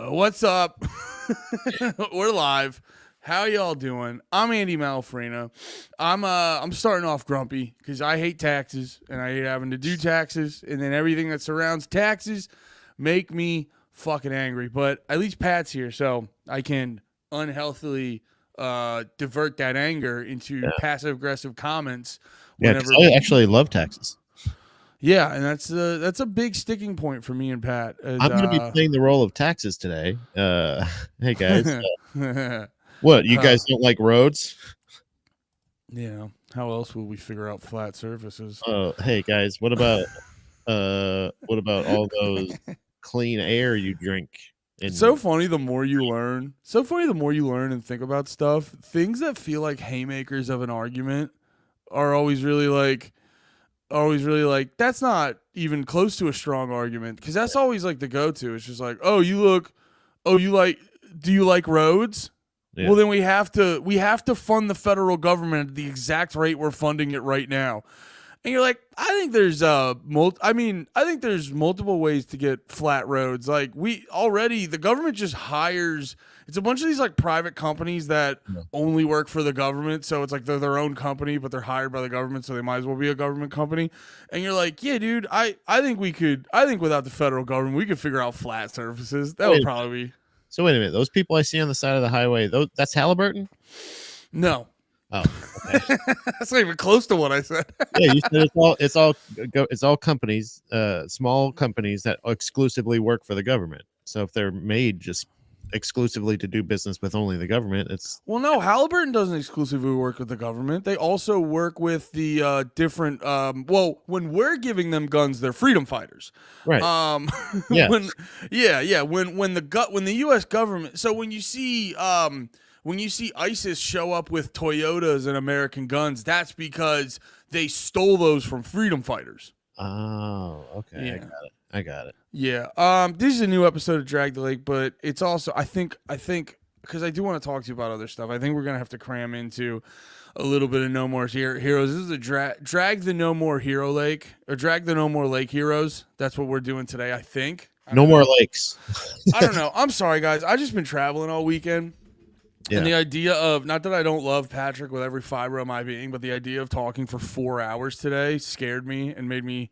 What's up? We're live. How y'all doing? I'm Andy Malafrina. I'm starting off grumpy because I hate taxes and I hate having to do taxes, and then everything that surrounds taxes make me fucking angry. But at least Pat's here, so I can unhealthily divert that anger into passive aggressive comments. Yeah, Whenever I actually love taxes. Yeah, and that's a big sticking point for me and Pat. I'm going to be playing the role of taxes today. Hey guys, what you guys don't like roads? Yeah. How else will we figure out flat surfaces? Hey guys, what about all those clean air you drink? It's so funny the more you learn. So funny the more you learn and think about stuff. Things that feel like haymakers of an argument are always really like that's not even close to a strong argument, because that's always like the go-to. It's just like, do you like roads? Yeah. Well, then we have to fund the federal government at the exact rate we're funding it right now. And you're like, I think there's multiple ways to get flat roads. Like, the government just hires. It's a bunch of these like private companies that only work for the government. So it's like they're their own company, but they're hired by the government, so they might as well be a government company. And you're like, yeah, dude, I think without the federal government, we could figure out flat surfaces. That would probably be. So wait a minute, those people I see on the side of the highway, that's Halliburton? No. Oh, okay. That's not even close to what I said. Yeah, you said it's all companies, small companies that exclusively work for the government. So if they're made just exclusively to do business with only the government, no, Halliburton doesn't exclusively work with the government. They also work with the different. When we're giving them guns, they're freedom fighters, right? Yeah. When the U.S. government. So when you see ISIS show up with Toyotas and American guns, that's because they stole those from freedom fighters. Oh, okay. Yeah. I got it. Yeah. This is a new episode of Drag the Lake, but it's also, I think, because I do want to talk to you about other stuff. I think we're going to have to cram into a little bit of No More Heroes. This is a Drag the No More Hero Lake, or Drag the No More Lake Heroes. That's what we're doing today, I think. No more lakes. I don't know. I'm sorry, guys. I've just been traveling all weekend. Yeah. And the idea of, not that I don't love Patrick with every fiber of my being, but the idea of talking for 4 hours today scared me and made me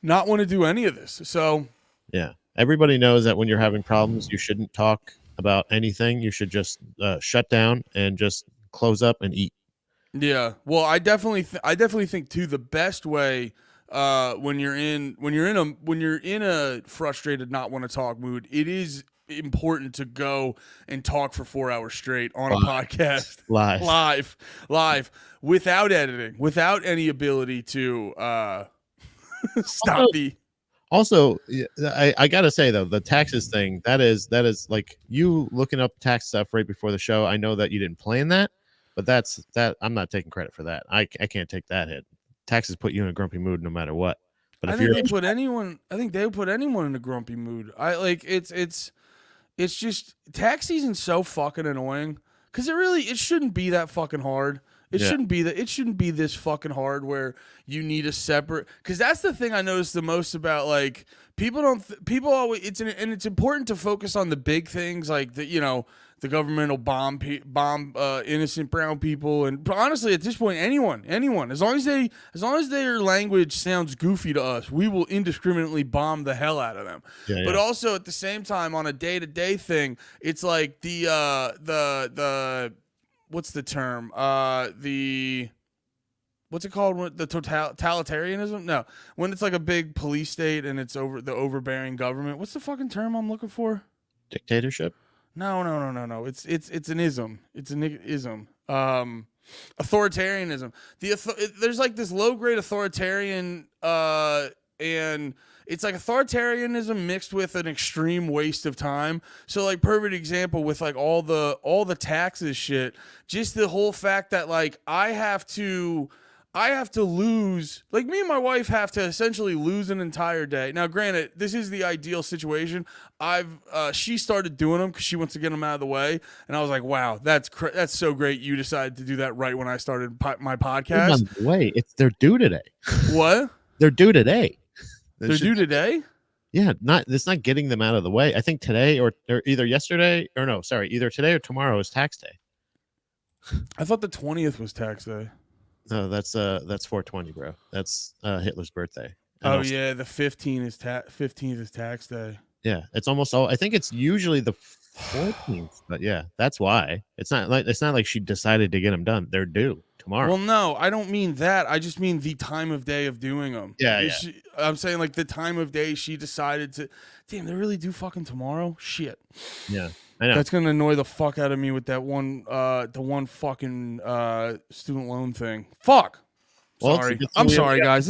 not want to do any of this. So yeah, everybody knows that when you're having problems, you shouldn't talk about anything. You should just shut down and just close up and eat. Yeah. Well, I definitely think too, the best way when you're in a frustrated, not want to talk mood, it is important to go and talk for 4 hours straight on a podcast live without editing, without any ability to stop Also, I gotta say though, the taxes thing, that is like you looking up tax stuff right before the show. I know that you didn't plan that, but that I'm not taking credit for that. I can't take that hit. Taxes put you in a grumpy mood no matter what. But I think they would put anyone in a grumpy mood. It's just tax season's so fucking annoying, because it shouldn't be that fucking hard. It shouldn't be this fucking hard where you need a separate, because that's the thing I notice the most about, like, people always, it's important to focus on the big things, like the government will bomb innocent brown people, and honestly at this point anyone, as long as their language sounds goofy to us, we will indiscriminately bomb the hell out of them. But also at the same time, on a day-to-day thing, it's like the what's the term? What's it called? The totalitarianism? No, when it's like a big police state and it's over the overbearing government. What's the fucking term I'm looking for? Dictatorship? No. It's an ism. It's an ism. Authoritarianism. There's like this low grade authoritarian, and it's like authoritarianism mixed with an extreme waste of time. So like, perfect example with like all the taxes shit, just the whole fact that like I have to lose, like me and my wife have to essentially lose an entire day. Now, granted, this is the ideal situation. She started doing them because she wants to get them out of the way. And I was like, wow, that's so great. You decided to do that right when I started my podcast. Wait, they're due today. What? They're due today. They're due today? Yeah, it's not getting them out of the way. I think today or either yesterday or no, sorry, either today or tomorrow is tax day. I thought the 20th was tax day. No, that's 420, bro. That's Hitler's birthday. And Oh also, yeah, the 15th is tax day. yeah, it's almost all. I think it's usually the 14th, but yeah, that's why. It's not like she decided to get them done. They're due tomorrow. Well, no, I don't mean that. I just mean the time of day of doing them. Yeah. I'm saying like the time of day she decided to. Damn, they really do fucking tomorrow? Shit. Yeah, I know. That's gonna annoy the fuck out of me with that one, the one fucking student loan thing. Fuck. Well, Sorry, I'm sorry, guys.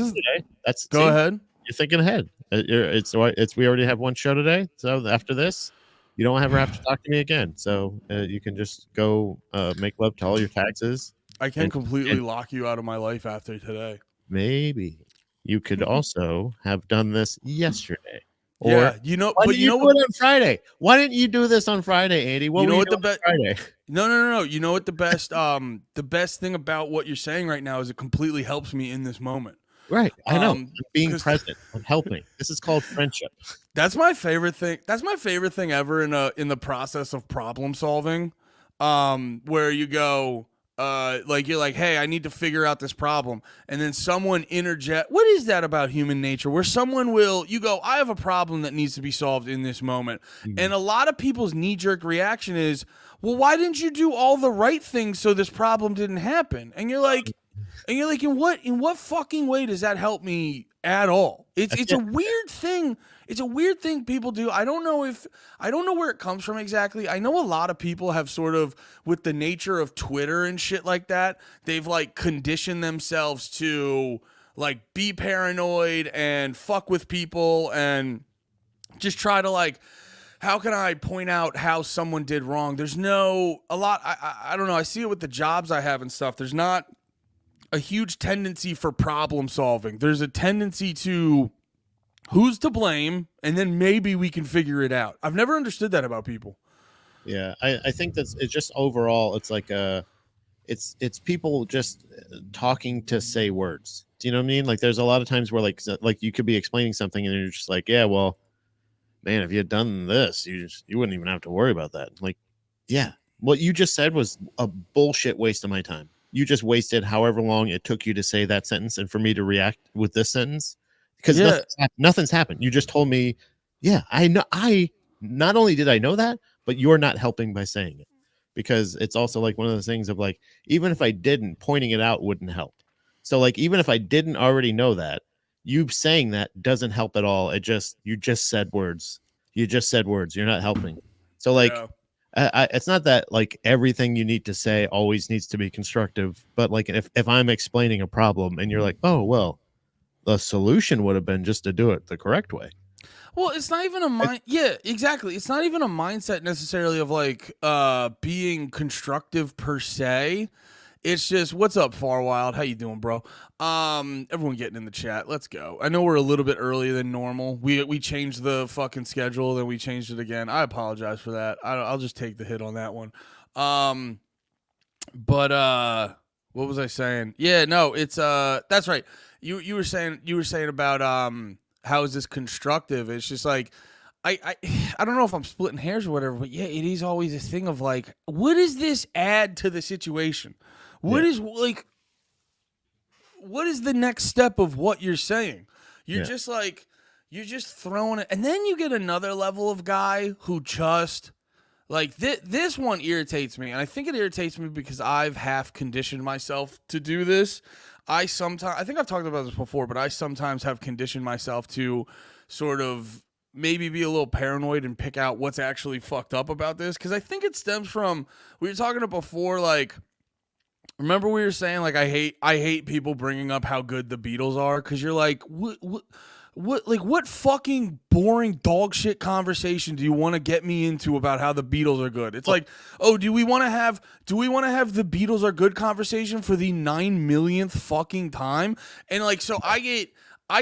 Go ahead. You're thinking ahead. We already have one show today, so after this, you don't ever have to talk to me again. So you can just go make love to all your taxes. I can completely lock you out of my life after today. Maybe you could also have done this yesterday. Or yeah, why didn't you do it on Friday? Why didn't you do this on Friday, Andy? What were you doing on Friday? No. You know what the best thing about what you're saying right now is it completely helps me in this moment. Right. I know. I'm being present. I'm helping. This is called friendship. That's my favorite thing. That's my favorite thing ever in the process of problem solving. Where you go, like you're like, hey, I need to figure out this problem, and then someone interject. What is that about human nature? Where someone you go, I have a problem that needs to be solved in this moment, and a lot of people's knee-jerk reaction is, well, why didn't you do all the right things so this problem didn't happen? And you're like, in what fucking way does that help me at all? It's a weird thing. It's a weird thing people do. I don't know where it comes from exactly. I know a lot of people have sort of, with the nature of Twitter and shit like that, they've like conditioned themselves to like be paranoid and fuck with people and just try to like, how can I point out how someone did wrong? There's I don't know. I see it with the jobs I have and stuff. There's not a huge tendency for problem solving. There's a tendency to who's to blame, and then maybe we can figure it out. I've never understood that about people. Yeah, I think it's just overall, it's like it's people just talking to say words. Do you know what I mean? Like there's a lot of times where like you could be explaining something and you're just like, yeah, well, man, if you had done this, you wouldn't even have to worry about that. Like, yeah, what you just said was a bullshit waste of my time. You just wasted however long it took you to say that sentence and for me to react with this sentence. Because nothing's happened. You just told me, yeah, I know. I not only did I know that, but you're not helping by saying it. Because it's also like one of those things of like, even if I didn't, pointing it out wouldn't help. So like, even if I didn't already know that, you saying that doesn't help at all. You just said words. You just said words. You're not helping. So like, it's not that like everything you need to say always needs to be constructive. But like, if I'm explaining a problem and you're like, oh, well, the solution would have been just to do it the correct way. Well, it's not even a mind. Yeah, exactly. It's not even a mindset necessarily of like being constructive per se. It's just, what's up, Far Wild? How you doing, bro? Everyone getting in the chat. Let's go. I know we're a little bit earlier than normal. We changed the fucking schedule, then we changed it again. I apologize for that. I'll just take the hit on that one. But what was I saying? Yeah, no, it's that's right. You were saying about how is this constructive? It's just like I don't know if I'm splitting hairs or whatever, but yeah, it is always a thing of like, what does this add to the situation? What is the next step of what you're saying? You're just throwing it, and then you get another level of guy who just like this one irritates me, and I think it irritates me because I've half conditioned myself to do this. I think I've talked about this before, but I sometimes have conditioned myself to sort of maybe be a little paranoid and pick out what's actually fucked up about this. Because I think it stems from, we were talking about before, like, remember we were saying, like, I hate people bringing up how good the Beatles are, because you're like, what fucking boring dog shit conversation do you want to get me into about how the Beatles are good? It's like, oh, do we want to have the Beatles are good conversation for the 9 millionth fucking time? And like, so I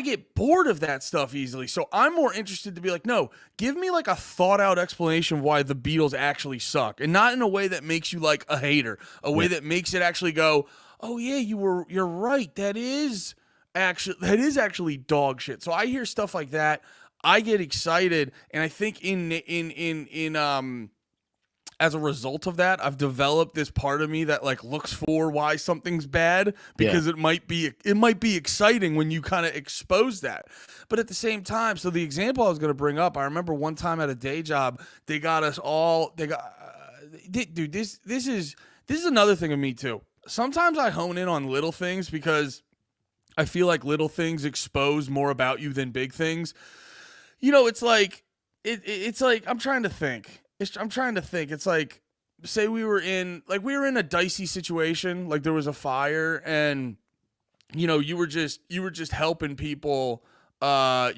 get bored of that stuff easily. So I'm more interested to be like, no, give me like a thought out explanation of why the Beatles actually suck, and not in a way that makes you like a hater, a way that makes it actually go, oh yeah, you're right. That is actually dog shit. So I hear stuff like that. I get excited, and I think as a result of that, I've developed this part of me that like looks for why something's bad, because it might be exciting when you kind of expose that. But at the same time, so the example I was going to bring up, I remember one time at a day job, they got us all. Dude, this is another thing of me too. Sometimes I hone in on little things because I feel like little things expose more about you than big things. You know, it's like it's like I'm trying to think. It's like, say we were in a dicey situation, like there was a fire, and you know, you were just helping people. You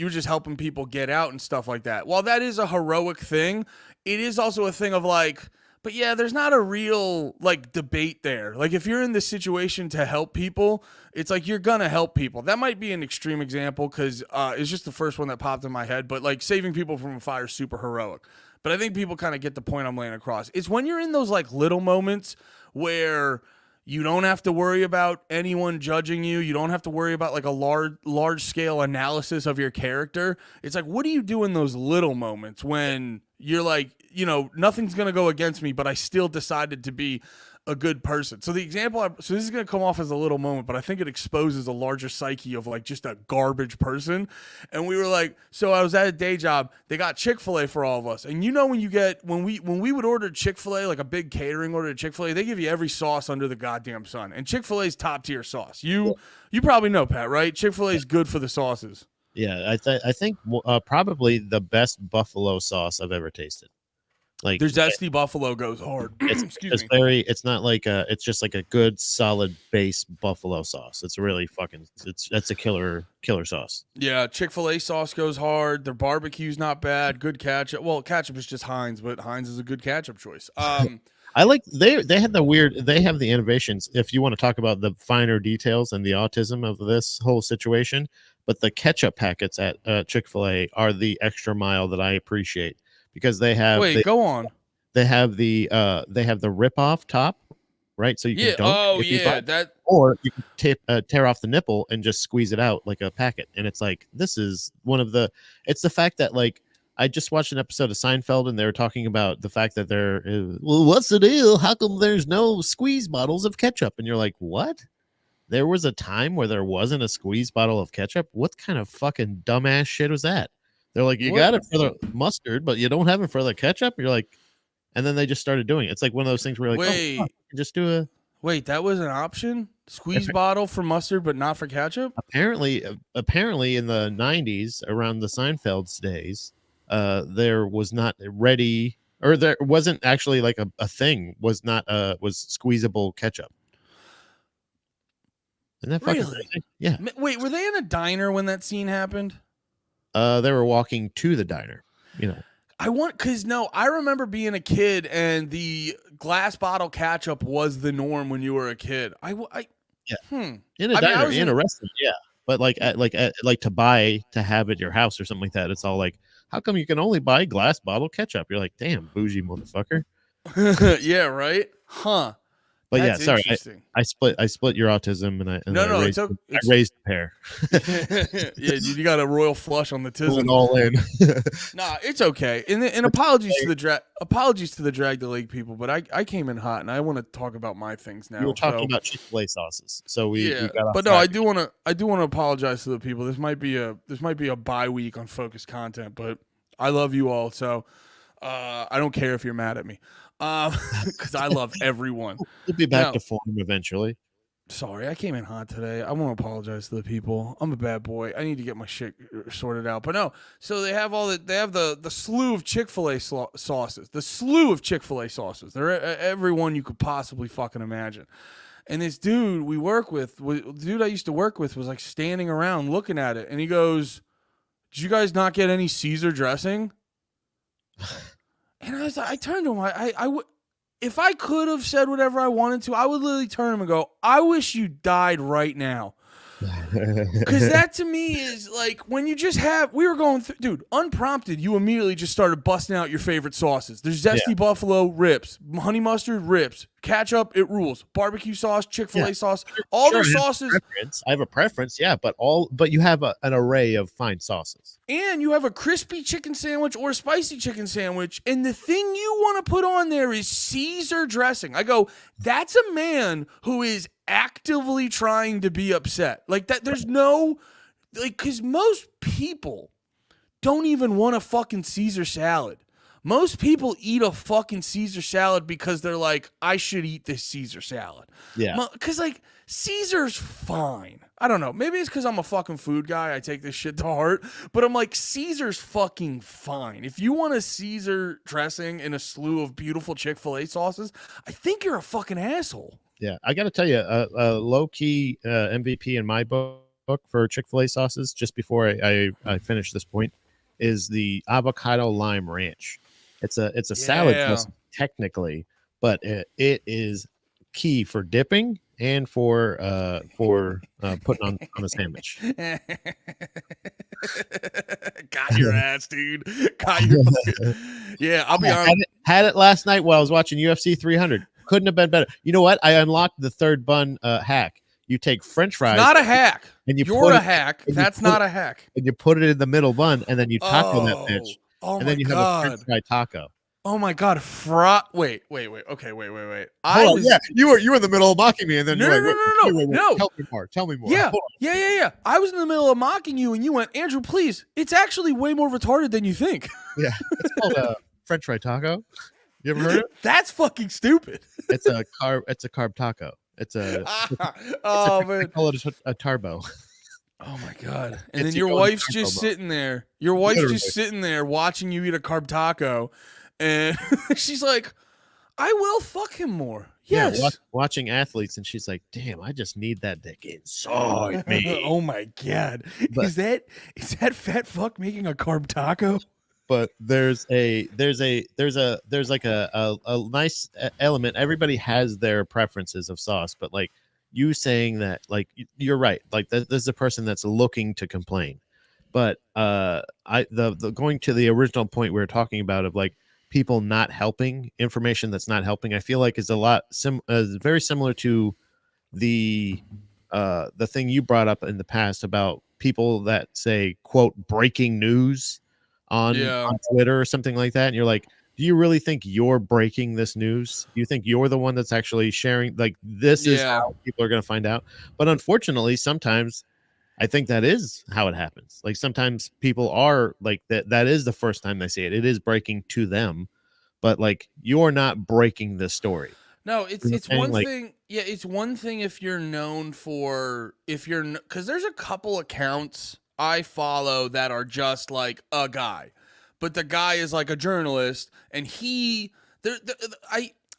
were just helping people get out and stuff like that. While that is a heroic thing, it is also a thing of like, but yeah, there's not a real like debate there. Like if you're in this situation to help people, it's like you're gonna help people. That might be an extreme example because it's just the first one that popped in my head. But like saving people from a fire is super heroic. But I think people kind of get the point I'm laying across. It's when you're in those like little moments where you don't have to worry about anyone judging you. You don't have to worry about like a large scale analysis of your character. It's like, what do you do in those little moments when you're like, you know, nothing's going to go against me, but I still decided to be a good person. So the example, so this is going to come off as a little moment, but I think it exposes a larger psyche of like just a garbage person. And we were like, so I was at a day job, they got Chick-fil-A for all of us. And you know, when we would order Chick-fil-A, like a big catering order at Chick-fil-A, they give you every sauce under the goddamn sun. And Chick-fil-A's top tier sauce. You probably know, Pat, right? Chick-fil-A is good for the sauces. Yeah. I think probably the best buffalo sauce I've ever tasted. Like their zesty buffalo goes hard. It's not like it's just like a good solid base buffalo sauce. It's really that's a killer sauce. Yeah, Chick-fil-A sauce goes hard. Their barbecue's not bad. Good ketchup. Well, ketchup is just Heinz, but Heinz is a good ketchup choice. I like they have the innovations. If you want to talk about the finer details and the autism of this whole situation, but the ketchup packets at Chick-fil-A are the extra mile that I appreciate. Because they have go on. They have the rip off top, right? So you can dunk or you can tear off the nipple and just squeeze it out like a packet. And it's like this is it's the fact that like I just watched an episode of Seinfeld and they were talking about the fact that what's the deal? How come there's no squeeze bottles of ketchup? And you're like, what? There was a time where there wasn't a squeeze bottle of ketchup? What kind of fucking dumbass shit was that? They're like, you got it for the mustard, but you don't have it for the ketchup. You're like, and then they just started doing it. It's like one of those things where you're like, wait, just do a. Wait, that was an option? Squeeze bottle for mustard, but not for ketchup? Apparently in the 90s, around the Seinfeld's days, there was not ready, or there wasn't actually like a thing, was squeezable ketchup. Isn't that fucking crazy? Yeah. Wait, were they in a diner when that scene happened? They were walking to the diner, you know. I remember being a kid and the glass bottle ketchup was the norm when you were a kid. In a diner, in a restaurant, yeah. But like to have at your house or something like that, it's all like, how come you can only buy glass bottle ketchup? You're like, damn, bougie motherfucker. Yeah, right? Huh. But that's sorry, I split your autism and I raised a pair. Yeah, dude, you got a royal flush on the tism. All in. Nah, it's okay. And apologies to the drag the leg people, but I came in hot and I want to talk about my things now. We were talking about Chick-fil-A sauces, so we got off but no, I do want to apologize to the people. This might be a bye week on focused content, but I love you all, so I don't care if you're mad at me. Because I love everyone. We'll be back to form eventually. Sorry, I came in hot today. I want to apologize to the people. I'm a bad boy. I need to get my shit sorted out. But no, so they have the slew of Chick-fil-A sauces. The slew of Chick-fil-A sauces. They're every one you could possibly fucking imagine. And this dude the dude I used to work with was like standing around looking at it, and he goes, "Did you guys not get any Caesar dressing?" And I turned to him. If I could have said whatever I wanted to, I would literally turn to him and go, "I wish you died right now." Because that to me is like when you just we were going through, dude, unprompted, you immediately just started busting out your favorite sauces. There's zesty buffalo rips, honey mustard rips, ketchup, it rules. Barbecue sauce, Chick-fil-A Yeah. sauce, all Sure, their I have a sauces. preference. I have a preference, yeah, but you have an array of fine sauces. And you have a crispy chicken sandwich or a spicy chicken sandwich, and the thing you want to put on there is Caesar dressing. I go, that's a man who is actively trying to be upset. Like that, there's no, like, because most people don't even want a fucking Caesar salad. Most people eat a fucking Caesar salad because they're like, I should eat this Caesar salad. Yeah. Because, like, Caesar's fine. I don't know. Maybe it's because I'm a fucking food guy. I take this shit to heart. But I'm like, Caesar's fucking fine. If you want a Caesar dressing and a slew of beautiful Chick-fil-A sauces, I think you're a fucking asshole. Yeah. I got to tell you, a low-key MVP in my book for Chick-fil-A sauces, just before I finish this point, is the avocado lime ranch. It's a salad dressing technically, but it is key for dipping and for putting on a sandwich. Got your ass, dude. Got your fucking... Yeah, I'll be honest. Had it last night while I was watching UFC 300. Couldn't have been better. You know what? I unlocked the third bun hack. You take French fries. It's not a hack. And You're a hack. That's not a hack. And you put it in the middle bun, and then you taco that bitch. Oh and my then you God. have a French fry taco. Oh my God! Wait. Okay, wait. You were in the middle of mocking me, and then No. Tell me more. Tell me more. Yeah. I was in the middle of mocking you, and you went, Andrew, please. It's actually way more retarded than you think. Yeah, it's called a French fry taco. You ever heard it? That's fucking stupid. It's a carb taco. It's a. Man. They call it a tarbo. Oh my God! And then your wife's just sitting there. Your wife's just sitting there watching you eat a carb taco, and she's like, "I will fuck him more." Yes. Yeah, watching athletes, and she's like, "Damn, I just need that dick inside me." Oh my God! But- is that fat fuck making a carb taco? But there's like a nice element. Everybody has their preferences of sauce, but like you saying that, like you're right. Like this is a person that's looking to complain. But the going to the original point we were talking about of like people not helping, information that's not helping, I feel like is a lot very similar to the thing you brought up in the past about people that say, quote, breaking news on Twitter or something like that. And you're like, do you really think you're breaking this news? Do you think you're the one that's actually sharing? Like, this is how people are going to find out. But unfortunately, sometimes I think that is how it happens. Like, sometimes people are like that is the first time they see it. It is breaking to them, but like, you're not breaking the story. No, it's one thing. Yeah, it's one thing if you're known for, because there's a couple accounts I follow that are just like a guy, but the guy is like a journalist, and I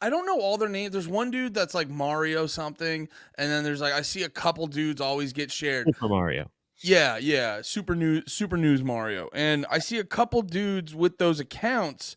don't know all their names. There's one dude that's like Mario something, and then there's like, I see a couple dudes always get shared. Super Mario. Yeah, Super News Mario, and I see a couple dudes with those accounts.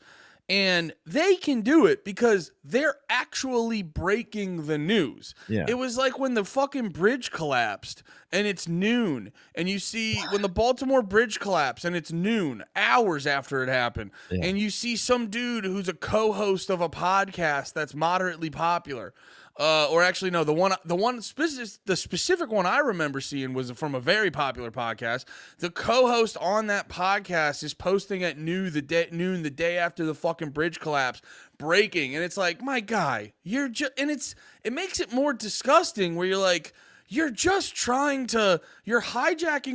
And they can do it because they're actually breaking the news. Yeah. It was like when the fucking bridge collapsed and it's noon. And you see when the Baltimore bridge collapsed and it's noon, hours after it happened. Yeah. And you see some dude who's a co-host of a podcast that's moderately popular. Or actually, no, the specific one I remember seeing was from a very popular podcast. The co-host on that podcast is posting at noon the day after the fucking bridge collapse, breaking, and it's like, my guy, you're just, and it makes it more disgusting where you're like, you're hijacking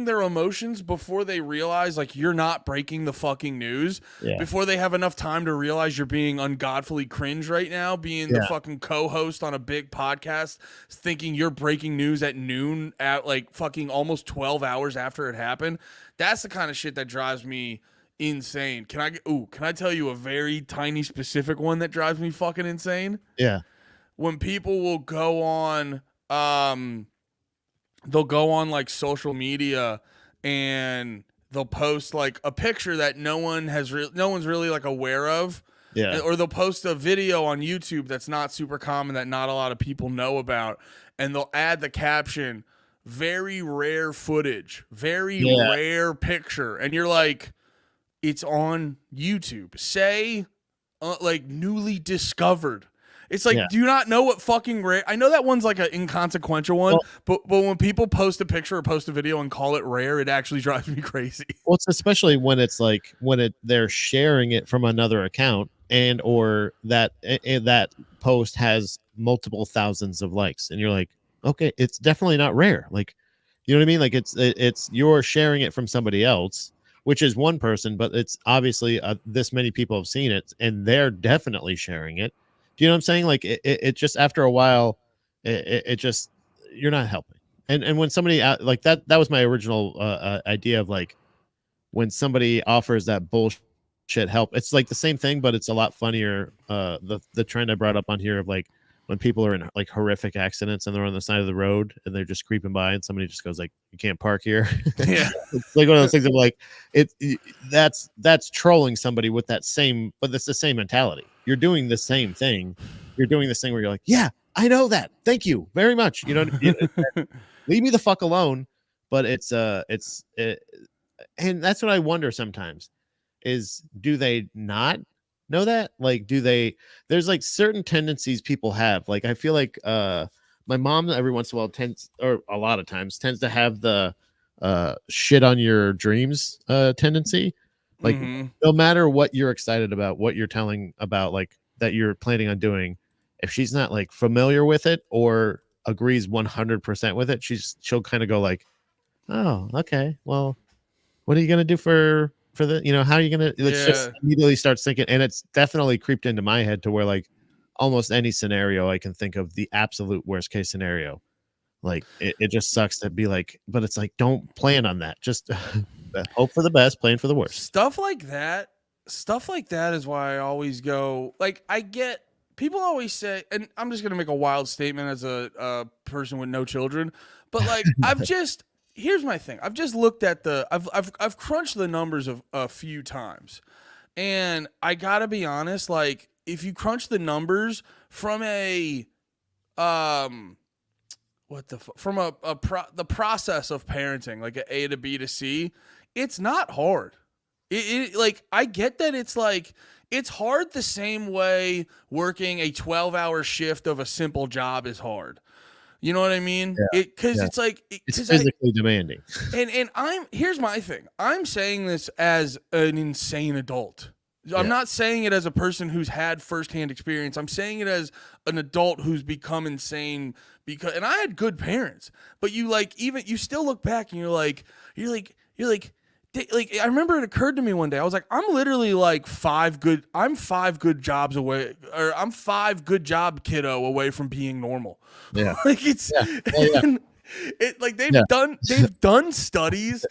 their emotions before they realize like you're not breaking the fucking news, before they have enough time to realize you're being ungodfully cringe right now, being the fucking co-host on a big podcast, thinking you're breaking news at noon at like fucking almost 12 hours after it happened. That's the kind of shit that drives me insane. Can I tell you a very tiny specific one that drives me fucking insane? Yeah. When people will go on they'll go on like social media and they'll post like a picture that no one's really like aware of. Yeah. Or they'll post a video on YouTube that's not super common, that not a lot of people know about, and they'll add the caption, very rare footage, very rare picture. And you're like, it's on YouTube. Say like newly discovered. It's like, Yeah. do you not know what fucking rare? I know that one's like an inconsequential one, but when people post a picture or post a video and call it rare, it actually drives me crazy. Well, it's especially when it's like when they're sharing it from another account and or that that post has multiple thousands of likes, and you're like, okay, it's definitely not rare. Like, you know what I mean? Like it's you're sharing it from somebody else, which is one person, but it's obviously this many people have seen it, and they're definitely sharing it. Do you know what I'm saying? Like it just after a while, it just you're not helping. And when somebody like that was my original idea of like when somebody offers that bullshit help. It's like the same thing, but it's a lot funnier. The trend I brought up on here of like when people are in like horrific accidents and they're on the side of the road and they're just creeping by and somebody just goes like, "You can't park here." Yeah. It's like one of those things of like that's trolling somebody with that same, but it's the same mentality. You're doing the same thing. You're doing this thing where you're like, "Yeah, I know that. Thank you very much." You know, leave me the fuck alone. But and that's what I wonder sometimes is, do they not know that? Like, do they, there's like certain tendencies people have. Like, I feel like my mom every once in a while tends, or a lot of times tends to have the shit on your dreams tendency. Like, no matter what you're excited about, what you're telling about, like that you're planning on doing, if she's not like familiar with it or agrees 100% with it, she'll kind of go like, "Oh, okay, well, what are you gonna do for the, you know, how are you gonna," let's just immediately start thinking. And it's definitely creeped into my head to where like almost any scenario I can think of, the absolute worst case scenario, like it just sucks to be like, but it's like, don't plan on that, just hope for the best, plan for the worst. Stuff like that is why I always go, like, I get people always say, and I'm just gonna make a wild statement as a person with no children, but like here's my thing. I've just looked at I've crunched the numbers of a few times, and I gotta be honest. Like, if you crunch the numbers from the process of parenting, like a A to B to C, it's not hard. Like, I get that it's like it's hard the same way working a 12-hour shift of a simple job is hard. You know what I mean? Because it's like it's physically demanding. And here's my thing. I'm saying this as an insane adult. I'm not saying it as a person who's had firsthand experience. I'm saying it as an adult who's become insane and I had good parents, but you still look back and you're like, I remember it occurred to me one day. I was like, I'm literally like five good jobs away, or I'm 5 good job kiddo away from being normal. Yeah. Like it's, like they've done studies.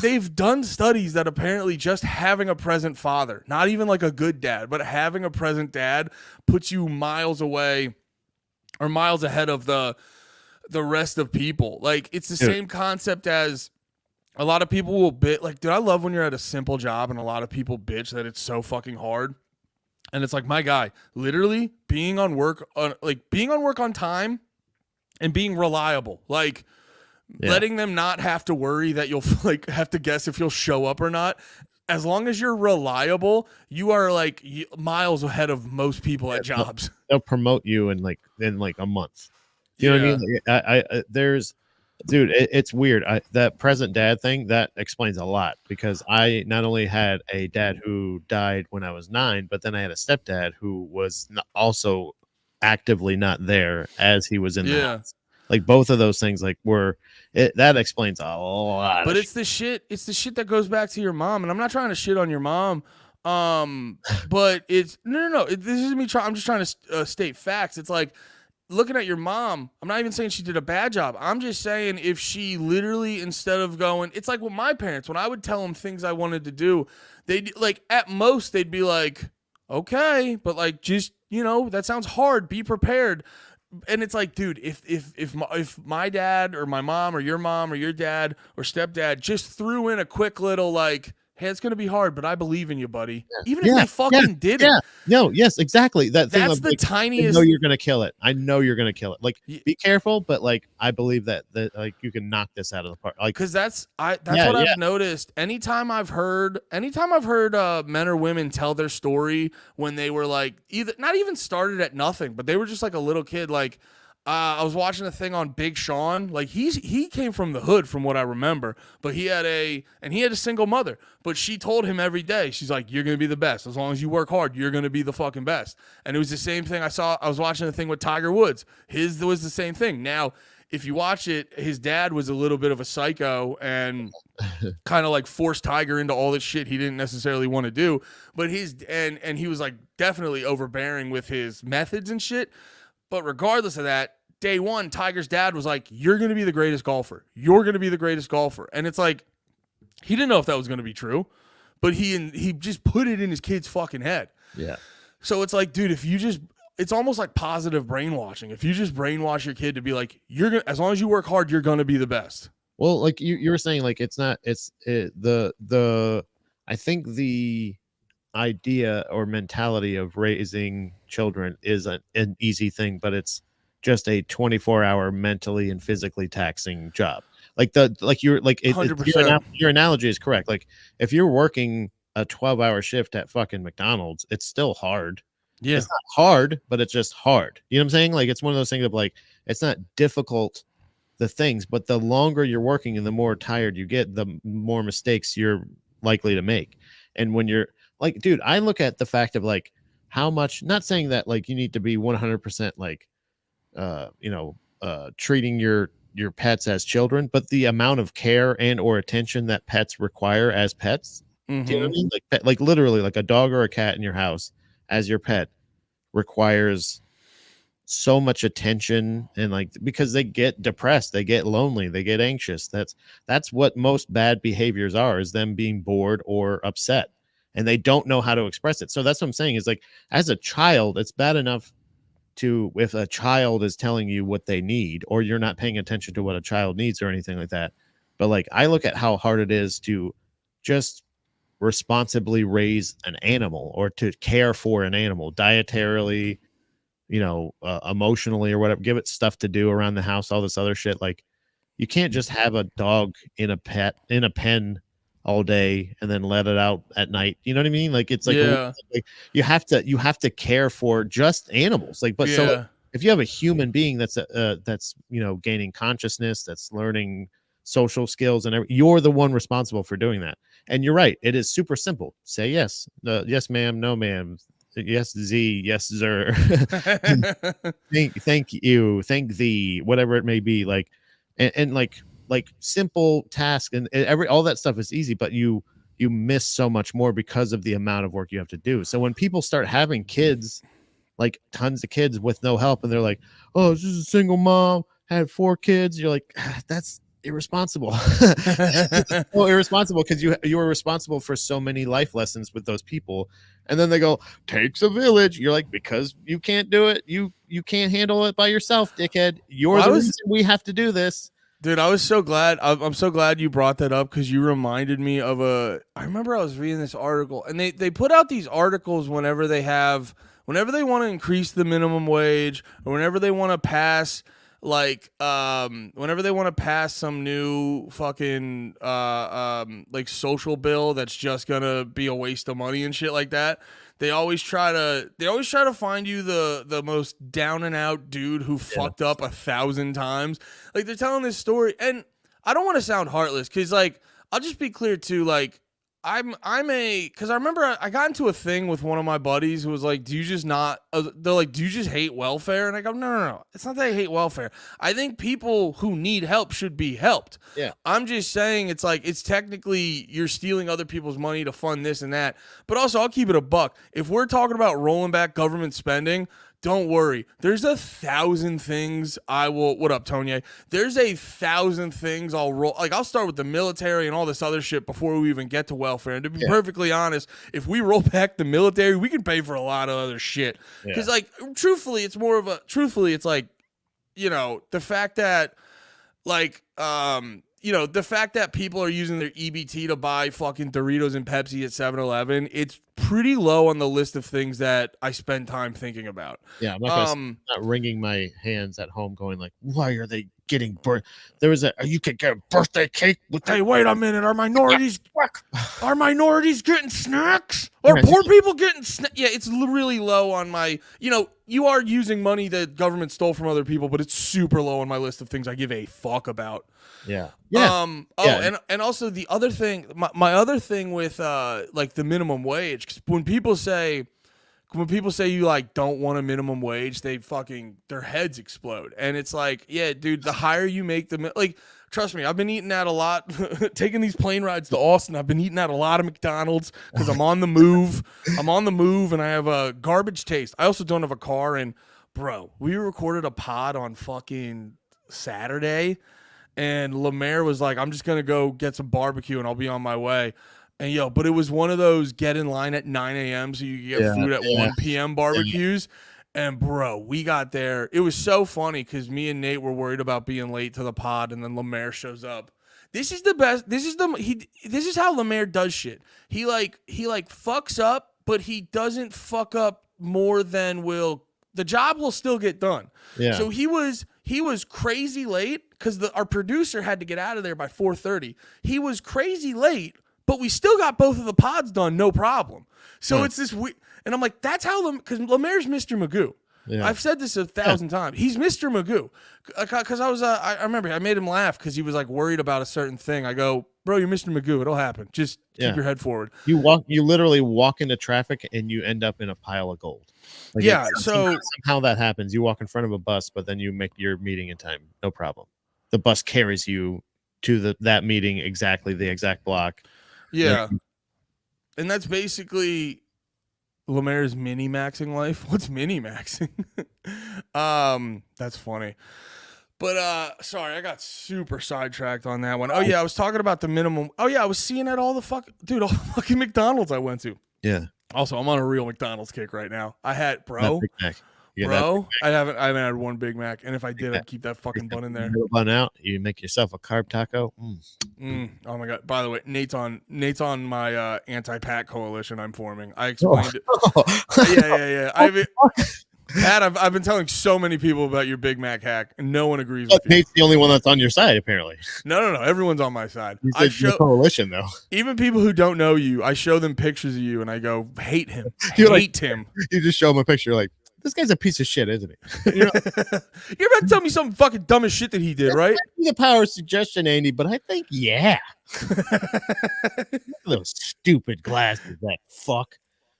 They've done studies that apparently just having a present father, not even like a good dad, but having a present dad puts you miles away or miles ahead of the rest of people. Like, it's the same concept as, a lot of people will like, dude, I love when you're at a simple job and a lot of people bitch that it's so fucking hard. And it's like, my guy, literally being on work on time and being reliable, like letting them not have to worry that you'll like have to guess if you'll show up or not. As long as you're reliable, you are like miles ahead of most people at jobs. They'll promote you in like a month. You know what I mean? There's, dude, it's weird. That present dad thing, that explains a lot, because I not only had a dad who died when I was 9, but then I had a stepdad who was also actively not there as he was in the house. Like, both of those things like that explains a lot. But it's the shit that goes back to your mom, and I'm not trying to shit on your mom. But it's no. This isn't me trying. I'm just trying to state facts. It's like, looking at your mom, I'm not even saying she did a bad job. I'm just saying, if she literally, instead of going, it's like with my parents, when I would tell them things I wanted to do, they'd like, at most they'd be like, okay, but like, just, you know, that sounds hard. Be prepared. And it's like, dude, if my dad or my mom or your dad or stepdad just threw in a quick little like, hey, it's going to be hard, but I believe in you, buddy. Even if Yeah, they fucking did it. yeah. No, yes, exactly. That thing That's of the like, I tiniest. know you're gonna kill it. I know you're gonna kill it. Like, Y- be careful, but like, I believe that like you can knock this out of the park. Like, Cause that's yeah, what yeah. I've noticed. Anytime I've heard men or women tell their story when they were like either not even started at nothing, but they were just like a little kid. Like I was watching a thing on Big Sean. Like he came from the hood from what I remember, but he had a single mother. But she told him every day, she's like, "You're gonna be the best as long as you work hard. You're gonna be the fucking best." And it was the same thing I was watching a thing with Tiger Woods. His was the same thing. Now, if you watch it, his dad was a little bit of a psycho and kind of like forced Tiger into all this shit he didn't necessarily want to do. But and he was like definitely overbearing with his methods and shit. But regardless of that, day one, Tiger's dad was like, "You're going to be the greatest golfer. You're going to be the greatest golfer." And it's like, he didn't know if that was going to be true, but he just put it in his kid's fucking head. Yeah. So it's like, dude, it's almost like positive brainwashing. If you just brainwash your kid to be like, as long as you work hard, you're going to be the best. Well, like you were saying, like I think the idea or mentality of raising children is an easy thing, but it's just a 24-hour mentally and physically taxing job. Like your 100%. Your analogy is correct. Like if you're working a 12-hour shift at fucking McDonald's, it's still hard. Yeah. It's not hard, but it's just hard. You know what I'm saying? Like it's one of those things of like, it's not difficult, the things, but the longer you're working and the more tired you get, the more mistakes you're likely to make. And when you're like, dude, I look at the fact of like how much, not saying that like you need to be 100% like treating your pets as children, but the amount of care and or attention that pets require as pets. Mm-hmm. Do you know what I mean? Like literally like a dog or a cat in your house as your pet requires so much attention, and like because they get depressed, they get lonely, they get anxious. That's what most bad behaviors are, is them being bored or upset, and they don't know how to express it. So that's what I'm saying is like as a child, it's bad enough to if a child is telling you what they need or you're not paying attention to what a child needs or anything like that. But like I look at how hard it is to just responsibly raise an animal or to care for an animal dietarily, emotionally or whatever, give it stuff to do around the house, all this other shit. Like you can't just have a dog in a pen all day and then let it out at night. You know what I mean? Like it's like, like you have to care for just animals. Like, but so like, if you have a human being that's gaining consciousness, that's learning social skills and you're the one responsible for doing that. And you're right, it is super simple. Say yes, yes ma'am, no ma'am, yes Z, yes sir. thank you, thank thee, whatever it may be. Like and like simple task and all that stuff is easy, but you miss so much more because of the amount of work you have to do. So when people start having kids, like tons of kids with no help, and they're like, "Oh, this is a single mom, had 4 kids," you're like, that's irresponsible. So irresponsible because you were responsible for so many life lessons with those people. And then they go, "Takes a village." You're like, because you can't do it, you can't handle it by yourself, dickhead. You're the reason we have to do this. Dude, I was so glad. I'm so glad you brought that up because you reminded me of I remember I was reading this article, and they put out these articles whenever they want to increase the minimum wage, or whenever they want to pass whenever they want to pass some new fucking like social bill that's just gonna be a waste of money and shit like that. They always try to find you the most down and out dude who fucked up 1,000 times. Like they're telling this story, and I don't want to sound heartless because like I'll just be clear too. Like because I remember I got into a thing with one of my buddies who was like, "Do you just not?" They're like, "Do you just hate welfare?" And I go, "No. It's not that I hate welfare. I think people who need help should be helped. Yeah, I'm just saying it's like it's technically you're stealing other people's money to fund this and that. But also, I'll keep it a buck. If we're talking about rolling back government spending, don't worry. There's 1,000 things I will. What up, Tony? There's 1,000 things I'll roll. Like I'll start with the military and all this other shit before we even get to welfare. And to be perfectly honest, if we roll back the military, we can pay for a lot of other shit. Because like, truthfully, it's like, the fact that like the fact that people are using their EBT to buy fucking Doritos and Pepsi at 7-Eleven, it's pretty low on the list of things that I spend time thinking about. Yeah, I'm not wringing my hands at home going like, why are they getting you could get a birthday cake with Hey, wait a minute. Are minorities getting snacks? Are poor people getting snacks? Yeah, it's really low on my, you are using money that government stole from other people, but it's super low on my list of things I give a fuck about. Yeah. And also the other thing, my other thing with like the minimum wage, because when people say you like don't want a minimum wage, their heads explode. And it's like, yeah, dude, the higher you make trust me, I've been eating out a lot, taking these plane rides to Austin. I've been eating out a lot of McDonald's because I'm on the move. And I have a garbage taste. I also don't have a car. And bro, we recorded a pod on fucking Saturday, and Lemaire was like, I'm just going to go get some barbecue and I'll be on my way. And but it was one of those get in line at 9 a.m. so you can get food at 1 p.m. barbecues. And bro, we got there. It was so funny because me and Nate were worried about being late to the pod, and then Lemaire shows up. This is the best. This is how Lemaire does shit. He fucks up, but he doesn't fuck up more than the job will still get done. Yeah. So he was crazy late because our producer had to get out of there by 4:30. He was crazy late, but we still got both of the pods done, no problem. So it's this and I'm like, that's how because Lemaire's Mr. Magoo. Yeah. I've said this 1,000 times. He's Mr. Magoo. Because I remember I made him laugh because he was like worried about a certain thing. I go, bro, you're Mr. Magoo. It'll happen. Just keep your head forward. You literally walk into traffic and you end up in a pile of gold. So somehow that happens. You walk in front of a bus, but then you make your meeting in time. No problem. The bus carries you to that meeting the exact block. Yeah. And that's basically Lemaire's mini-maxing life. What's mini-maxing? That's funny. But, sorry, I got super sidetracked on that one. Oh, yeah, I was talking about the minimum. Oh, yeah, I was seeing at all the fucking McDonald's I went to. Yeah. Also, I'm on a real McDonald's kick right now. I had, Big Mac. I haven't had one Big Mac, and if I did, I'd keep that fucking bun in there. Bun out, you make yourself a carb taco. Oh my god! By the way, Nate's on my anti-Pat coalition I'm forming. I explained it. Yeah. Pat, I've been telling so many people about your Big Mac hack, and no one agrees with you. Nate's the only one that's on your side, apparently. No. Everyone's on my side. I show coalition though. Even people who don't know you, I show them pictures of you, and I go, hate him. Him. You just show them a picture like, this guy's a piece of shit, isn't he? You're about to tell me some fucking dumbest shit that he did, right? The power of suggestion, Andy, but I think, yeah. Those stupid glasses, that fuck.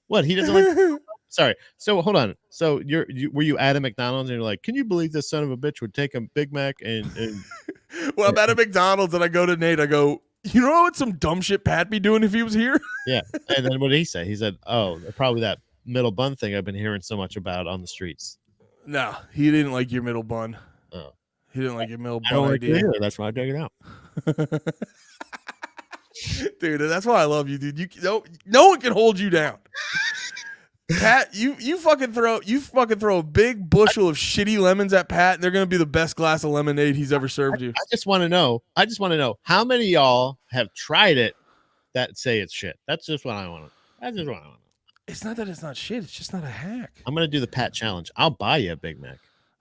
What, he doesn't like? Sorry. So, hold on. So, were you at a McDonald's and you're like, can you believe this son of a bitch would take a Big Mac and... Well, I'm at a McDonald's and I go to Nate, I go, you know what some dumb shit Pat be doing if he was here? Yeah. And then what did he say? He said, oh, probably that middle bun thing I've been hearing so much about on the streets. No, he didn't like your middle bun. Oh, he didn't like your middle bun. I don't like it either. That's why I take it out. Dude, that's why I love you, dude. No one can hold you down. Pat, you fucking throw a big bushel of shitty lemons at Pat, and they're gonna be the best glass of lemonade he's ever served you. I just want to know how many of y'all have tried it that say it's shit. That's just what I want to know. It's not that it's not shit. It's just not a hack. I'm going to do the Pat challenge. I'll buy you a Big Mac,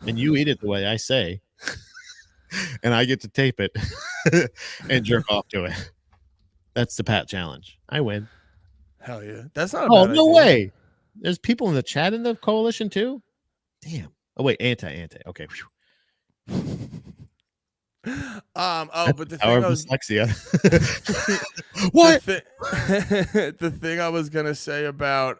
and you eat it the way I say, and I get to tape it and jerk off to it. That's the Pat challenge. I win. Hell yeah. That's not a bad no idea. way. There's people in the chat in the coalition, too? Damn. Oh, wait. Anti. Okay. But the thing dyslexia. What? The thing I was gonna say about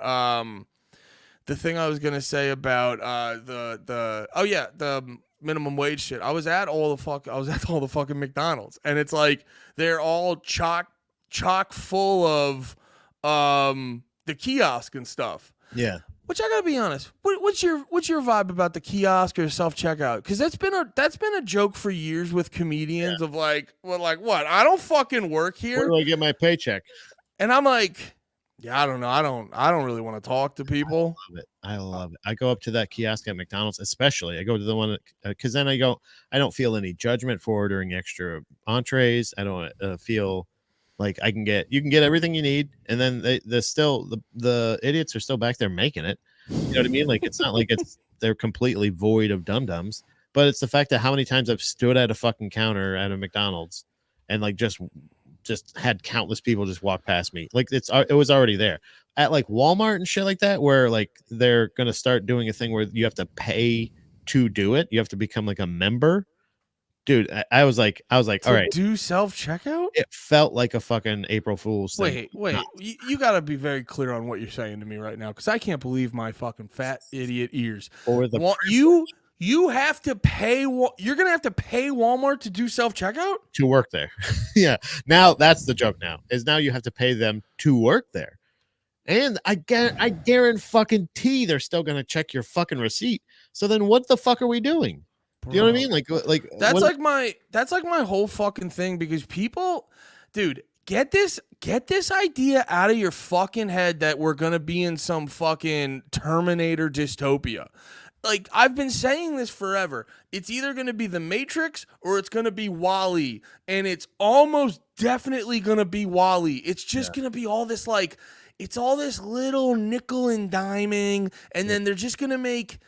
the minimum wage shit. I was at all the fucking McDonald's, and it's like they're all chock full of the kiosk and stuff. Yeah. Which I gotta be honest, what's your vibe about the kiosk or self checkout? Because that's been a joke for years with comedians of like, what? I don't fucking work here. Where do I get my paycheck? And I'm like, Yeah, I don't know. I don't really want to talk to people. Love it. I love it. I go up to that kiosk at McDonald's, especially. I go to the one because then I don't feel any judgment for ordering extra entrees. I don't feel like you can get everything you need, and then the idiots are still back there making it. You know what I mean? Like it's not like they're completely void of dum dums, but it's the fact that how many times I've stood at a fucking counter at a McDonald's and like just had countless people just walk past me. Like it was already there at like Walmart and shit like that, where like they're gonna start doing a thing where you have to pay to do it. You have to become like a member. Dude, I was like, all right. Do self checkout? It felt like a fucking April Fool's thing. Wait. You got to be very clear on what you're saying to me right now, because I can't believe my fucking fat idiot ears. Or the You have to pay. You're gonna have to pay Walmart to do self checkout to work there. Yeah. Now that's the joke. Now you have to pay them to work there, and I guarantee they're still gonna check your fucking receipt. So then, what the fuck are we doing? Do you know what I mean? Like that's like my whole fucking thing, because people, dude, get this idea out of your fucking head that we're gonna be in some fucking Terminator dystopia. Like, I've been saying this forever. It's either going to be The Matrix or it's going to be WALL-E. And it's almost definitely going to be WALL-E. It's just going to be all this, like, it's all this little nickel and diming. And then they're just going to make,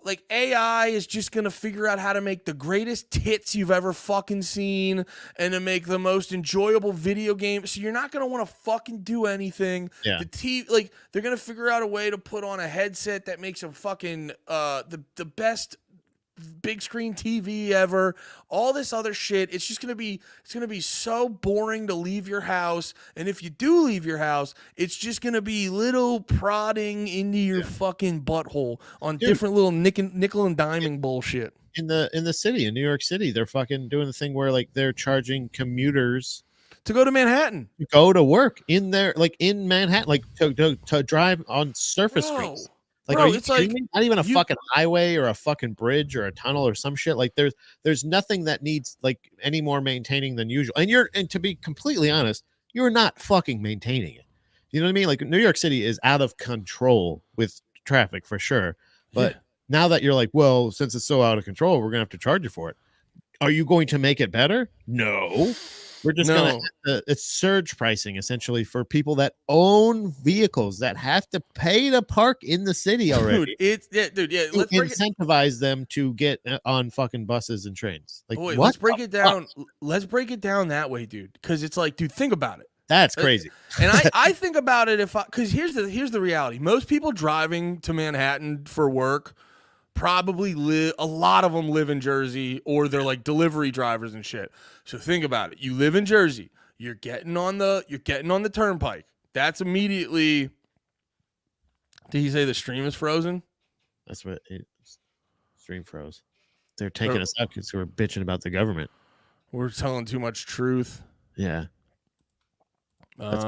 like, AI is just going to figure out how to make the greatest tits you've ever fucking seen and to make the most enjoyable video game. So you're not going to want to fucking do anything. Yeah. The TV, like, they're going to figure out a way to put on a headset that makes a fucking, the best big screen TV ever, all this other shit. It's going to be so boring to leave your house. And if you do leave your house, it's just going to be little prodding into your fucking butthole on different little nickel and diming bullshit. In the city, in New York City, they're fucking doing the thing where like they're charging commuters to go to Manhattan, to go to work in there, like in Manhattan, like to drive on surface streets. Like, are you kidding me? Not even a fucking highway or a fucking bridge or a tunnel or some shit. Like, there's nothing that needs like any more maintaining than usual. And to be completely honest, you're not fucking maintaining it. You know what I mean? Like, New York City is out of control with traffic for sure. But now that you're like, well, since it's so out of control, we're gonna have to charge you for it. Are you going to make it better? No. We're just gonna it's surge pricing essentially for people that own vehicles that have to pay to park in the city already. Let's incentivize them to get on fucking buses and trains. Like, what? Let's break it down. Let's break it down that way, dude. Because it's like, dude, think about it. That's crazy. And I think about it because here's the reality. Most people driving to Manhattan for work probably a lot of them live in Jersey, or they're like delivery drivers and shit. So think about it. You live in Jersey. You're getting on the turnpike. That's immediately. Did he say the stream is frozen? That's what stream froze. They're taking us out because we're bitching about the government. We're telling too much truth. Yeah. That's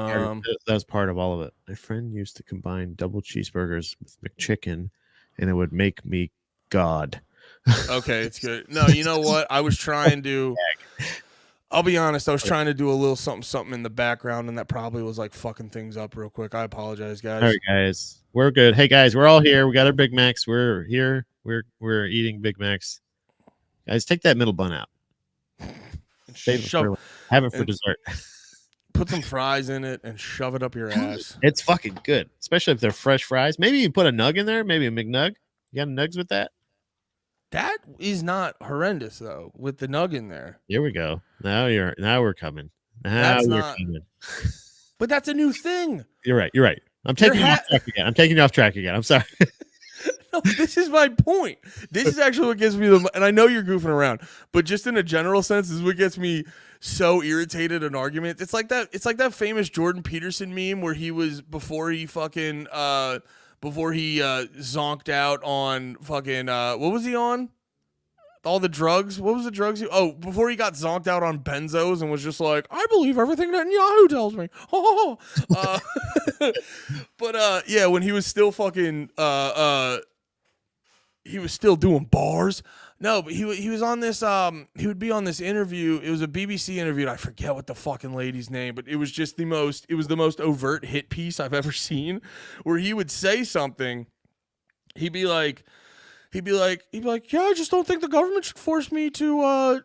part of all of it. My friend used to combine double cheeseburgers with McChicken, and it would make me God. Okay, it's good. No, you know what? I was trying to. I'll be honest. I was trying to do a little something in the background, and that probably was like fucking things up real quick. I apologize, guys. All right, guys, we're good. Hey, guys, we're all here. We got our Big Macs. We're here. We're eating Big Macs. Guys, take that middle bun out. Have it for dessert. Put some fries in it and shove it up your ass. It's fucking good, especially if they're fresh fries. Maybe you put a nug in there. Maybe a McNug. You got nugs with that? That is not horrendous though, with the nug in there. Here we go. Now we're coming. Coming. But that's a new thing. You're right. I'm taking you off track again. I'm sorry. No, this is my point. This is actually what gets me and I know you're goofing around, but just in a general sense, this is what gets me so irritated in arguments. It's like that famous Jordan Peterson meme where he was before he zonked out on fucking what was he on? All the drugs. What was the drugs? Before he got zonked out on benzos and was just like, I believe everything that Yahoo tells me. But yeah, when he was still fucking he was still doing bars. No, but he was on this he would be on this interview. It was a BBC interview. And I forget what the fucking lady's name, but it was just the most overt hit piece I've ever seen, where he would say something. He'd be like, yeah, I just don't think the government should force me to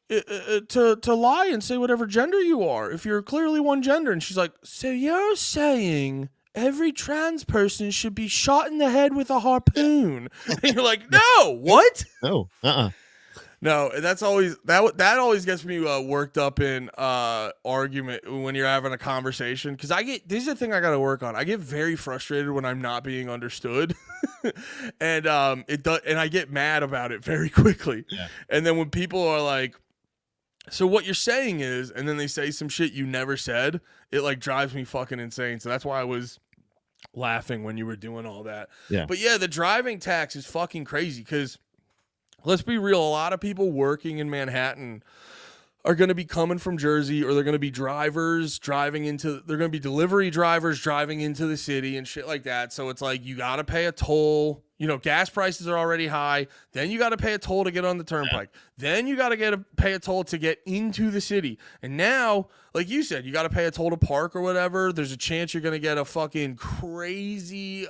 to lie and say whatever gender you are if you're clearly one gender. And she's like, so you're saying every trans person should be shot in the head with a harpoon? And you're like, no, what? No, No, and that's always that always gets me worked up in argument when you're having a conversation, because this is the thing I got to work on. I get very frustrated when I'm not being understood, and and I get mad about it very quickly. Yeah. And then when people are like, so what you're saying is, and then they say some shit you never said, it like drives me fucking insane. So that's why I was laughing when you were doing all that. Yeah. But yeah, the driving tax is fucking crazy, because let's be real, a lot of people working in Manhattan are going to be coming from Jersey, or they're going to be they're going to be delivery drivers driving into the city and shit like that. So it's like, you got to pay a toll. Gas prices are already high. Then you got to pay a toll to get on the turnpike. Yeah. Then you got to pay a toll to get into the city. And now, like you said, you got to pay a toll to park or whatever. There's a chance you're going to get a fucking crazy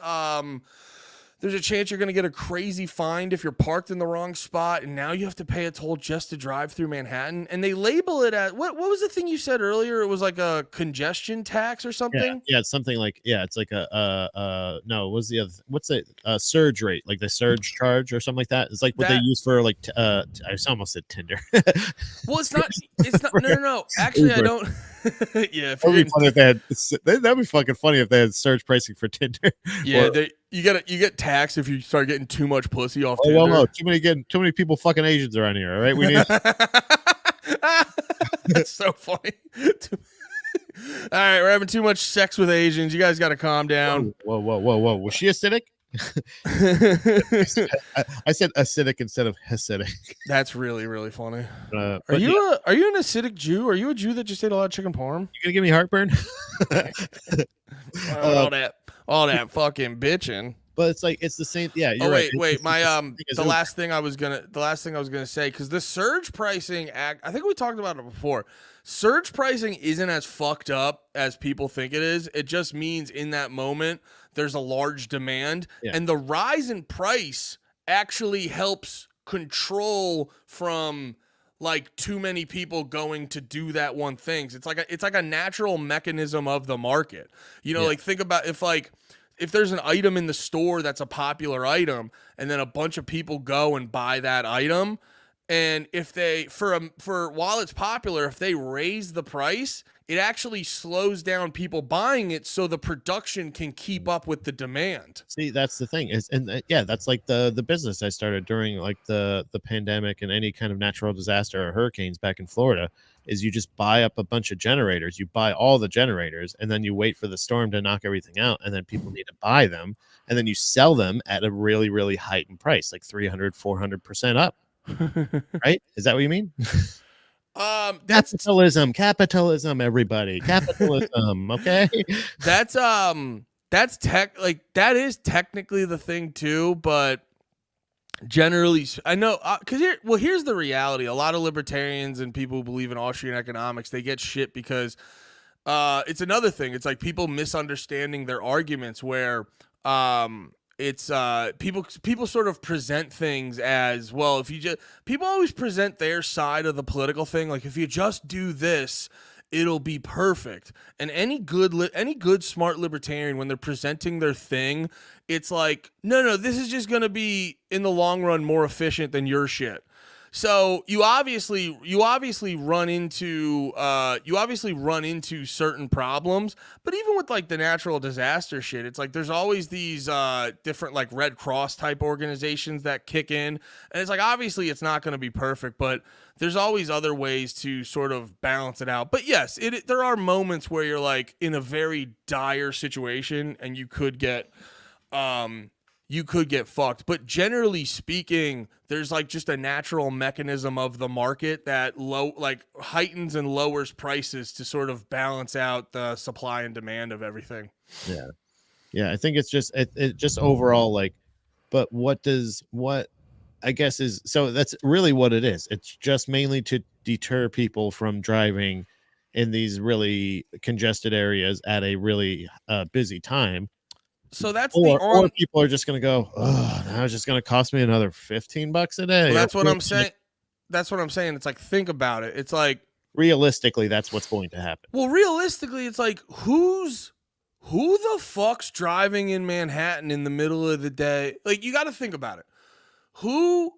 there's a chance you're going to get a crazy fine if you're parked in the wrong spot, and now you have to pay a toll just to drive through Manhattan. And they label it as, what was the thing you said earlier? It was like a congestion tax or something? Yeah, it's something like, it's like no, what's the other, what's it, surge rate, like the surge charge or something like that. It's like what they use for like, I almost said Tinder. Well, it's not, no. Actually, Uber. I don't. Yeah. That'd be funny if that'd be fucking funny if they had surge pricing for Tinder. Yeah, you get taxed if you start getting too much pussy off Tinder. Well, no, too many people fucking Asians around here. All right, we need. That's so funny. All right, we're having too much sex with Asians. You guys got to calm down. Whoa! Was she acidic? I said acidic instead of Hasidic. That's really, really funny. Are you an acidic Jew? Are you a Jew that just ate a lot of chicken parm? You gonna give me heartburn? all that fucking bitching. But it's like, it's the same. Yeah. You're right. Wait. The last thing I was gonna say, because the surge pricing act, I think we talked about it before. Surge pricing isn't as fucked up as people think it is. It just means in that moment there's a large demand, and the rise in price actually helps control from like too many people going to do that one thing. It's like a natural mechanism of the market. Like think about if there's an item in the store that's a popular item, and then a bunch of people go and buy that item, and if they for while it's popular, if they raise the price, it actually slows down people buying it, so the production can keep up with the demand. See, that's the thing that's like the business I started during like the pandemic and any kind of natural disaster or hurricanes back in Florida. Is you just buy up a bunch of generators, you buy all the generators, and then you wait for the storm to knock everything out, and then people need to buy them, and then you sell them at a really, really heightened price, like 300-400% up. Right? Is that what you mean? Capitalism, everybody. Capitalism. Okay. That is technically the thing too, but generally, I know, because here's the reality. A lot of libertarians and people who believe in Austrian economics, they get shit because it's another thing. It's like people misunderstanding their arguments, where it's people sort of present things as, well, if you just, people always present their side of the political thing, like, if you just do this, it'll be perfect. And any good smart libertarian, when they're presenting their thing, it's like, no, this is just gonna be in the long run more efficient than your shit. So you obviously run into certain problems. But even with like the natural disaster shit, it's like there's always these different like Red Cross type organizations that kick in, and it's like, obviously it's not going to be perfect, but there's always other ways to sort of balance it out. But yes, there are moments where you're like in a very dire situation and you could get fucked. But generally speaking, there's like just a natural mechanism of the market that heightens and lowers prices to sort of balance out the supply and demand of everything. Yeah. I think it's just it just overall, like, but what I guess is so that's really what it is. It's just mainly to deter people from driving in these really congested areas at a really busy time. So that's the Or people are just going to go, oh, now it's just going to cost me another $15 a day. Well, that's what I'm saying. That's what I'm saying. It's like, think about it. It's like, realistically, that's what's going to happen. well, realistically, it's like, who the fuck's driving in Manhattan in the middle of the day? Like, you got to think about it. Who's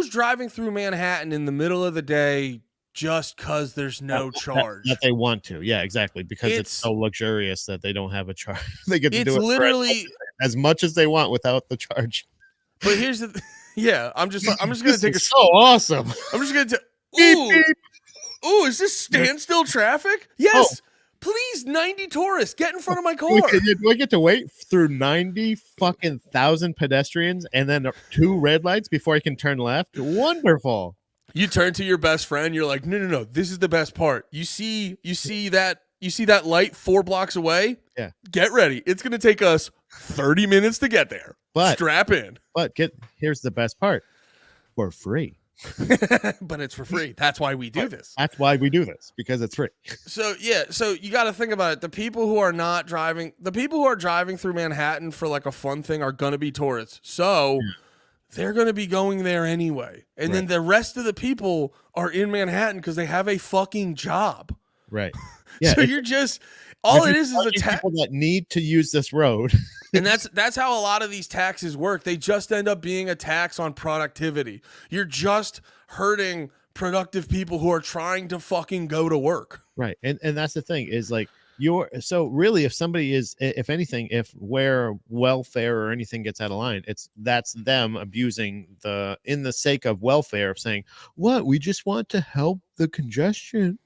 driving through Manhattan in the middle of the day just because there's no charge? That they want to. Yeah, exactly. Because it's so luxurious that they don't have a charge. They get to do it literally as much as they want without the charge. But here's the yeah, I'm just gonna take a so awesome. I'm just gonna ooh, is this standstill traffic? Yes. Oh. Please, 90 tourists, get in front of my car. Do I get to wait through 90 fucking thousand pedestrians and then 2 red lights before I can turn left? Wonderful. You turn to your best friend. You're like, no. This is the best part. You see that light 4 blocks away? Yeah. Get ready. It's going to take us 30 minutes to get there. But strap in. But here's the best part. For free. But it's for free. That's why we do this. That's why we do this, because it's free. So you got to think about it. The people who are driving through Manhattan for like a fun thing are going to be tourists. So they're going to be going there anyway. And then the rest of the people are in Manhattan because they have a fucking job. Right. Yeah. So you're just all it is a tax. People that need to use this road. And that's how a lot of these taxes work. They just end up being a tax on productivity. You're just hurting productive people who are trying to fucking go to work. Right. And that's the thing is like so really if somebody is, if anything, if where welfare or anything gets out of line, that's them abusing in the sake of welfare of saying, what, we just want to help the congestion.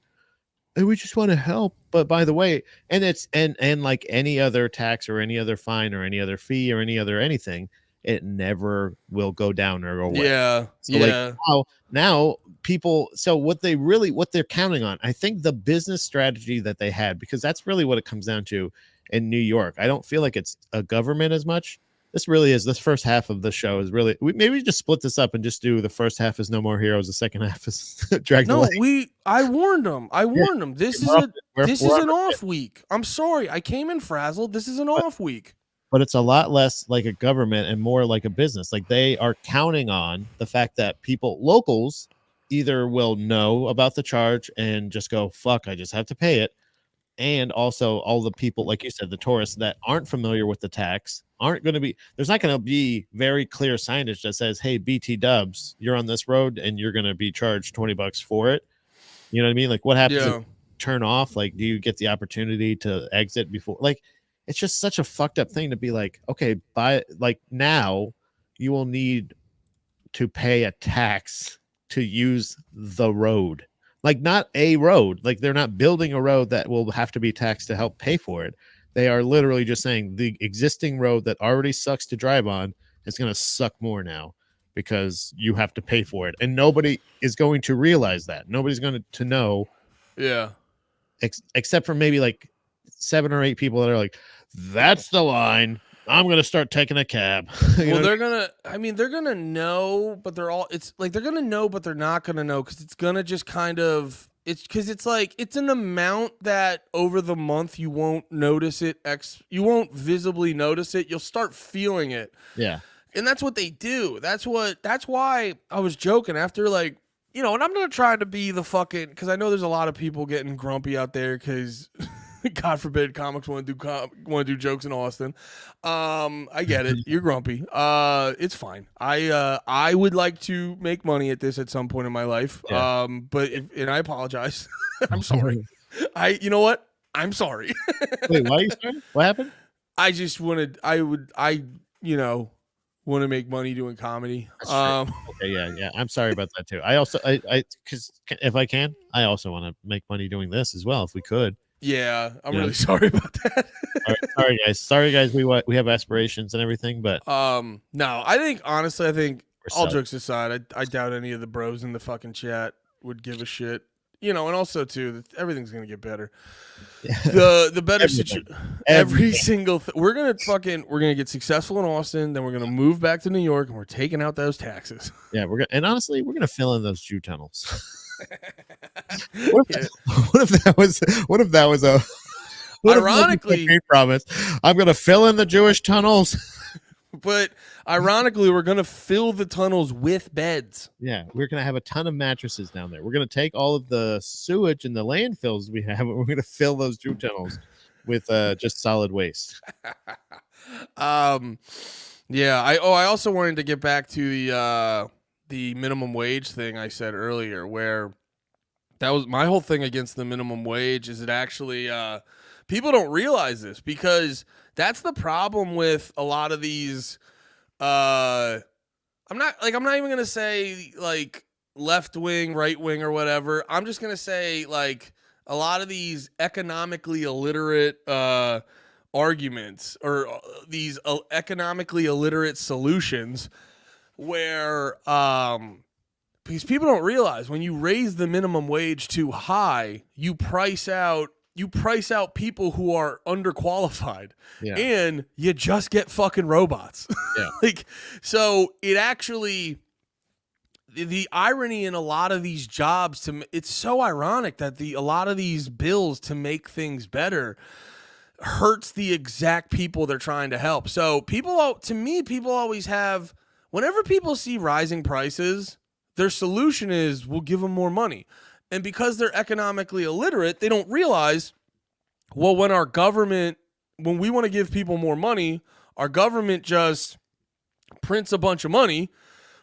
And we just want to help. But by the way, and it's and like any other tax or any other fine or any other fee or any other anything, it never will go down or go away. Yeah. So like now people, so what they're counting on, I think the business strategy that they had, because that's really what it comes down to in New York. I don't feel like it's a government as much. This really is. This first half of the show is really. Maybe we just split this up and just do the first half is No More Heroes. The second half is Dragon. No, I warned them. This is an off week. I'm sorry. I came in frazzled. This is an off week. But it's a lot less like a government and more like a business. Like they are counting on the fact that locals, either will know about the charge and just go, fuck, I just have to pay it. And also all the people, like you said, the tourists that aren't familiar with the tax aren't going to be, there's not going to be very clear signage that says, hey, BT Dubs, you're on this road and you're going to be charged $20 for it. You know what I mean? Like what happens if you turn off? Like, do you get the opportunity to exit before? Like, it's just such a fucked up thing to be like, okay, now you will need to pay a tax to use the road. Like not a road, like they're not building a road that will have to be taxed to help pay for it. They are literally just saying the existing road that already sucks to drive on is going to suck more now because you have to pay for it. And nobody is going to realize that. Nobody's going to know. Yeah. Except for maybe like 7 or 8 people that are like, that's the line. I'm going to start taking a cab. Well, they're going to know, but they're going to know, but they're not going to know because it's going to just kind of, it's an amount that over the month you won't notice it. You won't visibly notice it. You'll start feeling it. Yeah. And that's what they do. That's why I was joking after and I'm not trying to be the fucking, because I know there's a lot of people getting grumpy out there because God forbid comics want to do jokes in Austin. I get it. You're grumpy. It's fine. I would like to make money at this at some point in my life. Yeah. And I apologize. I'm sorry. You know what? I'm sorry. Wait, why are you sorry? What happened? I just wanted. Want to make money doing comedy. Okay, yeah. I'm sorry about that too. I also, because if I can, I also want to make money doing this as well. If we could. Yeah, I'm really sorry about that. Sorry guys. We have aspirations and everything, but no, I think honestly, all jokes aside, I doubt any of the bros in the fucking chat would give a shit you know, and also too, everything's gonna get better. Yeah. The better Everything. situation, every Everything. single we're gonna get successful in Austin, then we're gonna move back to New York, and we're taking out those taxes. Yeah, and honestly, we're gonna fill in those Jew tunnels. What Yeah. if, what if that was a what if that was a Ironically, campaign promise? I'm gonna fill in the Jewish tunnels. but ironically, we're gonna fill the tunnels with beds. Yeah, we're gonna have a ton of mattresses down there. We're gonna take all of the sewage and the landfills we have, and we're gonna fill those Jew tunnels with just solid waste. Yeah, I also wanted to get back to the minimum wage thing I said earlier, where that was my whole thing against the minimum wage. Is it actually people don't realize this, because that's the problem with a lot of these. I'm not even gonna say like left wing, right wing, or whatever. I'm just gonna say like a lot of these economically illiterate arguments, or these economically illiterate solutions, where because people don't realize when you raise the minimum wage too high, you price out people who are underqualified, Yeah, and you just get fucking robots. yeah, Like, so it actually, the irony in a lot of these jobs, it's so ironic that a lot of these bills to make things better hurts the exact people they're trying to help. So people always have, whenever people see rising prices, their solution is we'll give them more money. And because they're economically illiterate, they don't realize, well, when we want to give people more money, our government just prints a bunch of money,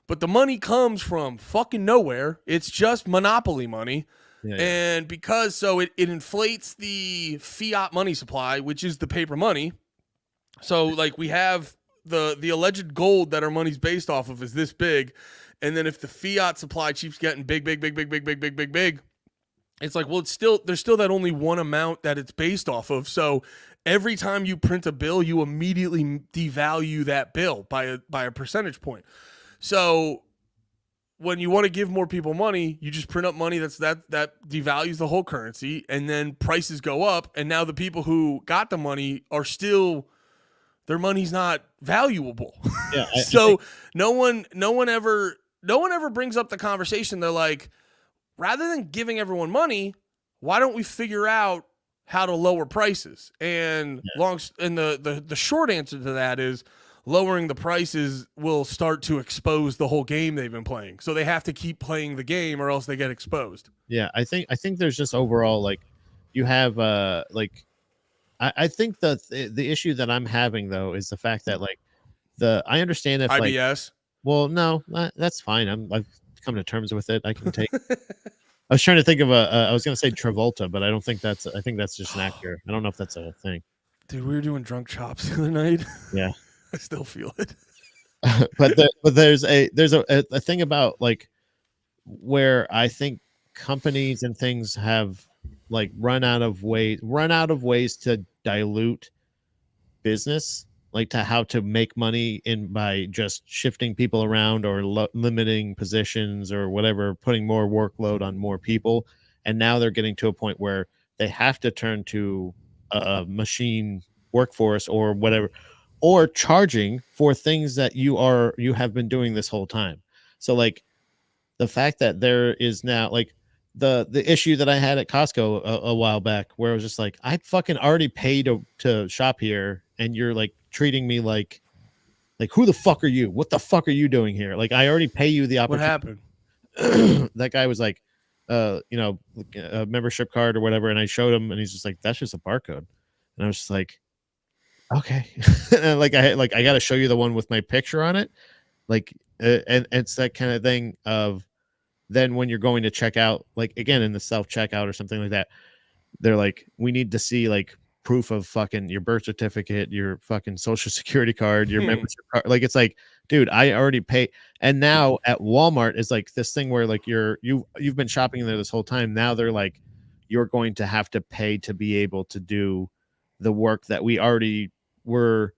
but the money comes from fucking nowhere. It's just monopoly money. yeah. And because it inflates the fiat money supply, which is the paper money. So like we have the alleged gold that our money's based off of is this big. And then if the fiat supply keeps getting big, it's like, well, there's still that only one amount that it's based off of. So every time you print a bill, you immediately devalue that bill by a percentage point. So when you want to give more people money, you just print up money that devalues the whole currency, and then prices go up, and now the people who got the money are still, their money's not valuable. Yeah, So no one ever brings up the conversation. They're like, rather than giving everyone money, why don't we figure out how to lower prices? And the short answer to that is lowering the prices will start to expose the whole game they've been playing. So they have to keep playing the game, or else they get exposed. Yeah, I think there's just overall, like, you have like, I think the issue that I'm having though is the fact that like I understand if like, IBS. well, no, that's fine. I've come to terms with it. I can take. I was trying to think of I was gonna say Travolta, but I don't think that's. I think that's just an actor. I don't know if that's a thing. Dude, we were doing drunk chops the other night. Yeah, I still feel it. but there's a thing about like where I think companies and things have like run out of ways to dilute business, like to how to make money in by just shifting people around or limiting positions or whatever, putting more workload on more people. And now they're getting to a point where they have to turn to a machine workforce or whatever, or charging for things that you have been doing this whole time. So like the fact that there is now like the issue that I had at Costco a while back, where it was just like, I fucking already paid to shop here, and you're like treating me like who the fuck are you? What the fuck are you doing here? Like, I already pay you the opportunity. What happened? That guy was like, a membership card or whatever, and I showed him, and he's just like, that's just a barcode. And I was just like, okay. And like I got to show you the one with my picture on it, like, and it's that kind of thing of, then when you're going to check out, like again in the self checkout or something like that, they're like, we need to see like proof of fucking your birth certificate, your fucking social security card, your membership card. Like, it's like, dude, I already pay. And now at Walmart is like this thing where like you've been shopping there this whole time. Now they're like, you're going to have to pay to be able to do the work that we already were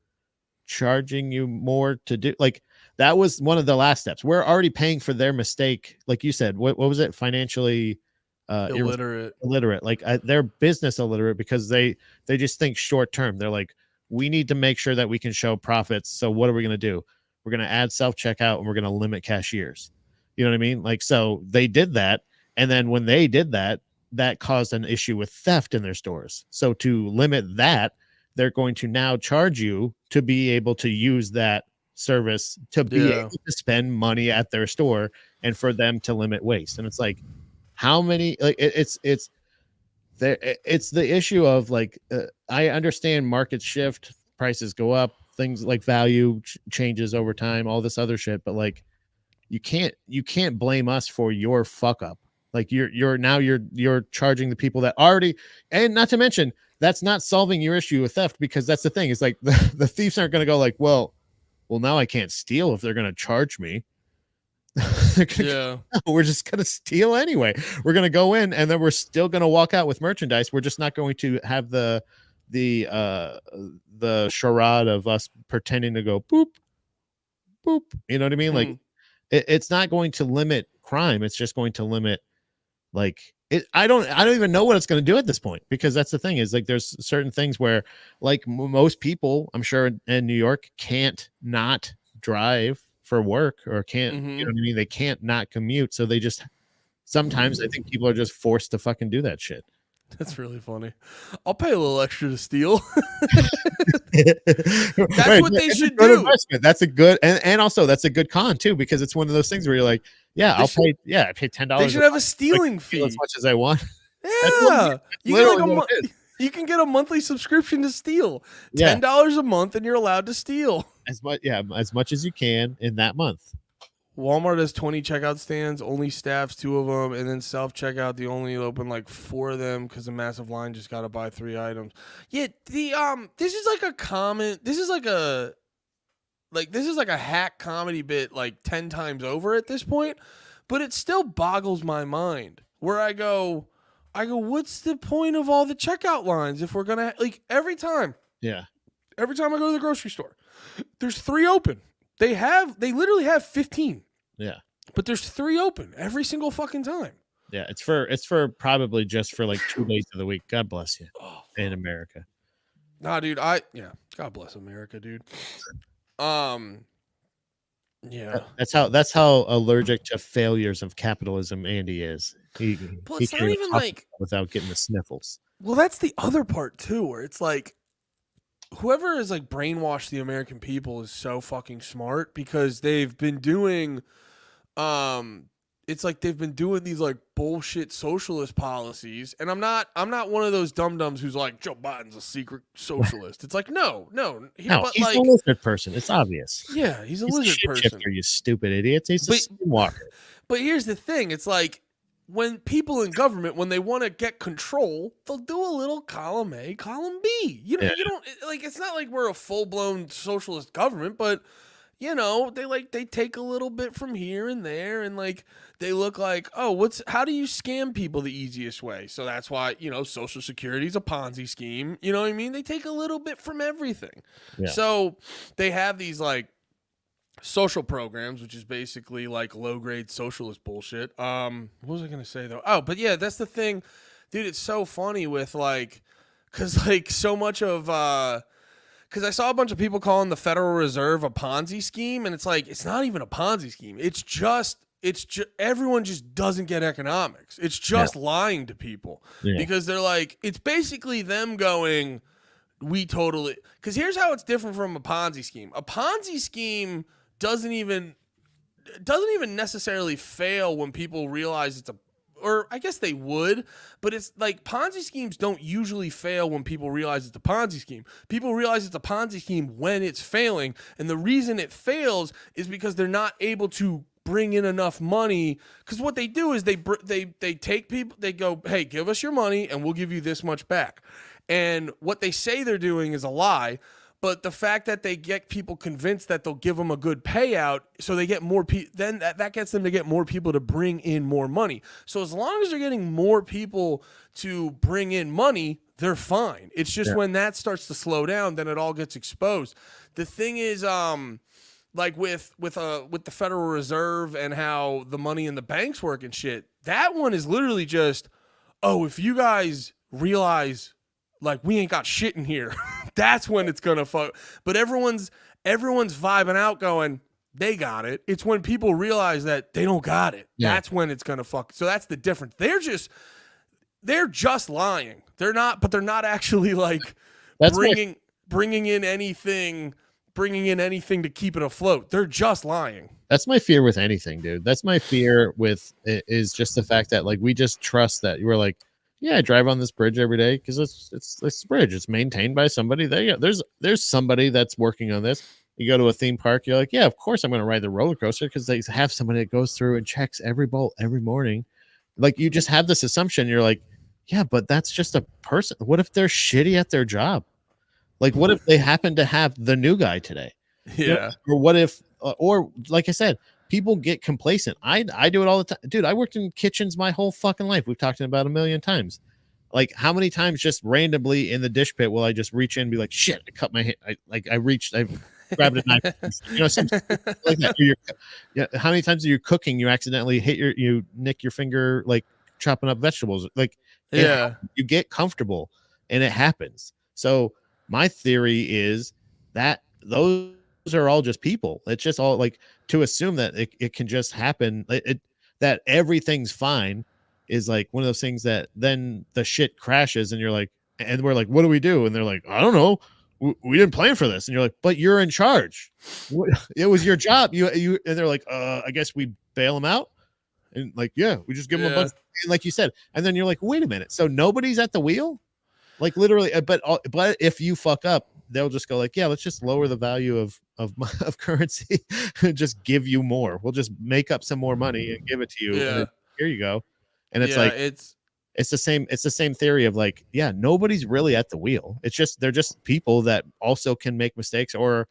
charging you more to do. Like, that was one of the last steps. We're already paying for their mistake. Like you said, what was it? Financially illiterate. Like they're business illiterate because they just think short term. They're like, we need to make sure that we can show profits. So what are we going to do? We're going to add self checkout and we're going to limit cashiers. You know what I mean? Like, so they did that. And then when they did that, that caused an issue with theft in their stores. So to limit that, they're going to now charge you to be able to use that service to be able to spend money at their store and for them to limit waste. And it's like, how many, like it's the issue of like, I understand markets shift, prices go up, things like value changes over time, all this other shit. But like, you can't blame us for your fuck up. Like you're charging the people that already, and not to mention that's not solving your issue with theft, because that's the thing. It's like the thieves aren't going to go like, well, now I can't steal if they're going to charge me. We're just going to steal anyway. We're going to go in and then we're still going to walk out with merchandise. We're just not going to have the charade of us pretending to go boop, boop. You know what I mean? Like it's not going to limit crime. It's just going to limit like it. I don't even know what it's going to do at this point, because that's the thing is like, there's certain things where like most people, I'm sure in New York, can't not drive for work or can't, you know what I mean? They can't not commute. So they just, sometimes I think people are just forced to fucking do that shit. That's really funny. I'll pay a little extra to steal. That's what they should do. That's a good, and also that's a good con too, because it's one of those things where you're like, I pay $10. They should have a stealing fee as much as I want. Yeah, you can get a monthly subscription to steal. $10 a month, and you're allowed to steal as much as you can in that month. Walmart has 20 checkout stands, only staffs 2 of them, and then self-checkout, they only open like 4 of them because the massive line just got to buy 3 items. Yeah, this is like a hack comedy bit like 10 times over at this point, but it still boggles my mind where I go, what's the point of all the checkout lines if we're going to, like, every time I go to the grocery store, there's 3 open. They literally have 15. Yeah. But there's 3 open every single fucking time. Yeah, it's for probably just for like 2 days of the week. God bless you. In America. Nah, dude, God bless America, dude. Yeah. That's how allergic to failures of capitalism Andy is. But it's not even like without getting the sniffles. Well, that's the other part too, where it's like whoever has like brainwashed the American people is so fucking smart, because they've been doing it's like they've been doing these like bullshit socialist policies, and I'm not one of those dum-dums who's like Joe Biden's a secret socialist. It's like no, he's like, a lizard person. It's obvious. Yeah, he's a lizard person. Shifter, you stupid idiots. He's a skinwalker. But here's the thing: it's like when people in government, when they want to get control, they'll do a little column A, column B. You know, you don't like. It's not like we're a full-blown socialist government, but you know, they take a little bit from here and there, and like they look like, how do you scam people the easiest way? So that's why, you know, Social Security is a Ponzi scheme. You know what I mean? They take a little bit from everything. Yeah. So they have these like social programs, which is basically like low-grade socialist bullshit. What was I gonna say though? Oh, but yeah, that's the thing, dude. It's so funny with like, cause like so much of because I saw a bunch of people calling the Federal Reserve a Ponzi scheme, and it's like, it's not even a Ponzi scheme. It's just everyone just doesn't get economics. It's just lying to people because they're like, it's basically them going, because here's how it's different from a Ponzi scheme. A Ponzi scheme doesn't even necessarily fail when people realize or I guess they would, but it's like Ponzi schemes don't usually fail when people realize it's a Ponzi scheme. People realize it's a Ponzi scheme when it's failing, and the reason it fails is because they're not able to bring in enough money. Because what they do is they take people, they go, hey, give us your money and we'll give you this much back. And what they say they're doing is a lie. But the fact that they get people convinced that they'll give them a good payout, so they get more people, then that gets them to get more people to bring in more money. So as long as they're getting more people to bring in money, they're fine. It's just when that starts to slow down, then it all gets exposed. The thing is, like with the Federal Reserve and how the money in the banks work and shit, that one is literally just oh, if you guys realize like we ain't got shit in here, that's when it's gonna fuck. But everyone's vibing out going, they got it. It's when people realize that they don't got it. Yeah. That's when it's gonna fuck. So that's the difference. They're just lying. They're not actually like That's bringing in anything to keep it afloat. They're just lying. That's my fear with anything, dude. That's my fear with is just the fact that like we just trust that you were like, yeah, I drive on this bridge every day because it's this bridge. It's maintained by somebody. There's somebody that's working on this. You go to a theme park, you're like, yeah, of course I'm going to ride the roller coaster because they have somebody that goes through and checks every bolt every morning. Like you just have this assumption. You're like, yeah, but that's just a person. What if they're shitty at their job? Like, what if they happen to have the new guy today? Yeah. You know? Or what if, or like I said, people get complacent. I do it all the time. Dude, I worked in kitchens my whole fucking life. We've talked about a million times. Like, how many times just randomly in the dish pit will I just reach in and be like, shit, I cut my hand. I grabbed a knife. You know, something like that. How many times are you cooking? You accidentally you nick your finger, like chopping up vegetables. Like, yeah, you get comfortable and it happens. So my theory is that those are all just people. It's just all like to assume that it can just happen. That everything's fine is like one of those things that then the shit crashes and you're like, and we're like, what do we do? And they're like, I don't know. We didn't plan for this. And you're like, but you're in charge. It was your job. And they're like, I guess we bail them out. And like, yeah, we just give them a bunch. And like you said, and then you're like, wait a minute. So nobody's at the wheel? Like literally, but if you fuck up, they'll just go like, yeah, let's just lower the value of currency and just give you more. We'll just make up some more money and give it to you. Yeah. Here you go. And it's like it's the same theory of like, yeah, nobody's really at the wheel. It's just they're just people that also can make mistakes or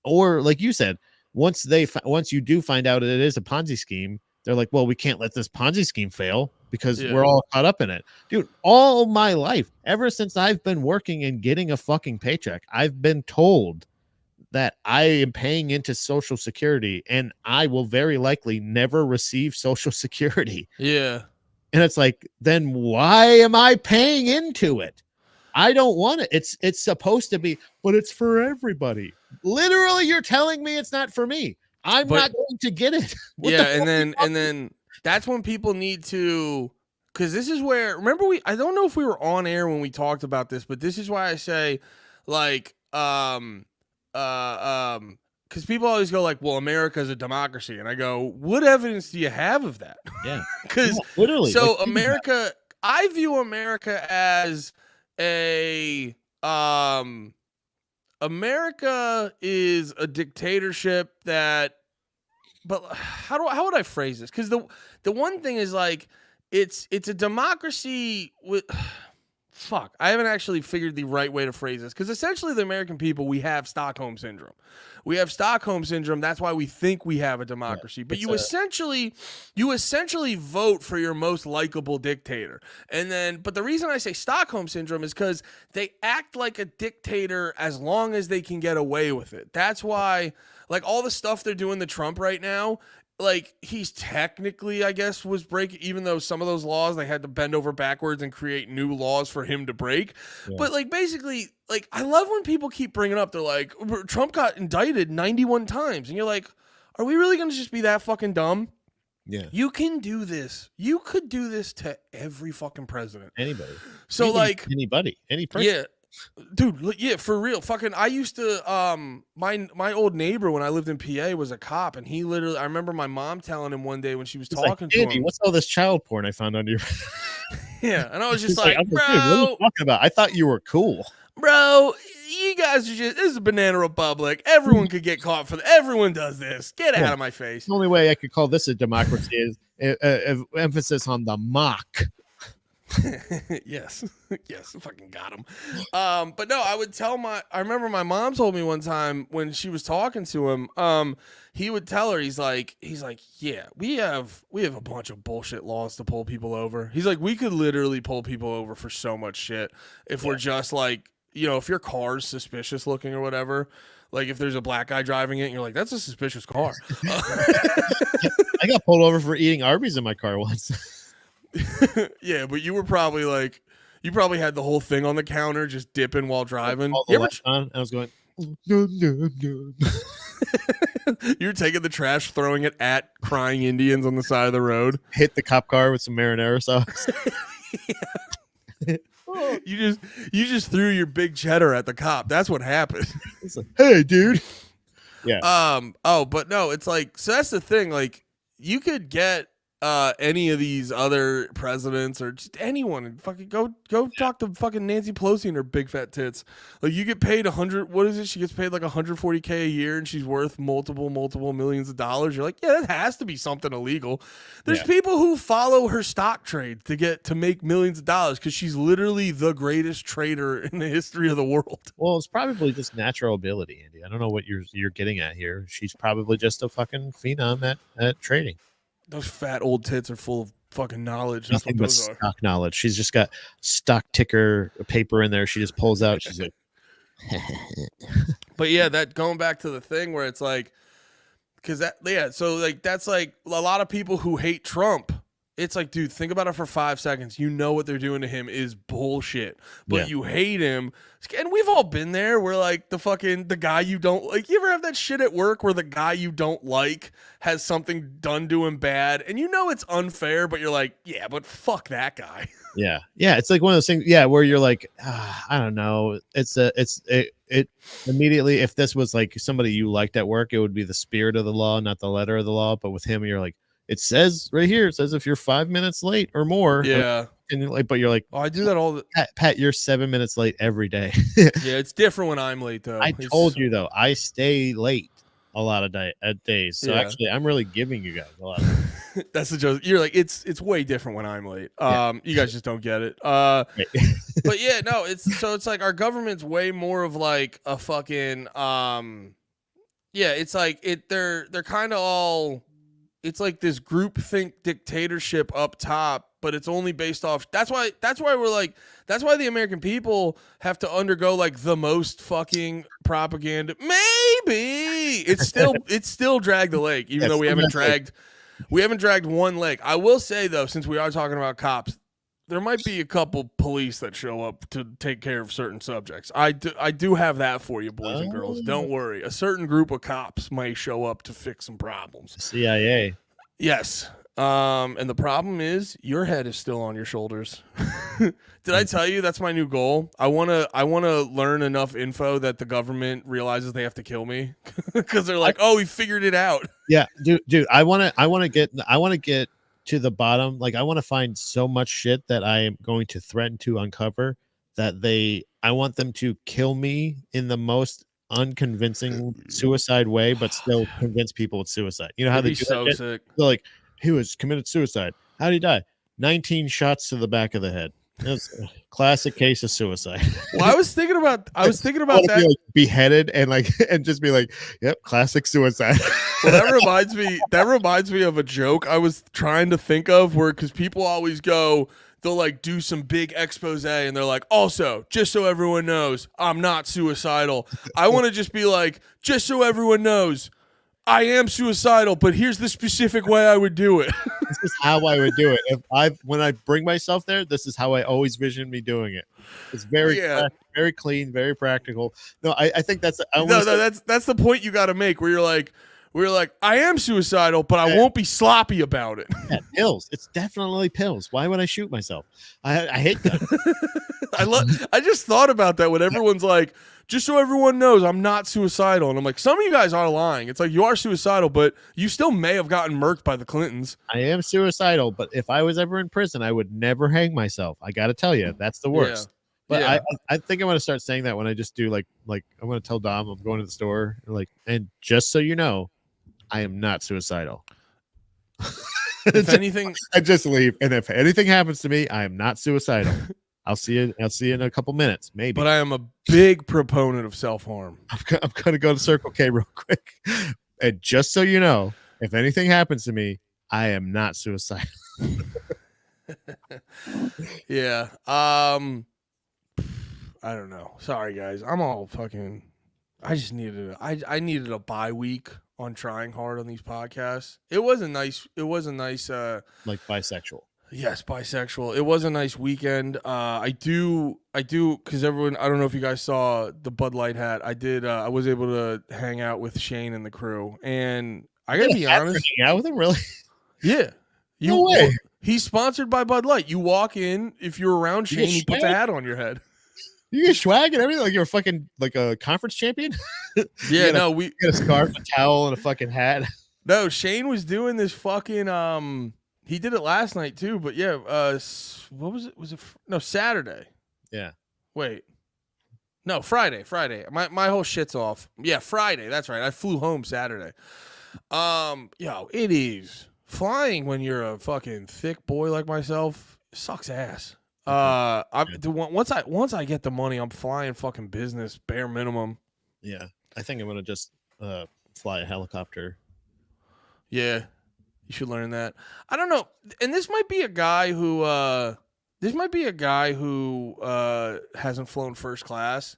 like you said, once you do find out it is a Ponzi scheme, they're like, well, we can't let this Ponzi scheme fail because we're all caught up in it. Dude, all my life, ever since I've been working and getting a fucking paycheck, I've been told that I am paying into Social Security and I will very likely never receive Social Security. Yeah. And it's like, then why am I paying into it? I don't want it. It's supposed to be, but it's for everybody. Literally, you're telling me it's not for me. I'm not going to get it. And then that's when people need to, because this is where, remember I don't know if we were on air when we talked about this, but this is why I say like, because people always go like, well, America is a democracy. And I go, what evidence do you have of that? Yeah. Because literally. So like, America, I view America as America is a dictatorship that, but how would I phrase this? Because the one thing is like, it's a democracy with, fuck, I haven't actually figured the right way to phrase this. Because essentially the American people, we have Stockholm Syndrome. We have Stockholm Syndrome. That's why we think we have a democracy. But you essentially vote for your most likable dictator. And then, but the reason I say Stockholm Syndrome is because they act like a dictator as long as they can get away with it. That's why, like, all the stuff they're doing to Trump right now, like, he's technically, I guess, was breaking, even though some of those laws, they had to bend over backwards and create new laws for him to break. Yeah. But, like, basically, like, I love when people keep bringing up, they're like, Trump got indicted 91 times. And you're like, are we really going to just be that fucking dumb? Yeah. You can do this. You could do this to every fucking president. Anybody. So, like. Anybody. Any person. Yeah. Dude, yeah, for real. Fucking, I used to, my old neighbor when I lived in PA was a cop, and he literally, I remember my mom telling him one day when she was talking to him. What's all this child porn I found on your? Yeah, and I was just like, bro, what are you talking about? I thought you were cool, bro. You guys are just, this is a banana republic. Everyone could get caught for everyone does this. Get out of my face. The only way I could call this a democracy is emphasis on the mock. Yes, fucking got him. But no, I remember my mom told me one time when she was talking to him, he would tell her, he's like, yeah, we have a bunch of bullshit laws to pull people over. He's like, we could literally pull people over for so much shit if we're just like, you know, if your car's suspicious looking or whatever, like if there's a black guy driving it and you're like, that's a suspicious car. I got pulled over for eating Arby's in my car once. Yeah, but you were probably like, you probably had the whole thing on the counter just dipping while driving. All the You ever lights on, and I was going. No, no, no. you were taking the trash, throwing it at crying Indians on the side of the road. Hit the cop car with some marinara sauce. You just threw your big cheddar at the cop. That's what happened. It's like, hey, dude. Oh, but no, it's like, so that's the thing. Like, you could get any of these other presidents or just anyone and fucking go talk to fucking Nancy Pelosi and her big fat tits. Like, you get paid 100, what is it? She gets paid like $140K a year and she's worth multiple millions of dollars. You're like, yeah, that has to be something illegal. There's people who follow her stock trades to make millions of dollars because she's literally the greatest trader in the history of the world. Well, it's probably just natural ability, Andy. I don't know what you're getting at here. She's probably just a fucking phenom at trading. Those fat old tits are full of fucking knowledge. That's Nothing what but those are. stock knowledge. She's just got stock ticker paper in there. She just pulls out. She's like, But yeah, that going back to the thing where it's like, because that, yeah, so like that's like a lot of people who hate Trump. It's like, dude, think about it for 5 seconds. You know what they're doing to him is bullshit, but you hate him. And we've all been there where like the guy you don't like, you ever have that shit at work where the guy you don't like has something done to him bad and you know it's unfair, but you're like, yeah, but fuck that guy. yeah. It's like one of those things. Yeah. Where you're like, I don't know. It immediately, if this was like somebody you liked at work, it would be the spirit of the law, not the letter of the law. But with him, you're like, it says right here, it says if you're 5 minutes late or more. Yeah. And you're like, but you're like, oh, I do that all the Pat, you're 7 minutes late every day. Yeah, it's different when I'm late though. I told you though, I stay late a lot of days. So actually, I'm really giving you guys a lot. That's the joke. You're like, it's way different when I'm late. You guys just don't get it. Right. But yeah, no, it's like our government's way more of like a fucking it's like they're kind of all, it's like this groupthink dictatorship up top, but it's only based off. That's why we're like, that's why the American people have to undergo like the most fucking propaganda. Maybe it's still dragged the leg, even though we haven't dragged one leg. I will say though, since we are talking about cops, there might be a couple police that show up to take care of certain subjects. I do have that for you, boys and girls. Don't worry. A certain group of cops might show up to fix some problems. CIA. Yes. And the problem is your head is still on your shoulders. Did I tell you that's my new goal? I want to learn enough info that the government realizes they have to kill me because they're like, "Oh, we figured it out." Yeah, dude, I want to get to the bottom. Like, I want to find so much shit that I am going to threaten to uncover that I want them to kill me in the most unconvincing suicide way, but still convince people it's suicide. You know how they do so that? Sick. They're like, he was committed suicide. How did he die? 19 shots to the back of the head. That's a classic case of suicide. Well, I was thinking about that. Be like beheaded and just be like, yep, classic suicide. Well, that reminds me of a joke I was trying to think of where, because people always go, they'll like do some big expose and they're like, also, just so everyone knows, I'm not suicidal. I want to just be like, just so everyone knows, I am suicidal, but here's the specific way I would do it. This is how I would do it. When I bring myself there, this is how I always vision me doing it. It's very clean, very practical. No, I think that's that's the point you got to make where you're like, I am suicidal, but I won't be sloppy about it. Yeah, pills. It's definitely pills. Why would I shoot myself? I hate that. I just thought about that when everyone's like, just so everyone knows, I'm not suicidal. And I'm like, some of you guys are lying. It's like, you are suicidal, but you still may have gotten murked by the Clintons. I am suicidal, but if I was ever in prison, I would never hang myself. I got to tell you, that's the worst. Yeah. But I think I'm going to start saying that when I just do like I'm going to tell Dom I'm going to the store and just so you know, I am not suicidal. If anything, I just leave. And if anything happens to me, I am not suicidal. I'll see you in a couple minutes, maybe. But I am a big proponent of self-harm. I'm going to go to Circle K real quick. And just so you know, if anything happens to me, I am not suicidal. Yeah. I don't know. Sorry, guys. I'm all fucking... I just needed I needed a bye week on trying hard on these podcasts. It was a nice like bisexual. Yes, bisexual. It was a nice weekend. I do, because everyone. I don't know if you guys saw the Bud Light hat. I did. I was able to hang out with Shane and the crew, and I You gotta get be a hat for honest. hanging out with him, really? Yeah, No way. he's sponsored by Bud Light. You walk in, if you're around You Shane, get he puts a swag? hat on your head. You get swag and everything, like you're fucking like a conference champion. Yeah, you no, you get a scarf, a towel, and a fucking hat. no. Shane was doing this fucking. He did it last night too, but yeah. What was it? Was it no Saturday? Yeah. Wait. No, Friday. My whole shit's off. Yeah, Friday. That's right. I flew home Saturday. Yo, it is flying when you're a fucking thick boy like myself. Sucks ass. Once I get the money, I'm flying fucking business, bare minimum. Yeah. I think I'm gonna just fly a helicopter. Yeah, you should learn that. I don't know, and this might be a guy who hasn't flown first class,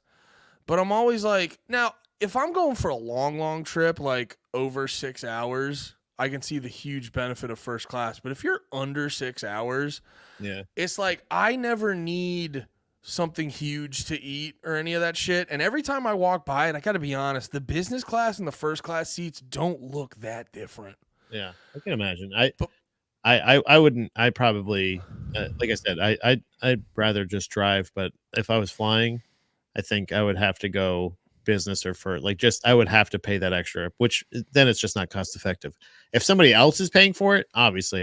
but I'm always like, now if I'm going for a long trip, like over 6 hours, I can see the huge benefit of first class. But if you're under 6 hours, Yeah. it's like I never need something huge to eat or any of that shit. And every time I walk by it, I got to be honest, the business class and the first class seats don't look that different. Yeah, I can imagine. I wouldn't. I probably, like I said, I'd rather just drive. But if I was flying, I think I would have to go business or for like just I would have to pay that extra, which then it's just not cost effective. If somebody else is paying for it, obviously,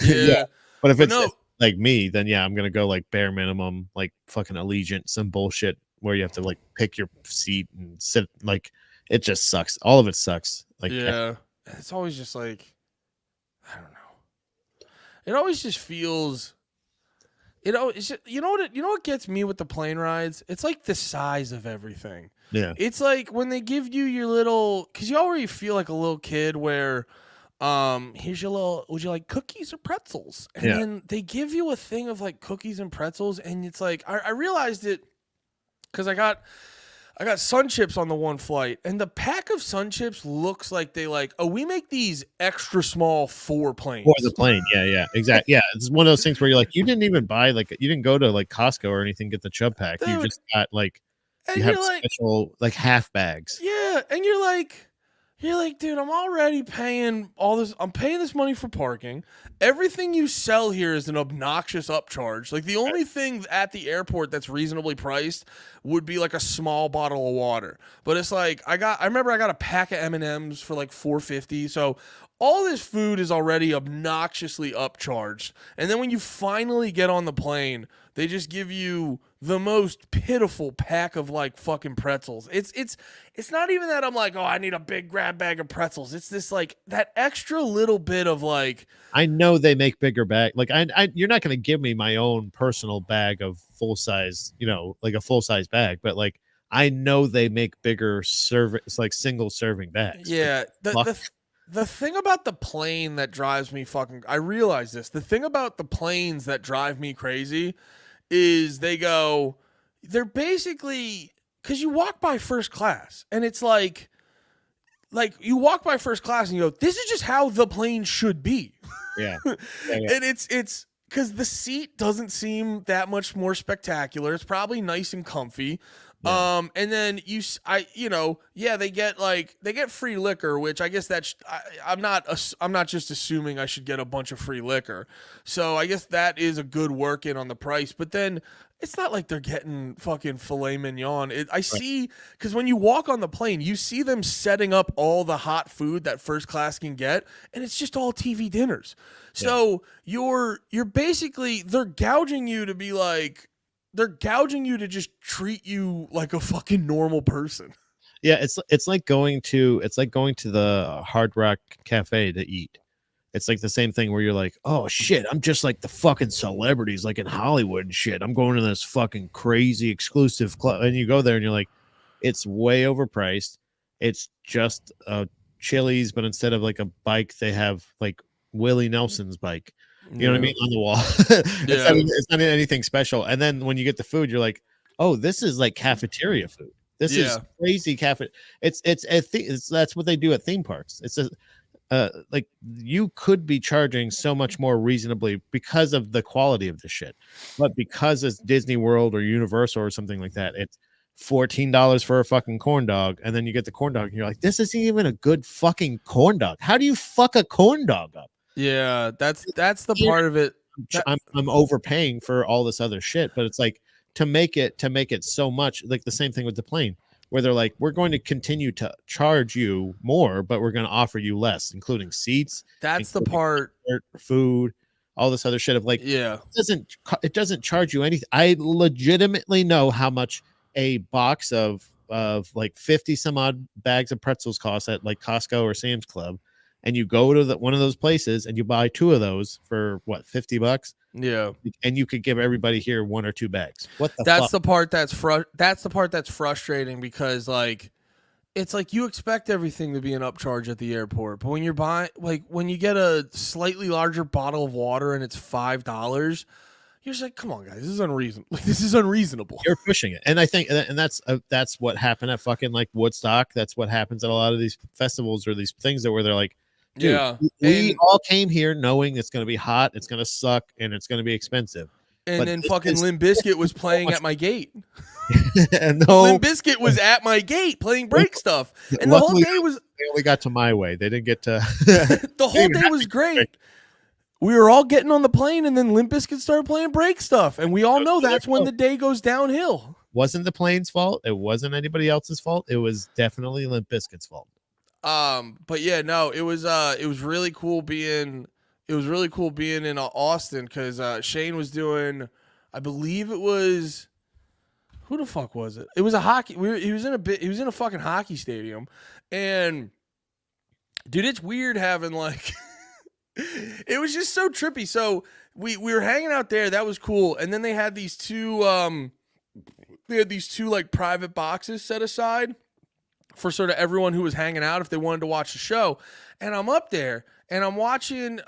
Yeah. But if it's no, like me, then yeah, I'm gonna go like bare minimum, like fucking Allegiant, some bullshit where you have to like pick your seat and sit. Like it just sucks. All of it sucks. Like yeah. It's always just like, I don't know. It always just feels. It's just, you know what gets me with the plane rides? It's like the size of everything. yeah, It's like when they give you your little, because you already feel like a little kid where, here's your little, would you like cookies or pretzels? And Yeah. then they give you a thing of like cookies and pretzels, and it's like I realized it because I got Sun Chips on the one flight, and the pack of Sun Chips looks like they like, oh, we make these extra small for planes. for the plane. Yeah, exactly. Yeah, it's one of those things where you're like, you didn't even buy like you didn't go to like Costco or anything get the chub pack. You Dude. just got like And you have you're like, special like half bags. yeah, and you're like, dude, I'm already paying all this. I'm paying this money for parking. Everything you sell here is an obnoxious upcharge. Like the only thing at the airport that's reasonably priced would be like a small bottle of water. But it's like I remember I got a pack of M&Ms for like $4.50. So all this food is already obnoxiously upcharged. And then when you finally get on the plane, they just give you the most pitiful pack of like fucking pretzels. It's not even that I'm like, oh, I need a big grab bag of pretzels. It's this like that extra little bit of like, I know they make bigger bag. Like I you're not going to give me my own personal bag of full size, like a full size bag, but like I know they make bigger it's like single serving bags. yeah. Like, The thing about the plane that drives me fucking, I realize this. The thing about the planes that drive me crazy is they're basically, because you walk by first class and it's like you walk by first class and you go, this is just how the plane should be. yeah. And it's because the seat doesn't seem that much more spectacular. It's probably nice and comfy. Yeah. And then they get free liquor, which I guess I'm not just assuming I should get a bunch of free liquor. So I guess that is a good work in on the price. But then it's not like they're getting fucking filet mignon. See, because when you walk on the plane, you see them setting up all the hot food that first class can get, and it's just all TV dinners. So you're basically, they're gouging you to be like, they're gouging you to just treat you like a fucking normal person. Yeah, it's like going to the Hard Rock Cafe to eat. It's like the same thing where you're like, oh shit, I'm just like the fucking celebrities like in Hollywood and shit. I'm going to this fucking crazy exclusive club. And you go there and you're like, it's way overpriced. It's just a Chili's, but instead of like a bike, they have like Willie Nelson's bike. You know what I mean? On the wall. It's not anything special. And then when you get the food, you're like, oh, this is like cafeteria food. This is crazy cafe. It's that's what they do at theme parks. like you could be charging so much more reasonably because of the quality of the shit, but because it's Disney World or Universal or something like that, it's $14 for a fucking corn dog, and then you get the corn dog and you're like, this isn't even a good fucking corn dog. How do you fuck a corn dog up? Yeah, that's the part of it. I'm overpaying for all this other shit, but it's like to make it so much, like the same thing with the plane, where they're like, we're going to continue to charge you more, but we're going to offer you less, including seats. That's the part. Food, all this other shit of like, yeah, it doesn't charge you anything. I legitimately know how much a box of like 50 some odd bags of pretzels cost at like Costco or Sam's Club, and you go to one of those places and you buy 2 of those for what, $50? Yeah, and you could give everybody here 1 or 2 bags. What the that's fuck? the part that's the part that's frustrating, because like it's like you expect everything to be an upcharge at the airport, but when you're buying, like when you get a slightly larger bottle of water and it's $5, you're just like, come on, guys, this is unreasonable. Like, this is unreasonable. You're pushing it, and I think, and that's what happened at fucking like Woodstock. That's what happens at a lot of these festivals or these things where they're like, dude, yeah, we all came here knowing it's going to be hot, it's going to suck, and it's going to be expensive. And but then fucking Limp Bizkit was playing at my gate. No, Limp Bizkit was at my gate playing break stuff, and the whole day was. They only got to My Way. They didn't get to. The whole day was great. We were all getting on the plane, and then Limp Bizkit started playing break stuff, and we all know that's when the day goes downhill. Wasn't the plane's fault. It wasn't anybody else's fault. It was definitely Limp Bizkit's fault. But yeah, no, it was really cool being in Austin, because Shane was doing, I believe it was, who the fuck was it? It was a hockey. He was in a fucking hockey stadium, and dude, it's weird having like. It was just so trippy. So we were hanging out there. That was cool. And then they had these two like private boxes set aside for sort of everyone who was hanging out if they wanted to watch the show. And I'm up there and I'm watching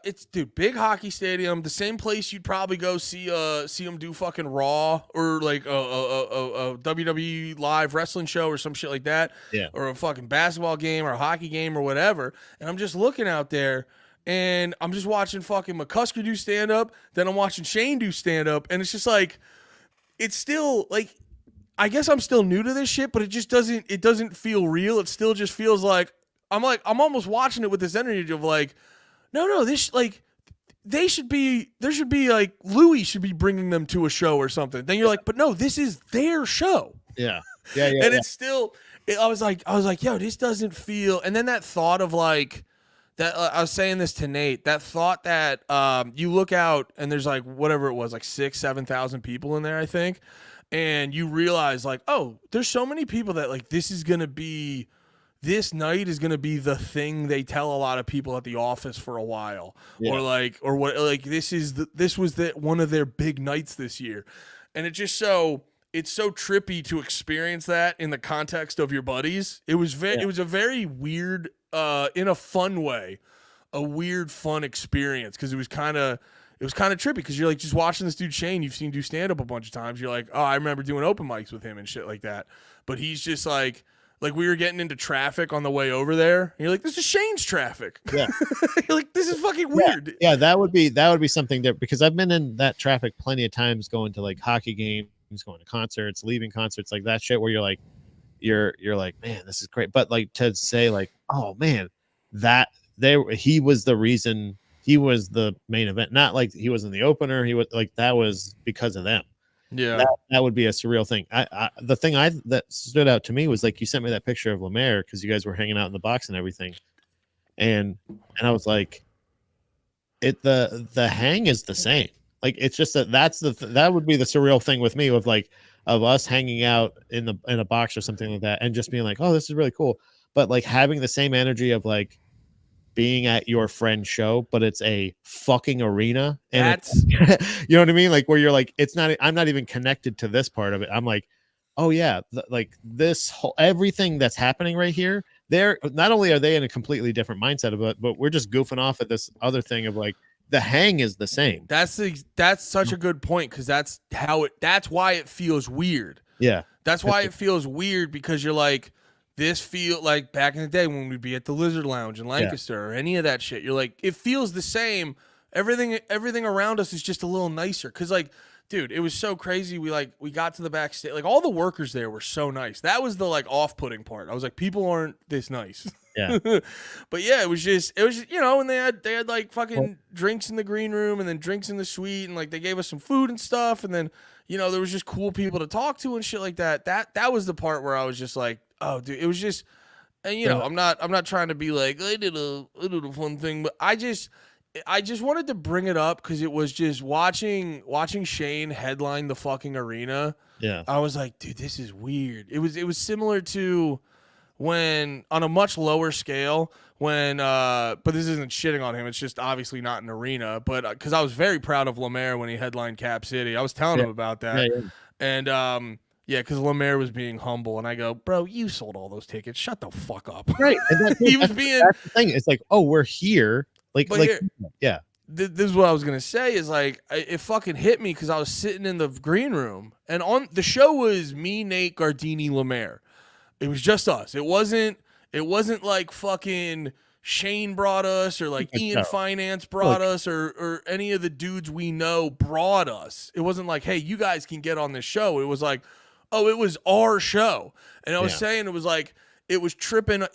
it's big hockey stadium, the same place you'd probably go see them do fucking Raw or like a WWE live wrestling show or some shit like that. Yeah. Or a fucking basketball game or a hockey game or whatever. And I'm just looking out there. And I'm just watching fucking McCusker do stand-up. Then I'm watching Shane do stand-up. And it's just like, it's still, like, I guess I'm still new to this shit, but it just doesn't feel real. It still just feels like, I'm almost watching it with this energy of like, no, this, like, there should be, like, Louis should be bringing them to a show or something. Then you're like, but no, this is their show. Yeah. And it's still, I was like, yo, this doesn't feel, and then that thought of like, that I was saying this to Nate, that thought that you look out and there's like whatever it was, like 6,000-7,000 people in there, I think, and you realize like, oh, there's so many people that like this night is gonna be the thing they tell a lot of people at the office for a while, or this was one of their big nights this year, and it's so trippy to experience that in the context of your buddies. It was a very weird. In a fun way, a weird fun experience, because it was kind of trippy, because you're like just watching this dude Shane you've seen do stand up a bunch of times. You're like, oh, I remember doing open mics with him and shit like that. But he's just like we were getting into traffic on the way over there. And you're like, this is Shane's traffic. Yeah. You're like, this is fucking weird. Yeah, that would be something that, because I've been in that traffic plenty of times going to like hockey games, going to concerts, leaving concerts, like that shit where you're like, you're like, man, this is great. But like to say like, oh man, he was the reason, he was the main event, not like he was in the opener. He was like, that was because of them. Yeah. That would be a surreal thing. The thing that stood out to me was like, you sent me that picture of Lemaire because you guys were hanging out in the box and everything. And I was like, the hang is the same. Like, it's just that would be the surreal thing with me, with like, of us hanging out in a box or something like that and just being like, oh, this is really cool. But like having the same energy of like being at your friend's show, but it's a fucking arena. And that's, you know what I mean? Like where you're like, I'm not even connected to this part of it. I'm like, oh yeah. Like this whole, everything that's happening right here, they're not only are they in a completely different mindset of it, but we're just goofing off at this other thing of like, the hang is the same. That's such a good point, because that's why it feels weird. Yeah. That's why it feels weird, because you're like, this feel like back in the day when we'd be at the Lizard Lounge in Lancaster or any of that shit. You're like, it feels the same. Everything around us is just a little nicer. Cause like, dude, it was so crazy. We got to the backstage. Like all the workers there were so nice. That was the like off-putting part. I was like, people aren't this nice. Yeah. But yeah, it was just and they had like fucking drinks in the green room and then drinks in the suite and like they gave us some food and stuff and then there was just cool people to talk to and shit like that. That was the part where I was just like, oh dude, it was just, and I'm not trying to be like I did a fun thing, but I just wanted to bring it up because it was just watching Shane headline the fucking arena. Yeah. I was like, dude, this is weird. It was similar to when on a much lower scale when but this isn't shitting on him, it's just obviously not an arena, but because I was very proud of Lemaire when he headlined Cap City. I was telling him about that. Yeah. And because Lemaire was being humble, and I go, bro, you sold all those tickets. Shut the fuck up. Right. And he was being. That's the thing. It's like, oh, we're here. Yeah. This is what I was gonna say. Is like it fucking hit me because I was sitting in the green room, and on the show was me, Nate, Gardini, Lemaire. It was just us. It wasn't like fucking Shane brought us or like Ian Finance brought us or any of the dudes we know brought us. It wasn't like, hey, you guys can get on this show. It was like, oh, it was our show. And I was saying it was like it was tripping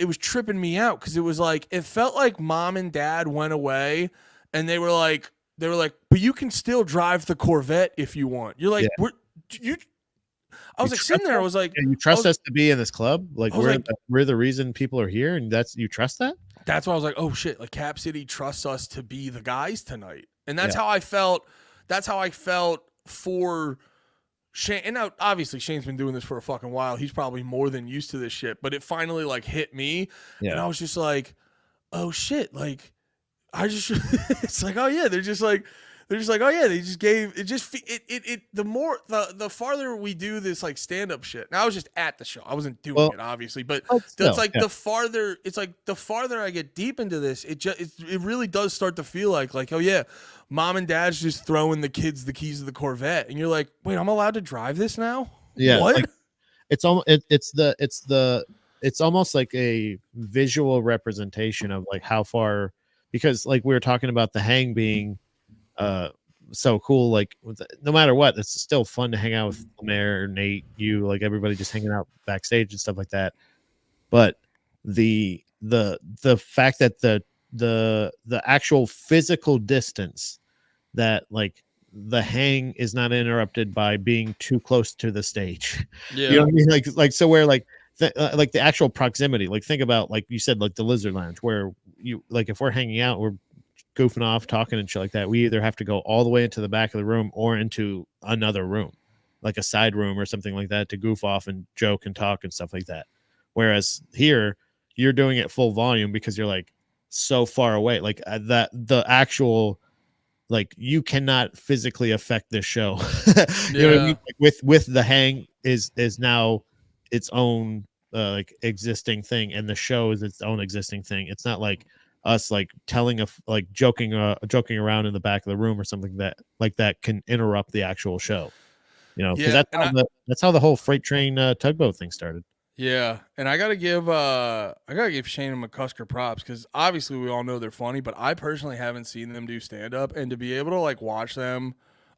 me out because it was like it felt like mom and dad went away and they were like, but you can still drive the Corvette if you want. You're like, I was like sitting there. I was like, you trust us to be in this club? Like we're the reason people are here, and you trust that? That's why I was like, oh shit! Like Cap City trusts us to be the guys tonight, and that's how I felt. That's how I felt for Shane. And now, obviously, Shane's been doing this for a fucking while. He's probably more than used to this shit. But it finally like hit me, and I was just like, oh shit! Like I just, it's like, oh yeah, they're just like, oh yeah, they just gave it. Just the farther we do this like stand up shit. Now I was just at the show. I wasn't doing it obviously, but it's like the farther I get deep into this, it really does start to feel like oh yeah, mom and dad's just throwing the kids the keys of the Corvette, and you're like, wait, I'm allowed to drive this now? Yeah, what? Like, it's almost like a visual representation of like how far, because like we were talking about the hang being so cool, like no matter what, it's still fun to hang out with Lemaire, Nate, you, like everybody just hanging out backstage and stuff like that. But the fact that the actual physical distance, that like the hang is not interrupted by being too close to the stage. Yeah. You know what I mean? Like so where like the actual proximity, like think about, like you said, like the Lizard Lounge, where you, like if we're hanging out, we're goofing off, talking and shit like that, we either have to go all the way into the back of the room or into another room, like a side room or something like that, to goof off and joke and talk and stuff like that. Whereas here, you're doing it full volume because you're like so far away, like that the actual, like you cannot physically affect this show. You know what I mean? Like with the hang is now its own like existing thing, and the show is its own existing thing. It's not like us like telling like joking around in the back of the room or something that can interrupt the actual show, because that's how the whole freight train tugboat thing started. Yeah, and I gotta give Shane and McCusker props, because obviously we all know they're funny, but I personally haven't seen them do stand up, and to be able to like watch them.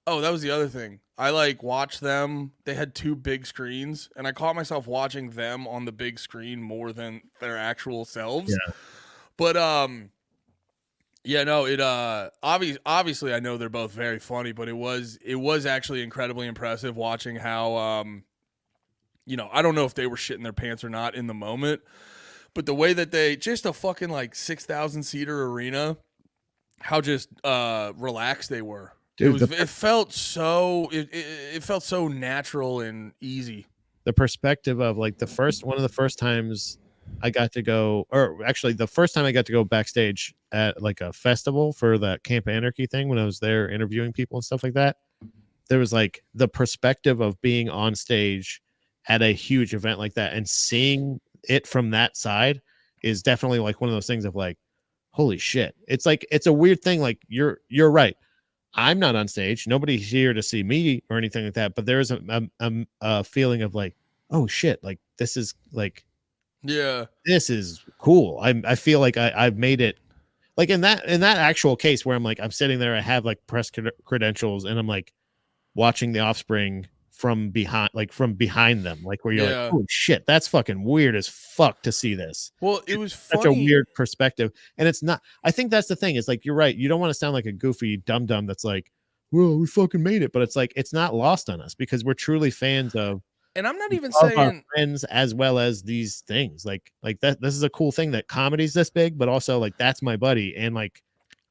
Oh, that was the other thing. I like watched them. They had 2 big screens, and I caught myself watching them on the big screen more than their actual selves. Yeah. But it obviously I know they're both very funny, but it was actually incredibly impressive watching how I don't know if they were shitting their pants or not in the moment, but the way that they, just a fucking like 6,000 seater arena, how just relaxed they were. Dude, it felt so natural and easy. The perspective of like one of the first times I got to go, or actually the first time I got to go backstage at like a festival for that Camp Anarchy thing, when I was there interviewing people and stuff like that, there was like the perspective of being on stage at a huge event like that and seeing it from that side is definitely like one of those things of like, holy shit. It's like, it's a weird thing. Like you're right. I'm not on stage. Nobody's here to see me or anything like that. But there is a feeling of like, oh shit, like this is like, Yeah. this is cool. I feel like I've made it. Like in that actual case where I'm like, I'm sitting there, I have like press credentials, and I'm like watching the Offspring from behind them, like where you're like, Yeah. holy shit, that's fucking weird as fuck to see this. Well, it was Such a funny. weird perspective, and it's not. I think that's the thing. Is like you're right. You don't want to sound like a goofy dum dum that's like, well, we fucking made it, but it's like it's not lost on us because we're truly fans of And I'm not even our saying friends as well as these things. Like that. This is a cool thing that comedy's this big, but also like that's my buddy, and like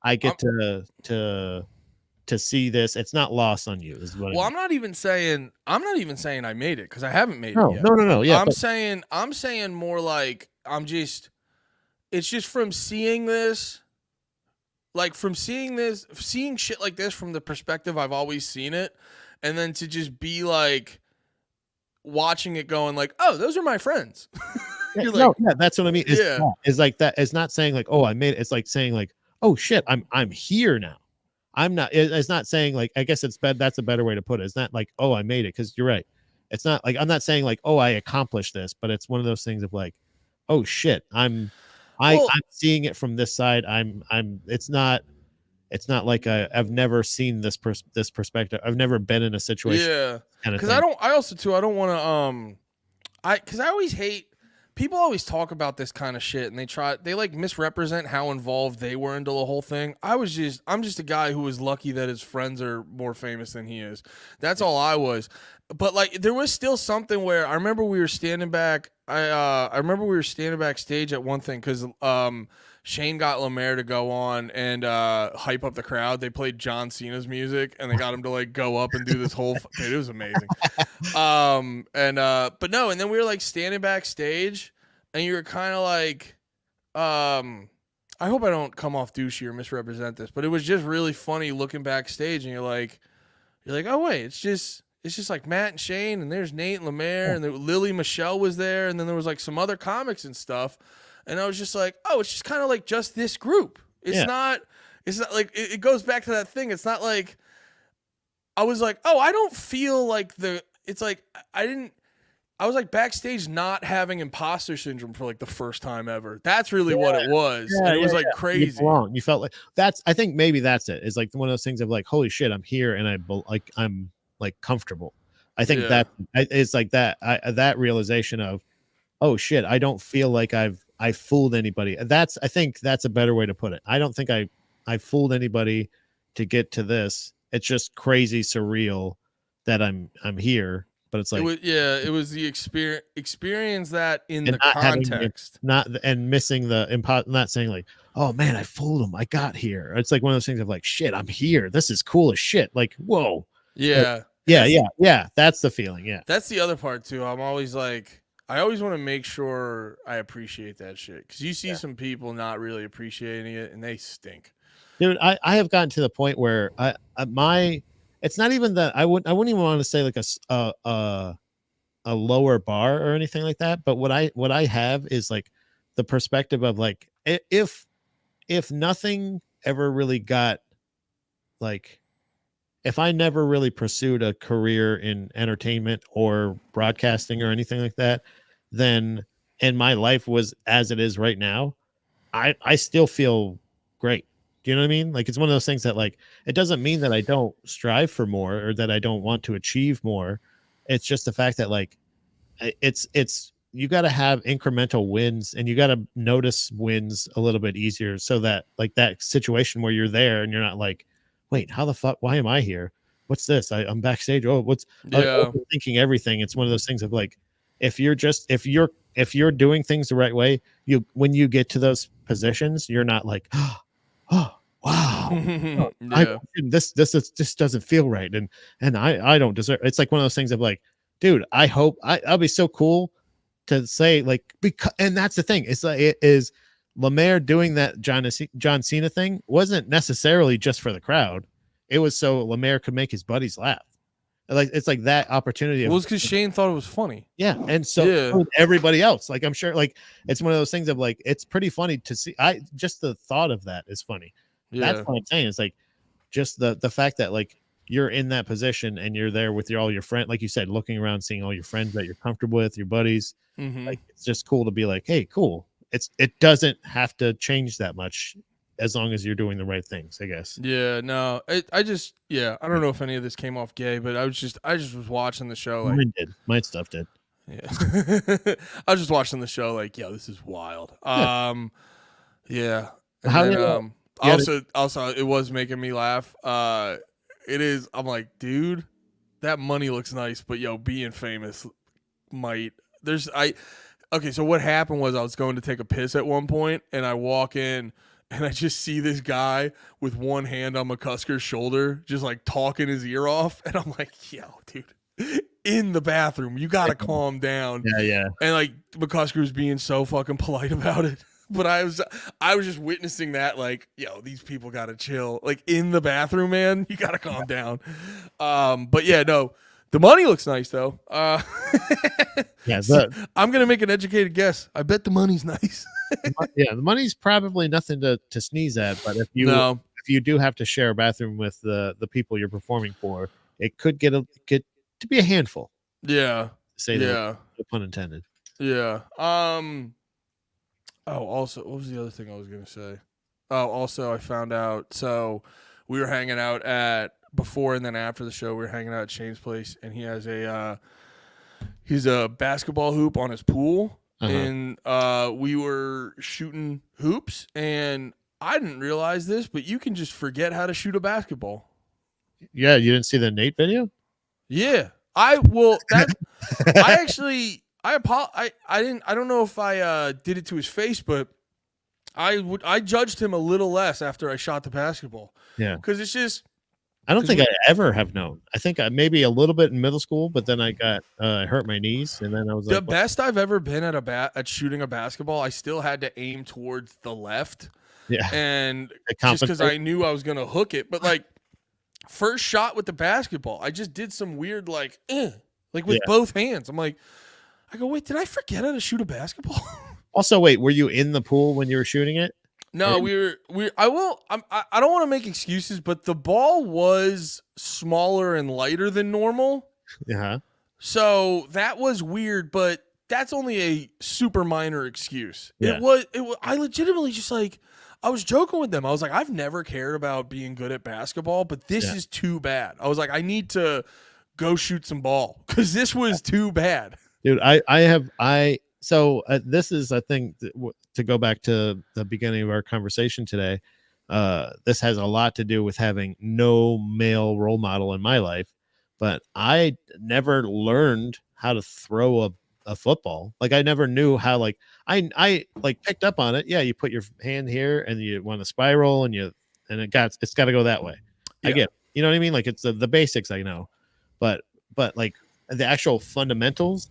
I get to see this. It's not lost on you. Is what. well, I I'm not even saying I made it because I haven't made no, it yet. no. Yeah, I'm saying more like it's just from seeing this, like from seeing shit like this from the perspective I've always seen it, and then to just be like watching it going like, oh, those are my friends. You're like, yeah, that's what I mean. yeah. It's like that. It's not saying like, oh, I made it. It's like saying like, oh shit, I'm here now. I'm not. It's not saying like. I guess that's a better way to put it. It's not like, oh, I made it, because you're right. It's not like I'm not saying like, oh, I accomplished this, but it's one of those things of like, oh shit, I'm seeing it from this side. It's not like I've never seen this perspective. I've never been in a situation. Yeah, kind of because I don't want to because I always hate people always talk about this kind of shit and they like misrepresent how involved they were into the whole thing. I'm just a guy who was lucky that his friends are more famous than he is. That's all I was. But like there was still something where I remember we were standing back. I remember we were standing backstage at one thing because Shane got Lemaire to go on and hype up the crowd. They played John Cena's music and they got him to like go up and do this whole dude, it was amazing. But no, and then we were like standing backstage and you were kind of like I hope I don't come off douchey or misrepresent this, but it was just really funny looking backstage and you're like, oh wait, it's just like Matt and Shane and there's Nate and Lemaire and Lily Michelle was there and then there was like some other comics and stuff. And I was just like, oh, it's just kind of like just this group. It's not like it goes back to that thing. It's not like I was like, oh, I don't feel like it's like I was like backstage not having imposter syndrome for like the first time ever. That's really what it was. Yeah, and it was like crazy. You felt like I think maybe that's it. It's like one of those things of like, holy shit, I'm here and I'm like comfortable. I think that it's like that that realization of, oh shit, I don't feel like I fooled anybody. I think that's a better way to put it. I don't think I fooled anybody to get to this. It's just crazy surreal that I'm here, but it's like it was the experience that in the not context, missing the not saying like, oh man, I fooled him, I got here. It's like one of those things of like, shit, I'm here. This is cool as shit. Like, whoa. Yeah. Like, yeah. That's the feeling. Yeah. That's the other part too. I'm always like, I always want to make sure I appreciate that shit because you see some people not really appreciating it and they stink. Dude, I have gotten to the point where it's not even that I wouldn't even want to say like a lower bar or anything like that. But what I have is like the perspective of like if nothing ever really got like. If I never really pursued a career in entertainment or broadcasting or anything like that, then and my life was as it is right now, I still feel great. Do you know what I mean? Like it's one of those things that like it doesn't mean that I don't strive for more or that I don't want to achieve more. It's just the fact that like it's you got to have incremental wins and you got to notice wins a little bit easier so that like that situation where you're there and you're not like, wait, how the fuck? Why am I here? What's this? I'm backstage. Oh, what's thinking everything? It's one of those things of like, if you're doing things the right way, when you get to those positions, you're not like, oh wow, this doesn't feel right, and I don't deserve. It's like one of those things of like, dude, I hope I'll be so cool to say like and that's the thing. It's like it is. Lemaire doing that John Cena thing wasn't necessarily just for the crowd. It was so Lemaire could make his buddies laugh. Like it's like that opportunity. Well, it's because Shane thought it was funny. Yeah, and so everybody else. Like I'm sure, like it's one of those things of like it's pretty funny to see. Just the thought of that is funny. Yeah. That's what I'm saying. It's like just the fact that like you're in that position and you're there with all your friends, like you said, looking around, seeing all your friends that you're comfortable with, your buddies. Mm-hmm. Like it's just cool to be like, hey, cool. It doesn't have to change that much as long as you're doing the right things, I guess. Yeah, no, I don't know if any of this came off gay, but I just was watching the show like, Mine did. My stuff did. yeah, I was just watching the show like, yo, this is wild. Yeah. Yeah, and How then, did, yeah, also it was making me laugh. It is. I'm like, dude, that money looks nice, but yo, being famous might. Okay, so what happened was I was going to take a piss at one point, and I walk in, and I just see this guy with one hand on McCusker's shoulder, just like talking his ear off, and I'm like, yo, dude, in the bathroom, you gotta calm down. yeah. And like McCusker was being so fucking polite about it. But I was just witnessing that, like, yo, these people gotta chill. Like in the bathroom, man, you gotta calm down. But yeah, no, the money looks nice though. Yeah, I'm gonna make an educated guess. I bet the money's nice. yeah, the money's probably nothing to sneeze at, but if you do have to share a bathroom with the people you're performing for, it could get to be a handful. Yeah. Say yeah. that, no pun intended. Yeah. Oh, also, what was the other thing I was gonna say? Oh, also, I found out. So we were hanging out before and then after the show. We were hanging out at Shane's place, and he has he's a basketball hoop on his pool, and we were shooting hoops, and I didn't realize this, but you can just forget how to shoot a basketball. Yeah, you didn't see the Nate video? Yeah, I don't know if I did it to his face, but I judged him a little less after I shot the basketball. Yeah, because it's just. I don't think I ever have known. I think maybe a little bit in middle school, but then I got hurt my knees, and then I was the best I've ever been at shooting a basketball. I still had to aim towards the left. Yeah, and just because I knew I was gonna hook it, but like first shot with the basketball, I just did some weird like with both hands. I'm like, I go, wait, did I forget how to shoot a basketball? Also, wait, were you in the pool when you were shooting it? No, I don't want to make excuses, but the ball was smaller and lighter than normal. Yeah. So that was weird, but that's only a super minor excuse. Yeah. It was I legitimately just like, I was joking with them. I was like, I've never cared about being good at basketball, but this is too bad. I was like, I need to go shoot some ball because this was too bad. Dude, so this is, I think, to go back to the beginning of our conversation today, this has a lot to do with having no male role model in my life, but I never learned how to throw a football. Like I never knew how, like I like picked up on it. Yeah, you put your hand here and you want to spiral and it's got to go that way. Yeah. I get, you know what I mean? Like it's the basics I know, but like the actual fundamentals,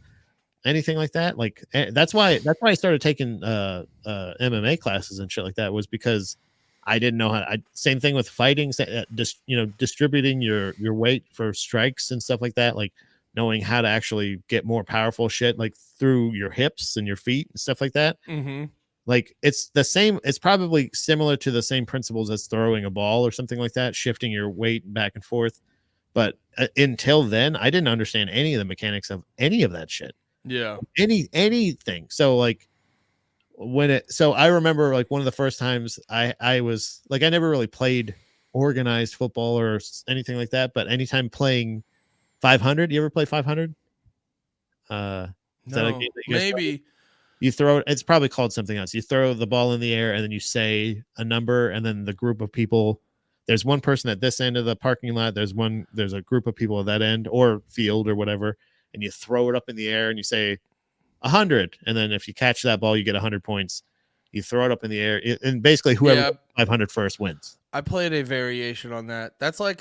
anything like that, like that's why I started taking MMA classes and shit like that, was because I didn't know how. Same thing with fighting, just distributing your weight for strikes and stuff like that, like knowing how to actually get more powerful shit like through your hips and your feet and stuff like that. Mm-hmm. Like it's the same, it's probably similar to the same principles as throwing a ball or something like that, shifting your weight back and forth. But until then, I didn't understand any of the mechanics of any of that shit. Yeah. Anything. So like so I remember like one of the first times I was like, I never really played organized football or anything like that, but anytime playing 500, you ever play 500? No, maybe you throw, it's probably called something else. You throw the ball in the air and then you say a number, and then the group of people, there's one person at this end of the parking lot, there's a group of people at that end or field or whatever, and you throw it up in the air and you say 100, and then if you catch that ball you get 100 points. You throw it up in the air, and basically whoever 500 first wins. I played a variation on that. That's like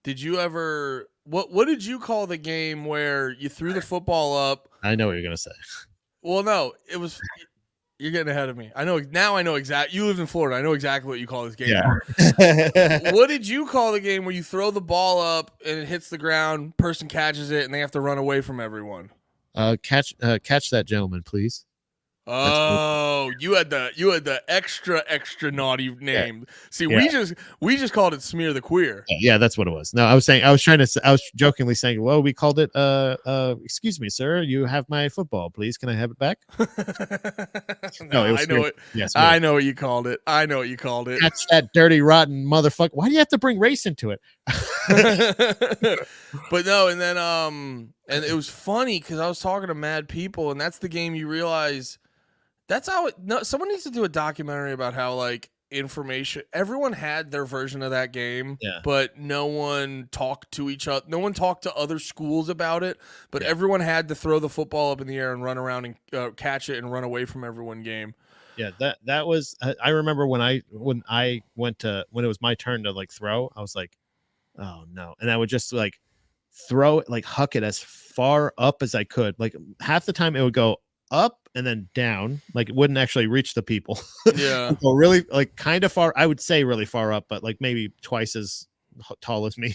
did you ever what did you call the game where you threw the football up? I know what you're gonna say. Well, no, it was, you're getting ahead of me. I know exactly. You live in Florida. I know exactly what you call this game. Yeah. What did you call the game where you throw the ball up and it hits the ground, person catches it, and they have to run away from everyone? Catch that gentleman, please. Oh, you had the extra naughty name. See, Yeah. we just called it Smear the Queer. Yeah, that's what it was. No, I was jokingly saying, well, we called it excuse me, sir, you have my football, please. Can I have it back? No, it was I know it. Yes, I know what you called it. I know what you called it. Catch that dirty, rotten motherfucker. Why do you have to bring race into it? But no, and then and it was funny because I was talking to mad people, and that's the game you realize that's how it. No, someone needs to do a documentary about how like information. Everyone had their version of that game, but no one talked to each other. No one talked to other schools about it, but everyone had to throw the football up in the air and run around and catch it and run away from everyone game. Yeah, that was. I remember when it was my turn to like throw, I was like, oh no, and I would just like throw it, like huck it as far up as I could. Like half the time it would go up and then down, like it wouldn't actually reach the people. Yeah. So really, like kind of far, I would say really far up, but like maybe twice as tall as me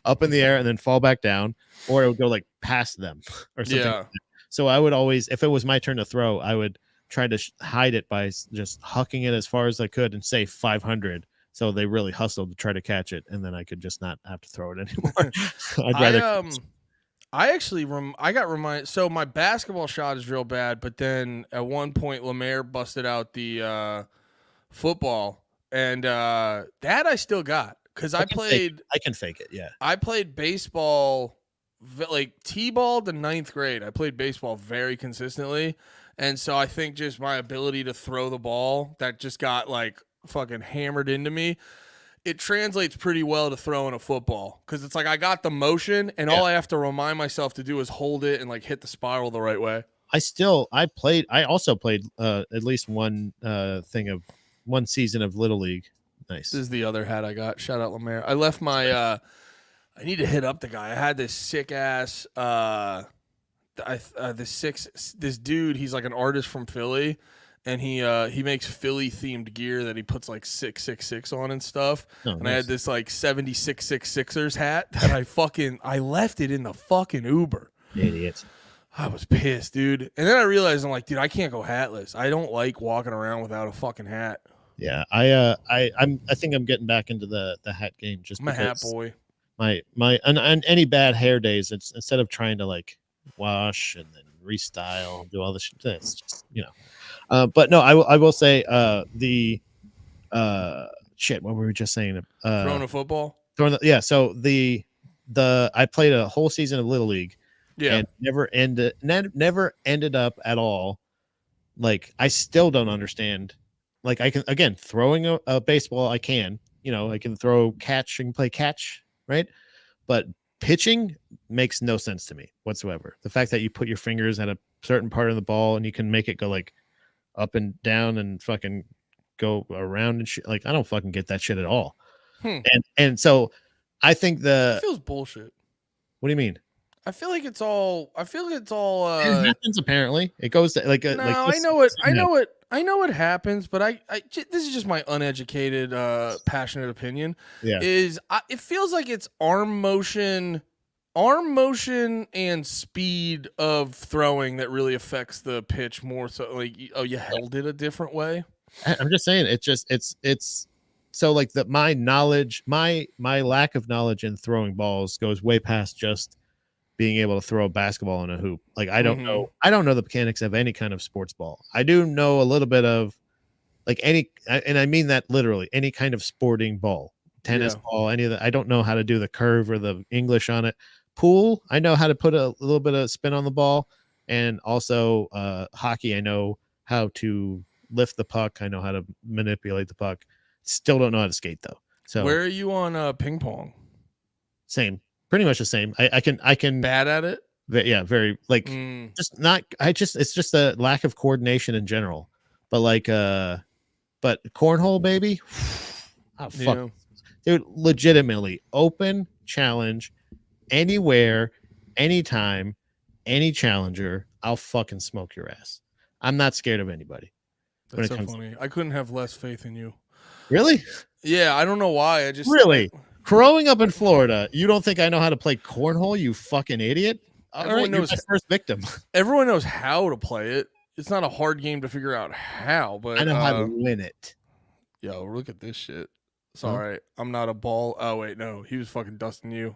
up in the air and then fall back down, or it would go like past them or something. Yeah. So I would always, if it was my turn to throw, I would try to hide it by just hucking it as far as I could and say 500. So they really hustled to try to catch it, and then I could just not have to throw it anymore. I'd rather. I got reminded. So my basketball shot is real bad, but then at one point Lemaire busted out the football, and that I still got because I played. I can fake it. Yeah, I played baseball, like t-ball to ninth grade. I played baseball very consistently, and so I think just my ability to throw the ball that just got like fucking hammered into me. It translates pretty well to throwing a football because it's like I got the motion and all I have to remind myself to do is hold it and like hit the spiral the right way. I also played at least one season of Little League. Nice. This is the other hat I got. Shout out Lemaire. I left my I need to hit up the guy. I had this sick ass this dude, he's like an artist from Philly. And he makes Philly themed gear that he puts like 666 on and stuff. Oh, and nice. I had this like 76 Sixers hat that I left it in the fucking Uber. Idiot. I was pissed, dude. And then I realized I'm like, dude, I can't go hatless. I don't like walking around without a fucking hat. Yeah, I think I'm getting back into the hat game just I'm a hat boy. My and any bad hair days, it's instead of trying to like wash and then restyle, do all this shit, it's just, you know. But no, I will say the shit. What were we just saying? Throwing a football. So the I played a whole season of Little League. Yeah. And never ended up at all. Like I still don't understand. Like I can throwing a baseball. I can throw catch and play catch, right? But pitching makes no sense to me whatsoever. The fact that you put your fingers at a certain part of the ball and you can make it go like up and down and fucking go around and shit. Like I don't fucking get that shit at all. And so I think it feels bullshit. What do you mean? I feel like it's all. It happens apparently. It goes to like. I know it happens, but this is just my uneducated, passionate opinion. Yeah. It feels like it's arm motion and speed of throwing that really affects the pitch more so like you held it a different way. I'm just saying it's so like my knowledge, my lack of knowledge in throwing balls goes way past just being able to throw a basketball in a hoop. Like I don't know the mechanics of any kind of sports ball. I do know a little bit of like any, and I mean that literally, any kind of sporting ball, tennis ball, any of that. I don't know how to do the curve or the English on it. Pool, I know how to put a little bit of spin on the ball, and also hockey, I know how to lift the puck. I know how to manipulate the puck. Still don't know how to skate though. So where are you on ping pong? Same, pretty much the same. I can bad at it. Yeah, very like just not. It's just a lack of coordination in general. But like but cornhole, baby. Oh fuck, dude! Legitimately open challenge. Anywhere, anytime, any challenger, I'll fucking smoke your ass. I'm not scared of anybody. That's so funny. I couldn't have less faith in you. Really? Yeah, I don't know why. I just really growing up in Florida. You don't think I know how to play cornhole? You fucking idiot! All right, you're my first victim. Everyone knows how to play it. it's not a hard game to figure out how, but I know how to win it. yo, look at this shit. It's Huh? all right. I'm not a ball. Oh wait, no, he was fucking dusting you.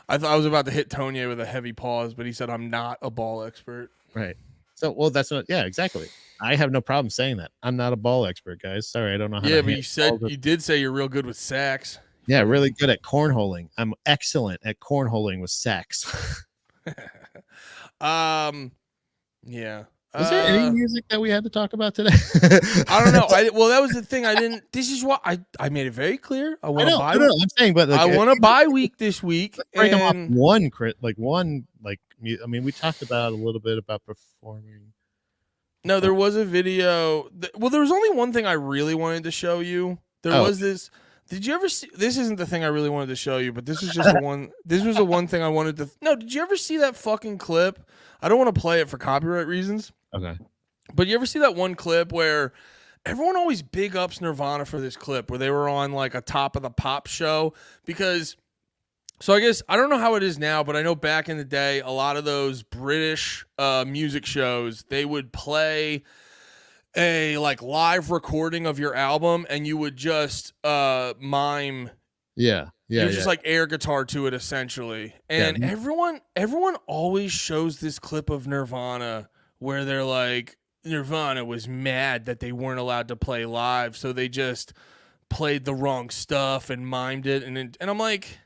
I thought I was about to hit Tony with a heavy pause, but he said I'm not a ball expert. Right. So, well, that's what. Yeah, exactly. I have no problem saying that. I'm not a ball expert, guys. Sorry, I don't know how. Yeah, to but handle you did say you're real good with sacks. Yeah, really good at cornholing. I'm excellent at cornholing with sacks. Yeah. Was there any music that we had to talk about today? I don't know. Well, that was the thing. I didn't. This is why I made it very clear. I want to buy. I'm saying, but like, I want to buy week this week. Break them off one crit, like one, like. I mean, we talked about a little bit about performing. No, there was a video. Well, there was only one thing I really wanted to show you. There was this. Did you ever see? This isn't the thing I really wanted to show you, but this was just the one. This was the one thing I wanted to. No, did you ever see that fucking clip? I don't want to play it for copyright reasons. Okay. But you ever see that one clip where everyone always big ups Nirvana for this clip where they were on like a Top of the Pop show? Because, so I guess, I don't know how it is now, but I know back in the day, a lot of those British music shows, they would play a like live recording of your album and you would just mime. Yeah. You're just like air guitar to it essentially. And everyone always shows this clip of Nirvana where they're like, Nirvana was mad that they weren't allowed to play live, so they just played the wrong stuff and mimed it. And I'm like,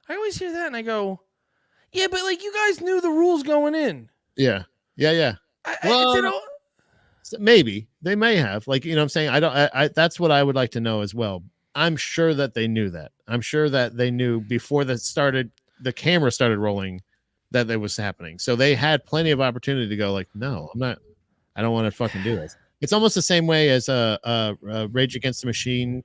I always hear that and I go, yeah, but like you guys knew the rules going in. Yeah. Well, maybe they may have, like, you know what I'm saying? I that's what I would like to know as well. I'm sure that they knew that. I'm sure that they knew before the camera started rolling that it was happening. So they had plenty of opportunity to go like, no, I don't want to fucking do this. It's almost the same way as Rage Against the Machine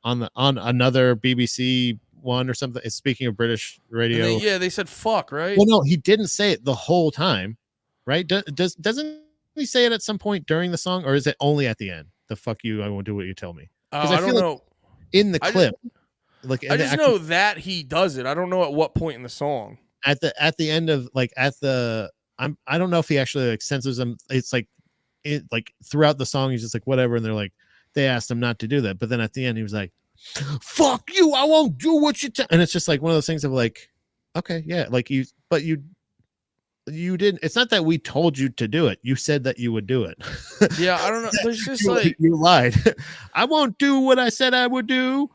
on another BBC one or something. Speaking of British radio. They said fuck, right? Well, no, he didn't say it the whole time, right? Doesn't he say it at some point during the song, or is it only at the end? The fuck you, I won't do what you tell me. I don't know. In the clip, I just know that he does it. I don't know at what point in the song. At the end of I don't know if he actually like censors them. It's like throughout the song he's just like whatever, and they're like they asked him not to do that, but then at the end he was like, "Fuck you, I won't do what you tell." And it's just like one of those things of like, okay, yeah, like you didn't. It's not that we told you to do it. You said that you would do it. Yeah, I don't know. There's just you lied. I won't do what I said I would do.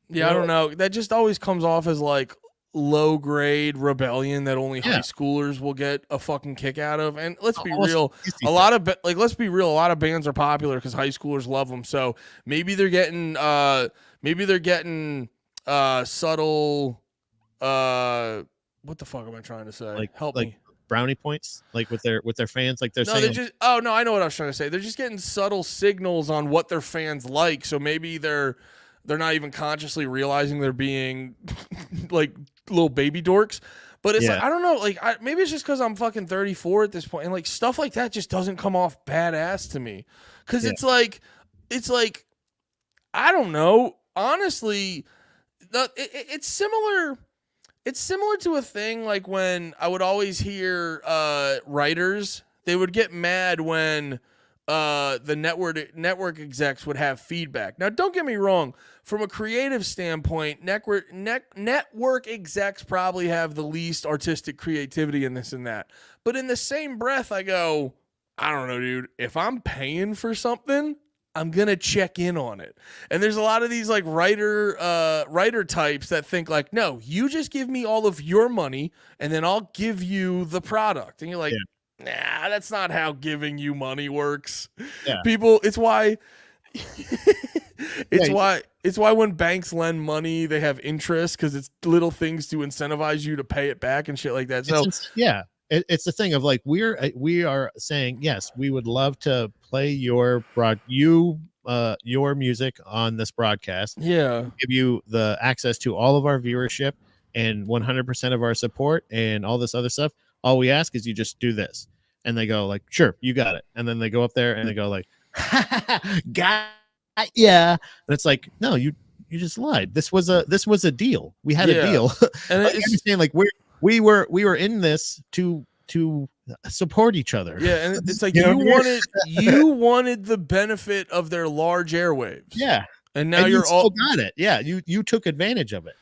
Yeah, I don't know. That just always comes off as like low grade rebellion that only high schoolers will get a fucking kick out of. And let's be real, a lot of bands are popular because high schoolers love them. So maybe they're getting subtle. What the fuck am I trying to say? Help me. Brownie points, like with their fans, like they're saying. I know what I was trying to say. They're just getting subtle signals on what their fans like. So maybe they're not even consciously realizing they're being like little baby dorks. But it's like, I don't know, like maybe it's just because I'm fucking 34 at this point, and like stuff like that just doesn't come off badass to me. Because it's like I don't know. Honestly, it's similar. It's similar to a thing like when I would always hear writers, they would get mad when the network execs would have feedback. Now, don't get me wrong. From a creative standpoint, network execs probably have the least artistic creativity in this and that. But in the same breath, I go, I don't know, dude. If I'm paying for something, I'm going to check in on it. And there's a lot of these like writer types that think like, no, you just give me all of your money and then I'll give you the product. And you're like, nah, that's not how giving you money works. Yeah. People, it's why when banks lend money, they have interest because it's little things to incentivize you to pay it back and shit like that. So it's the thing of like we are saying yes, we would love to play your music on this broadcast. Yeah, give you the access to all of our viewership and 100% of our support and all this other stuff. All we ask is you just do this, and they go like, sure, you got it. And then they go up there and they go like, got yeah. And it's like, no, you just lied. This was a deal. We had a deal. And like, I understand like we were in this to to support each other. Yeah, and it's like You know what I mean? you wanted the benefit of their large airwaves. Yeah. And now And you you're still all got it. Yeah, you took advantage of it.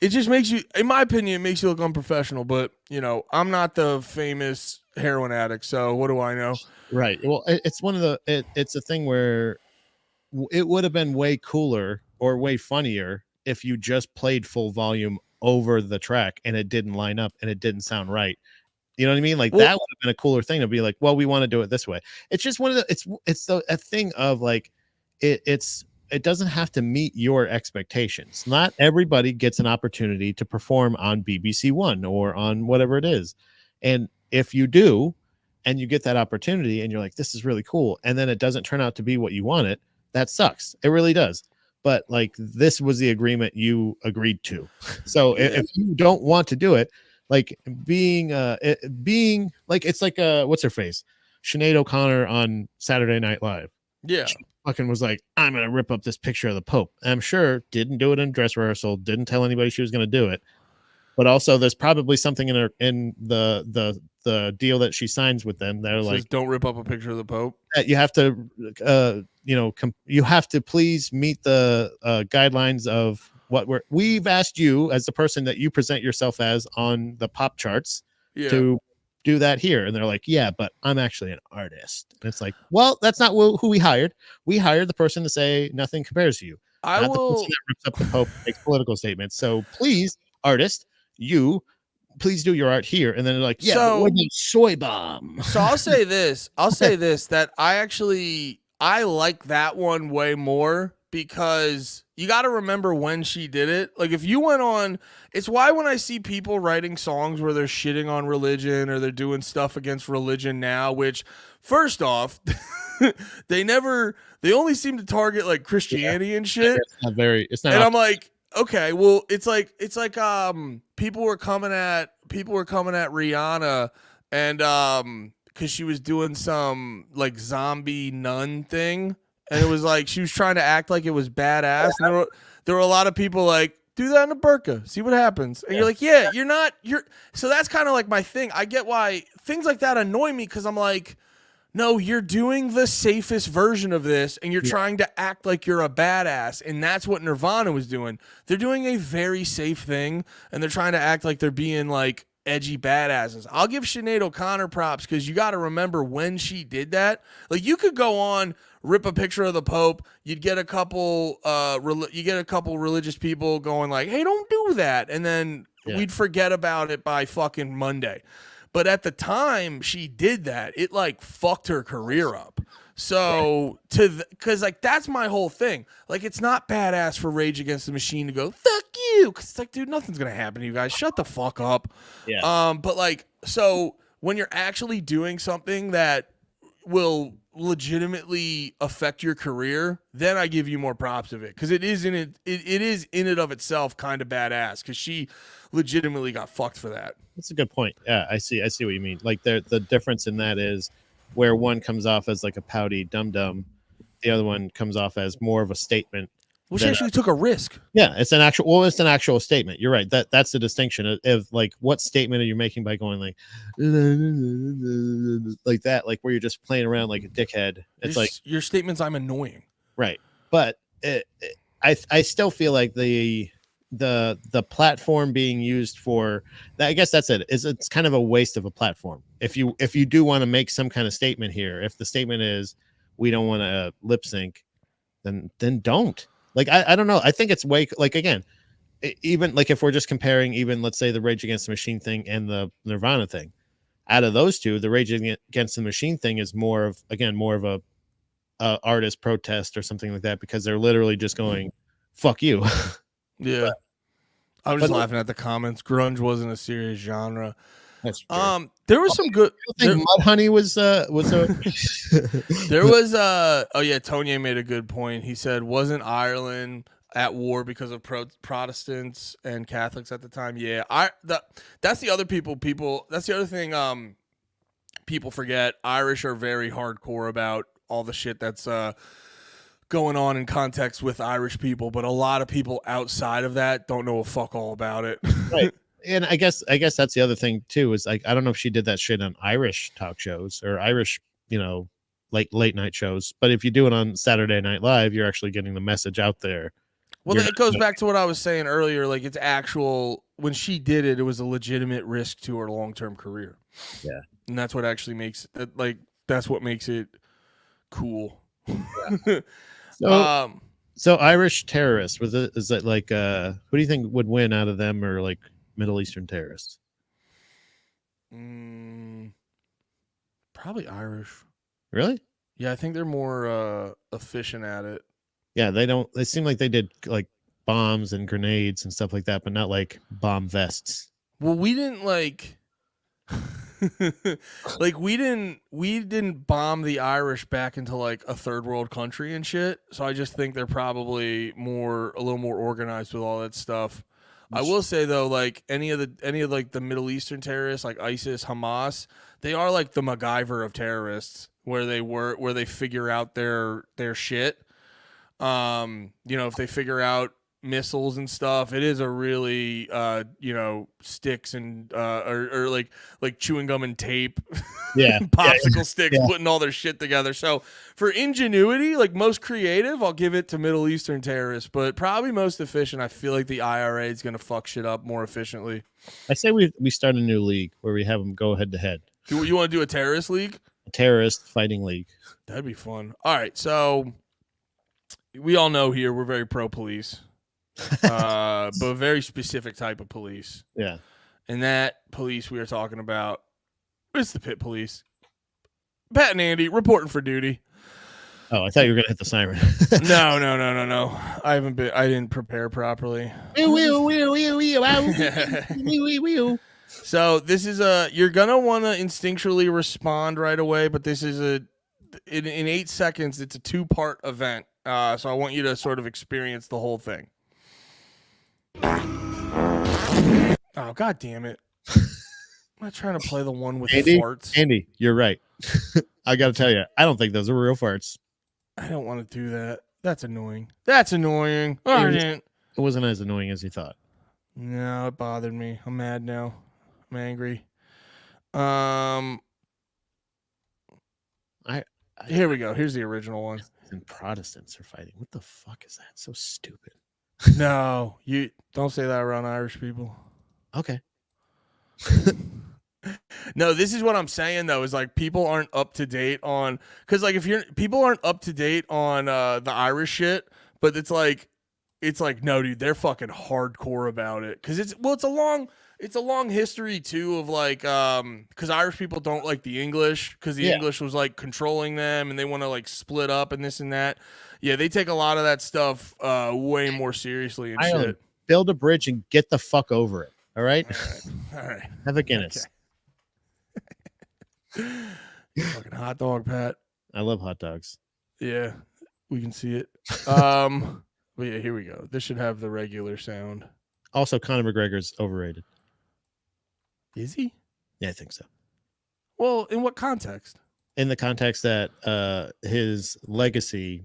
it just makes you, in my opinion, it makes you look unprofessional, but I'm not the famous heroin addict, so what do I know? Right. Well, it's one of the it's a thing where it would have been way cooler or way funnier if you just played full volume over the track and it didn't line up and it didn't sound right. You know what I mean? Like, Well- that would have been a cooler thing to be like, well, we want to do it this way. It's just one of the a thing of like it doesn't have to meet your expectations. Not everybody gets an opportunity to perform on BBC One or on whatever it is. And if you do, and you get that opportunity and you're like, this is really cool, and then it doesn't turn out to be what you wanted, that sucks. It really does. But like, this was the agreement you agreed to. So if you don't want to do it, like being like, it's like what's her face? Sinead O'Connor on Saturday Night Live. Yeah. Fucking was like, I'm gonna rip up this picture of the Pope. I'm sure didn't do it in dress rehearsal, didn't tell anybody she was gonna do it. But also there's probably something in the deal that she signs with them. They're like, don't rip up a picture of the Pope. you have to you have to please meet the guidelines of what we've asked you as the person that you present yourself as on the pop charts to do that here. And they're like, yeah, but I'm actually an artist. And it's like, well, that's not who we hired. We hired the person to say nothing compares to you. I not will the person that rips up the Pope and makes political statements. So please, artist, you please do your art here. And then they're like, yeah, So- but what about soy bomb? So I'll say this. That I like that one way more because you got to remember when she did it. Like, if you went on, it's why when I see people writing songs where they're shitting on religion or they're doing stuff against religion now, which first off, they only seem to target like Christianity and shit. It's not. And I'm like, okay, well, it's like people were coming at Rihanna and because she was doing some like zombie nun thing, and it was like she was trying to act like it was badass. And there were a lot of people like, do that in a burqa, see what happens. And you're like, yeah, you're. So that's kind of like my thing. I get why things like that annoy me because I'm like, no, you're doing the safest version of this and you're trying to act like you're a badass. And that's what Nirvana was doing. They're doing a very safe thing and they're trying to act like they're being like edgy badasses. I'll give Sinead O'Connor props because you got to remember when she did that. Like, you could go on, rip a picture of the Pope, you'd get a couple religious people going like, hey, don't do that. And then we'd forget about it by fucking Monday. But at the time she did that, it like fucked her career up. So because like that's my whole thing. Like, it's not badass for Rage Against the Machine to go fuck you, because it's like, dude, nothing's gonna happen to you guys. Shut the fuck up. Yeah. But like, so when you're actually doing something that will legitimately affect your career, then I give you more props of it, because it is in it of itself kind of badass, because she legitimately got fucked for that. That's a good point. Yeah, I see what you mean. Like, the difference in that is where one comes off as like a pouty dum-dum, the other one comes off as more of a statement. Well, she actually took a risk. Yeah, it's an actual statement. You're right. That's the distinction of like, what statement are you making by going like that, like where you're just playing around like a dickhead. It's like your statements, I'm annoying. Right. But I still feel like the platform being used for that, I guess that's it's kind of a waste of a platform. If you do want to make some kind of statement here, if the statement is we don't want to lip sync, then don't. Like, I don't know. I think it's way, like, again, even like if we're just comparing even, let's say, the Rage Against the Machine thing and the Nirvana thing, out of those two, the Rage Against the Machine thing is more of a artist protest or something like that, because they're literally just going, fuck you. Yeah. I was just laughing at the comments. Grunge wasn't a serious genre. That's true. There was some good. I think Mudhoney was a There was oh yeah, Tonye made a good point. He said, wasn't Ireland at war because of Protestants and Catholics at the time? Yeah, that's the other that's the other thing people forget. Irish are very hardcore about all the shit that's going on in context with Irish people, but a lot of people outside of that don't know a fuck all about it. Right. And I guess that's the other thing too, is like I don't know if she did that shit on Irish talk shows or Irish, like late night shows. But if you do it on Saturday Night Live, you're actually getting the message out there. Well, You're it goes back to what I was saying earlier. Like, it's actual, when she did it, it was a legitimate risk to her long term career. Yeah. And that's what actually makes it, like, that's what makes it cool. So, so Irish terrorists, is it like who do you think would win out of them, or like Middle Eastern terrorists? Probably Irish. Really? Yeah, I think they're more efficient at it. Yeah, they seem like they did like bombs and grenades and stuff like that, but not like bomb vests. Well, we didn't like we didn't bomb the Irish back into like a third world country and shit. So I just think they're probably a little more organized with all that stuff. I will say though, like any of like the Middle Eastern terrorists, like ISIS, Hamas, they are like the MacGyver of terrorists, where they figure out their shit. If they figure out missiles and stuff, it is a really sticks and or like chewing gum and tape, popsicle sticks, putting all their shit together. So for ingenuity, like most creative, I'll give it to Middle Eastern terrorists, but probably most efficient, I feel like the IRA is gonna fuck shit up more efficiently. I say we start a new league where we have them go head to head. You want to do a terrorist league? A terrorist fighting league. That'd be fun. All right, so we all know here we're very pro police, but a very specific type of police. Yeah. And that police we are talking about is the Pit Police. Pat and Andy reporting for duty. Oh, I thought you were gonna hit the siren. No. I didn't prepare properly. So this is you're gonna want to instinctually respond right away, but this is in 8 seconds. It's a 2-part event. So I want you to sort of experience the whole thing. Oh, God damn it. I'm not trying to play the one with Andy, farts. Andy, you're right. I got to tell you, I don't think those are real farts. I don't want to do that. That's annoying. It wasn't as annoying as you thought. No, it bothered me. I'm mad now. I'm angry. Here we go. Here's the original one. And Protestants are fighting. What the fuck is that? So stupid. No, you don't say that around Irish people. Okay. No, this is what I'm saying though, is like people aren't up to date on, because like people aren't up to date on the Irish shit, but it's like no, dude, they're fucking hardcore about it, because it's a long history too of like because Irish people don't like the English, because the English was like controlling them and they want to like split up and this and that. Yeah, they take a lot of that stuff way more seriously and Ireland, shit. Build a bridge and get the fuck over it. All right. All right. Have a Guinness. Fucking hot dog, Pat. I love hot dogs. Yeah, we can see it. But yeah, here we go. This should have the regular sound. Also, Conor McGregor's overrated. Is he? Yeah, I think so. Well, in what context? In the context that his legacy-wise,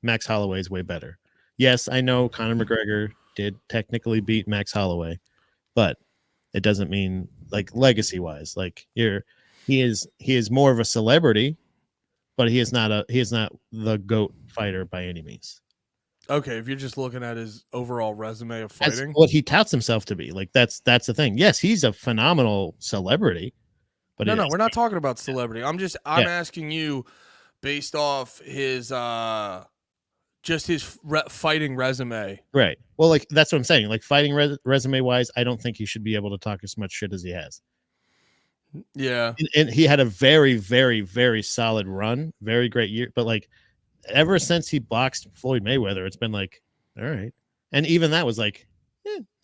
Max Holloway is way better. Yes, I know Conor McGregor did technically beat Max Holloway, but it doesn't mean like legacy-wise. Like he is more of a celebrity, but he is not the GOAT fighter by any means. Okay, if you're just looking at his overall resume of fighting, that's what he touts himself to be. Like that's the thing. Yes, he's a phenomenal celebrity, but no, we're not talking about celebrity. I'm asking you based off his just his fighting resume. Right. Well, like that's what I'm saying. Like fighting resume wise, I don't think he should be able to talk as much shit as he has. Yeah. And he had a very, very, very solid run, very great year. But like ever since he boxed Floyd Mayweather, it's been like, all right. And even that was like,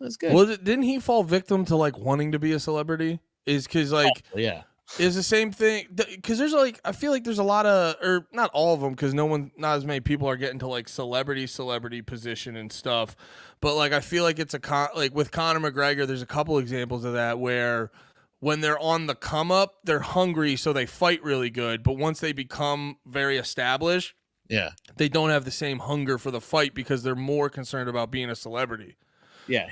that's good. Well, didn't he fall victim to like wanting to be a celebrity? Is because like, yeah. Is the same thing, because there's like, I feel like there's a lot of, or not all of them, because not as many people are getting to like celebrity position and stuff, but like I feel like it's like with Conor McGregor, there's a couple examples of that where when they're on the come up, they're hungry, so they fight really good, but once they become very established, yeah, they don't have the same hunger for the fight because they're more concerned about being a celebrity. Yeah,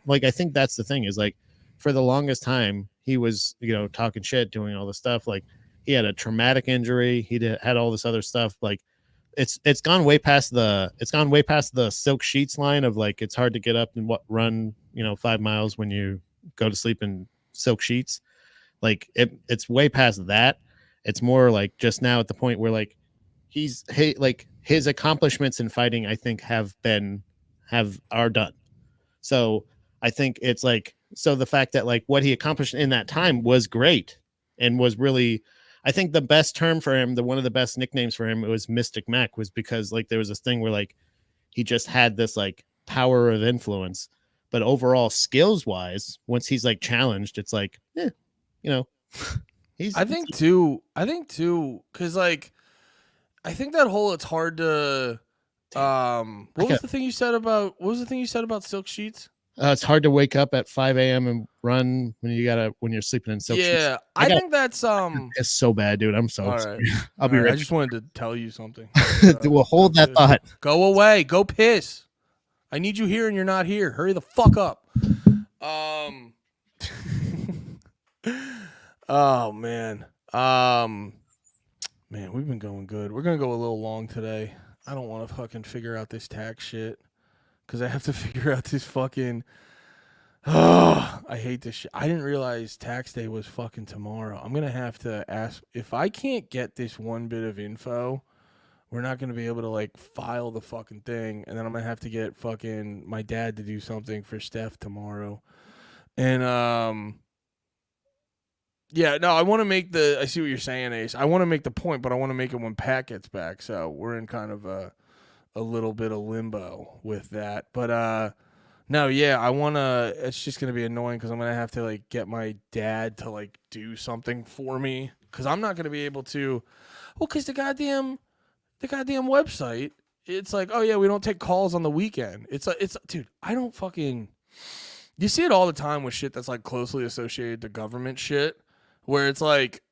like, I think that's the thing is, like, for the longest time he was, talking shit, doing all this stuff. Like, he had a traumatic injury, had all this other stuff. Like, it's gone way past the silk sheets line of, like, it's hard to get up and run 5 miles when you go to sleep in silk sheets. Like, it's way past that. It's more like just now at the point where, like, like, his accomplishments in fighting, I think, are done. So I think it's like, so the fact that, like, what he accomplished in that time was great and was really, I think the best term for him, one of the best nicknames for him, it was Mystic Mac, was because, like, there was this thing where, like, he just had this, like, power of influence, but overall skills wise, once he's, like, challenged, it's like, I think too, because, like, I think that whole, it's hard to, what was the thing you said about silk sheets? It's hard to wake up at 5 a.m. and run when you're sleeping in silk sheets. Yeah, I think that's it's so bad, dude. I'm so right. I'll be right. I just wanted to tell you something. We'll hold that thought. Go away. Go piss. I need you here and you're not here. Hurry the fuck up. Oh man. Man, we've been going good. We're gonna go a little long today. I don't want to fucking figure out this tax shit because I have to figure out this fucking. Oh, I hate this shit. I didn't realize tax day was fucking tomorrow. I'm gonna have to ask if I can't get this one bit of info. We're not gonna be able to, like, file the fucking thing, and then I'm gonna have to get fucking my dad to do something for Steph tomorrow. And yeah, no, I want to make I see what you're saying, Ace. I want to make the point, but I want to make it when Pat gets back. So we're in kind of a little bit of limbo with that. But no, yeah, I want to. It's just gonna be annoying because I'm gonna have to, like, get my dad to, like, do something for me because I'm not gonna be able to. Well, because the goddamn website, it's like, oh yeah, we don't take calls on the weekend. It's dude, I don't fucking. You see it all the time with shit that's, like, closely associated to government shit. Where it's like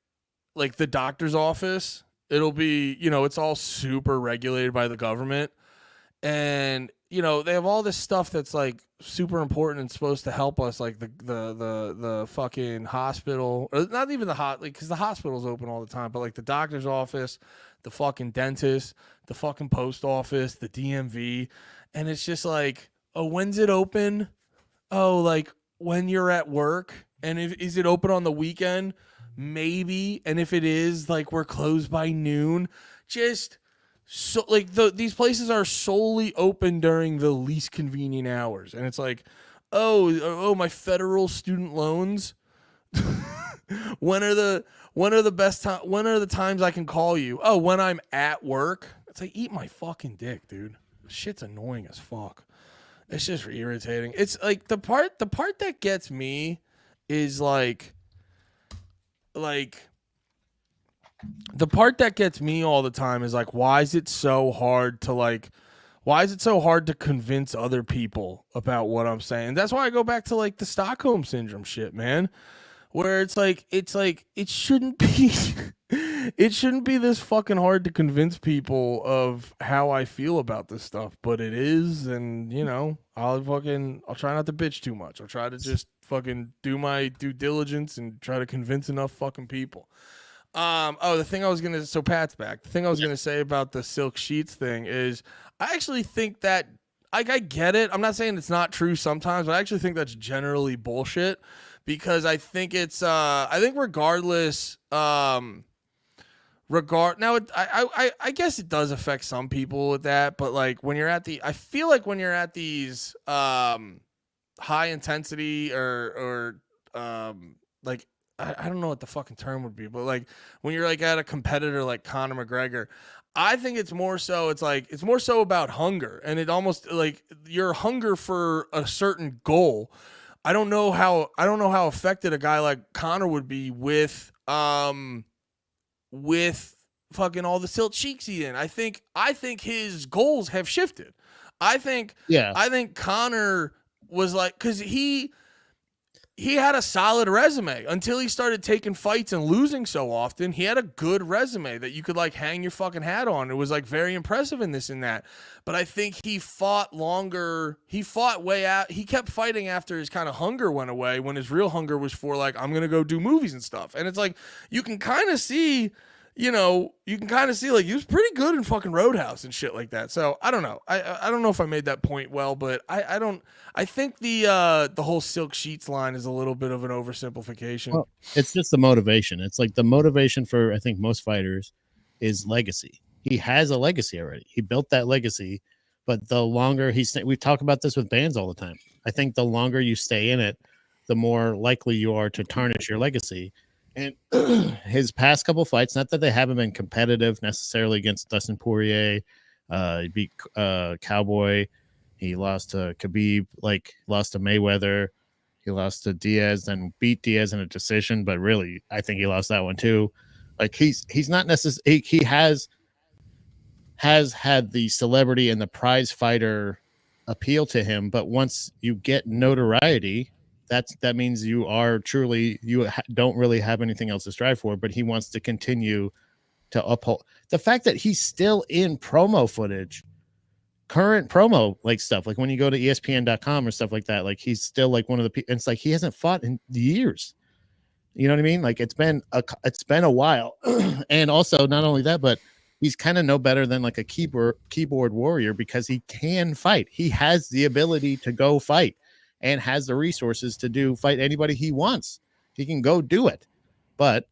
the doctor's office, it'll be, it's all super regulated by the government. And, they have all this stuff that's, like, super important and supposed to help us, like the fucking hospital, or not even because the hospital's open all the time, but, like, the doctor's office, the fucking dentist, the fucking post office, the DMV. And it's just like, oh, when's it open? Oh, like, when you're at work. And is it open on the weekend? Maybe. And if it is, like, we're closed by noon. Just so, like, these places are solely open during the least convenient hours. And it's like, oh, my federal student loans. When are the best time? When are the times I can call you? Oh, when I'm at work. It's like, eat my fucking dick, dude. Shit's annoying as fuck. It's just irritating. It's like the part that gets me is like the part that gets me all the time is, like, why is it so hard to convince other people about what I'm saying? That's why I go back to, like, the Stockholm syndrome shit, man, where it's like it shouldn't be this fucking hard to convince people of how I feel about this stuff, but it is. And, I'll try not to bitch too much. I'll try to just fucking do my due diligence and try to convince enough fucking people. The thing I was gonna, so Pat's back. The thing I was gonna say about the silk sheets thing is, I actually think that, like, I get it. I'm not saying it's not true sometimes, but I actually think that's generally bullshit, because I think it's, I think regardless, now I guess it does affect some people with that, but, like, I feel like when you're at these high intensity or like, I don't know what the fucking term would be, but, like, when you're, like, at a competitor like Conor McGregor, I think it's more so about hunger, and it almost, like, your hunger for a certain goal. I don't know how affected a guy like Conor would be with fucking all the silk cheeks he in. I think his goals have shifted. I think Conor was like, because he had a solid resume until he started taking fights and losing so often. He had a good resume that you could like hang your fucking hat on. It was like very impressive in this and that. But I think he fought longer. He fought way out. He kept fighting after his kind of hunger went away when his real hunger was for like, I'm going to go do movies and stuff. And it's like, you can kind of see, like he was pretty good in fucking Roadhouse and shit like that. So I don't know. I don't know if I made that point well, but I think the whole Silk Sheets line is a little bit of an oversimplification. Well, it's just the motivation. It's like the motivation for, I think, most fighters is legacy. He has a legacy already. He built that legacy, but the longer we talk about this with bands all the time. I think the longer you stay in it, the more likely you are to tarnish your legacy. And his past couple fights, not that they haven't been competitive necessarily against Dustin Poirier, he beat Cowboy, he lost to Khabib, lost to Mayweather, he lost to Diaz, then beat Diaz in a decision, but really, I think he lost that one too. Like he's not necessarily, he has had the celebrity and the prize fighter appeal to him, but once you get notoriety, that means you are truly, don't really have anything else to strive for. But he wants to continue to uphold the fact that he's still in promo footage, current promo like stuff, like when you go to ESPN.com or stuff like that, like he's still like one of the people. It's like he hasn't fought in years. You know what I mean? Like it's been a while. And also not only that, but he's kind of no better than like a keyboard warrior because he can fight. He has the ability to go fight and has the resources to fight anybody he wants. He can go do it, but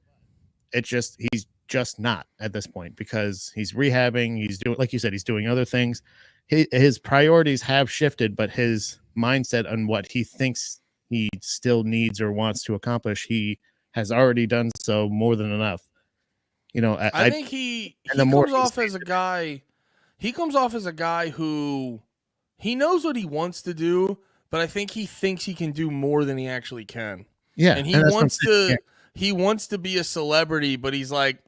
he's just not at this point because he's rehabbing. He's doing, like you said, he's doing other things. His priorities have shifted, but his mindset on what he thinks he still needs or wants to accomplish, he has already done so more than enough. I think he comes off as a guy. He comes off as a guy who he knows what he wants to do, but I think he thinks he can do more than he actually can. Yeah, and he wants to be a celebrity, but he's like,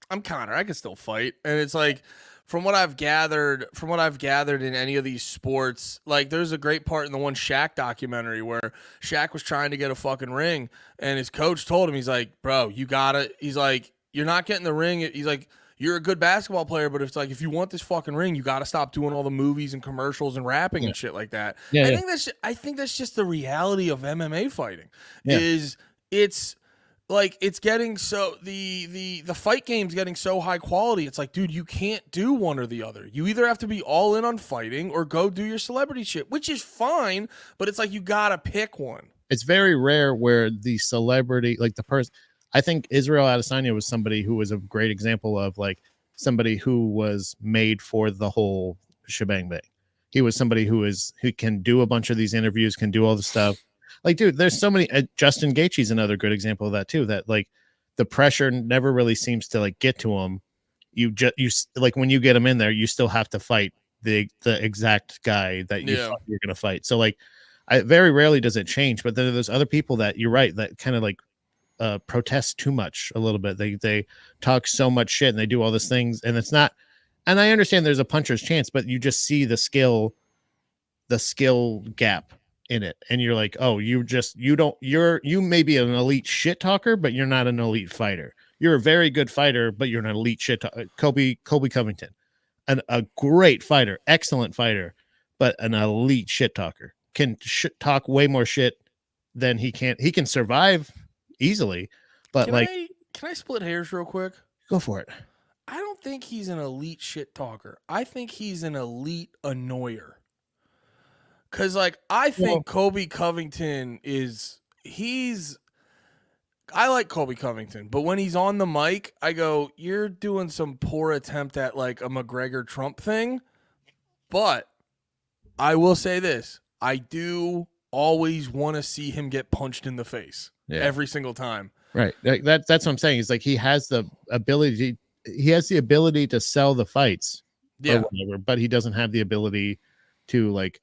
I'm Conor, I can still fight. And it's like, from what I've gathered in any of these sports, like there's a great part in the one Shaq documentary where Shaq was trying to get a fucking ring, and his coach told him, he's like, bro, you gotta. He's like, you're not getting the ring. He's like, you're a good basketball player, but it's like, if you want this fucking ring, you got to stop doing all the movies and commercials and rapping and shit like that. Yeah, I think that's just the reality of MMA fighting. Is it's like it's getting so the fight game's getting so high quality. It's like, dude, you can't do one or the other. You either have to be all in on fighting or go do your celebrity shit, which is fine, but it's like you gotta pick one. It's very rare where the celebrity, like the person. I think Israel Adesanya was somebody who was a great example of like somebody who was made for the whole shebang bang. He was somebody who can do a bunch of these interviews, can do all the stuff. Like, dude, there's so many. Justin Gaethje's another good example of that too. That like the pressure never really seems to like get to him. You like when you get him in there, you still have to fight the exact guy that you're going to fight. So like, very rarely does it change. But then there's other people that you're right that kind of like. Protest too much a little bit. They talk so much shit and they do all these things, and it's not. And I understand there's a puncher's chance, but you just see the skill gap in it, and you're like, oh, you may be an elite shit talker, but you're not an elite fighter. You're a very good fighter, but you're an elite shit talker. Colby Covington, a great fighter, excellent fighter, but an elite shit talker can talk way more shit than he can. He can survive easily, but can I split hairs real quick? Go for it. I don't think he's an elite shit talker. I think he's an elite annoyer. Cause like I think Colby Covington I like Colby Covington, but when he's on the mic, I go, you're doing some poor attempt at like a McGregor Trump thing. But I will say this, I do always want to see him get punched in the face. Every single time. Right. That's what I'm saying. It's like he has the ability to sell the fights or whatever, but he doesn't have the ability to like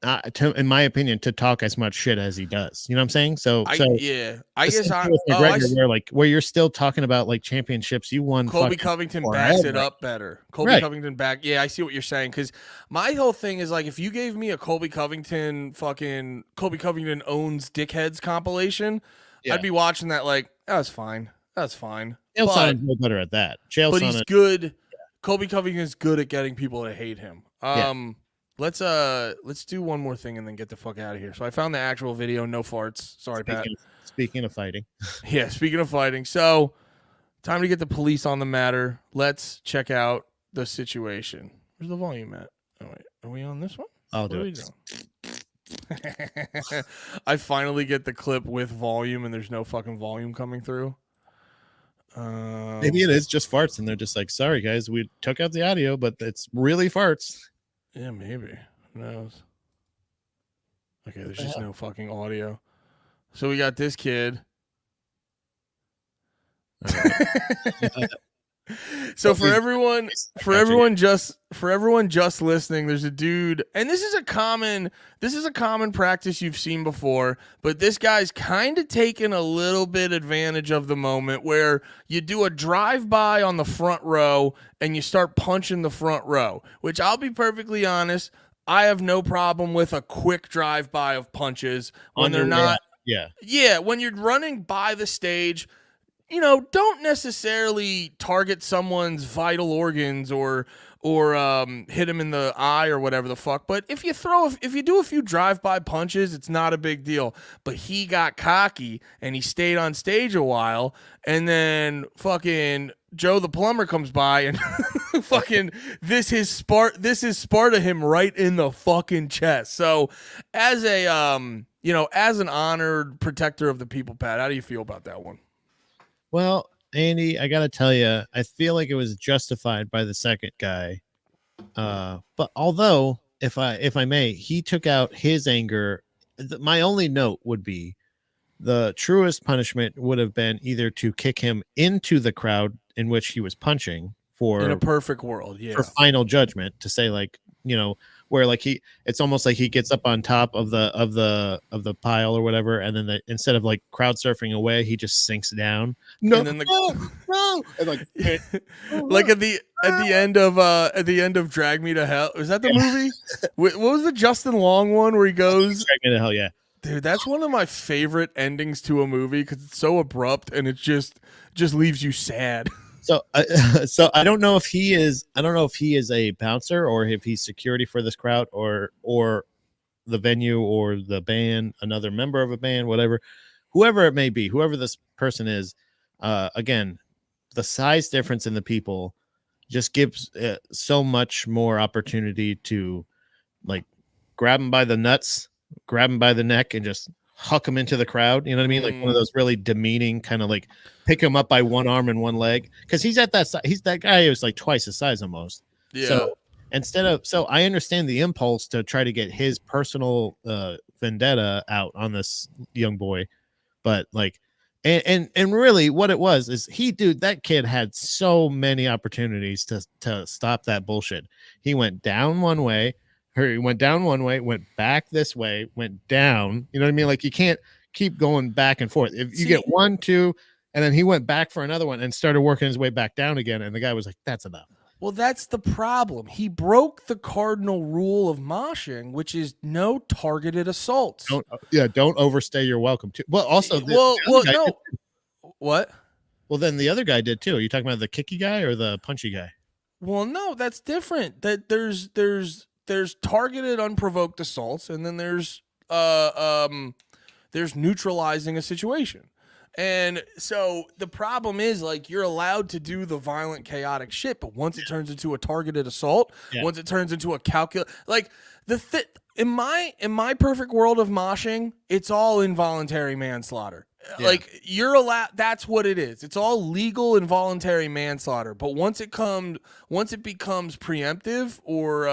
in my opinion, to talk as much shit as he does. You know what I'm saying? I the guess same thing with McGregor, where you're still talking about like championships you won. Colby Covington backs it up better. Covington yeah, I see what you're saying, because my whole thing is like, if you gave me a Colby Covington owns dickheads compilation, I'd be watching that like, that's fine. Chael Sonnen's no better at that. But he's good. Colby Covington's good at getting people to hate him. Let's do one more thing and then get the fuck out of here. So I found the actual video. No farts. Sorry, Pat. Speaking of fighting. Yeah, speaking of fighting. So time to get the police on the matter. Let's check out the situation. Where's the volume at? Oh wait, are we on this one? I'll do it. I finally get the clip with volume and there's no fucking volume coming through. Maybe it is just farts and they're just like, sorry guys, we took out the audio, but it's really farts. Yeah, maybe. Who knows? Okay, there's just no fucking audio. So we got this kid. So for everyone just listening, there's a dude, and this is a common practice you've seen before, but this guy's kind of taking a little bit advantage of the moment where you do a drive-by on the front row and you start punching the front row, which I'll be perfectly honest, I have no problem with a quick drive-by of punches when they're not. Yeah, when you're running by the stage, you know, don't necessarily target someone's vital organs or hit him in the eye or whatever the fuck. But if you do a few drive-by punches, it's not a big deal. But he got cocky and he stayed on stage a while, and then fucking Joe the plumber comes by and fucking this is Sparta him right in the fucking chest. So as a as an honored protector of the people, Pat, how do you feel about that one? Well, Andy, I got to tell you, I feel like it was justified by the second guy. But although, if I may, he took out his anger. My only note would be the truest punishment would have been either to kick him into the crowd in which he was punching in a perfect world, for final judgment, to say like, you know, where like it's almost like he gets up on top of the pile or whatever, and then instead of like crowd surfing away, he just sinks down. No, and then no, and like like at the end of Drag Me to Hell. Was that the movie? What was the Justin Long one where he goes Drag Me to Hell? Yeah, dude, that's one of my favorite endings to a movie because it's so abrupt and it just leaves you sad. So I don't know if he is a bouncer or if he's security for this crowd or the venue or the band, another member of a band, whoever it may be, whoever this person is. Again, the size difference in the people just gives so much more opportunity to like grab him by the nuts, grab him by the neck, and just huck him into the crowd. You know what I mean? Like one of those really demeaning kind of like pick him up by one arm and one leg, because he's at that size. He's that guy who's like twice his size almost. Yeah. So I understand the impulse to try to get his personal vendetta out on this young boy, but like, and really what it was is that kid had so many opportunities to stop that bullshit. He went down one way. He went down one way, went back this way, went down. You know what I mean? Like you can't keep going back and forth. If you get 1, 2, and then he went back for another one and started working his way back down again. And the guy was like, that's enough. Well, that's the problem. He broke the cardinal rule of moshing, which is no targeted assaults. Don't overstay your welcome to. Well, also, What? Well, then the other guy did too. Are you talking about the kicky guy or the punchy guy? Well, no, that's different. That there's targeted unprovoked assaults, and then there's neutralizing a situation. And so the problem is, like, you're allowed to do the violent, chaotic shit, but once it turns into a targeted assault, once it turns into a like in my perfect world of moshing, it's all involuntary manslaughter. Yeah. Like you're allowed. That's what it is. It's all legal involuntary manslaughter. But once it becomes preemptive or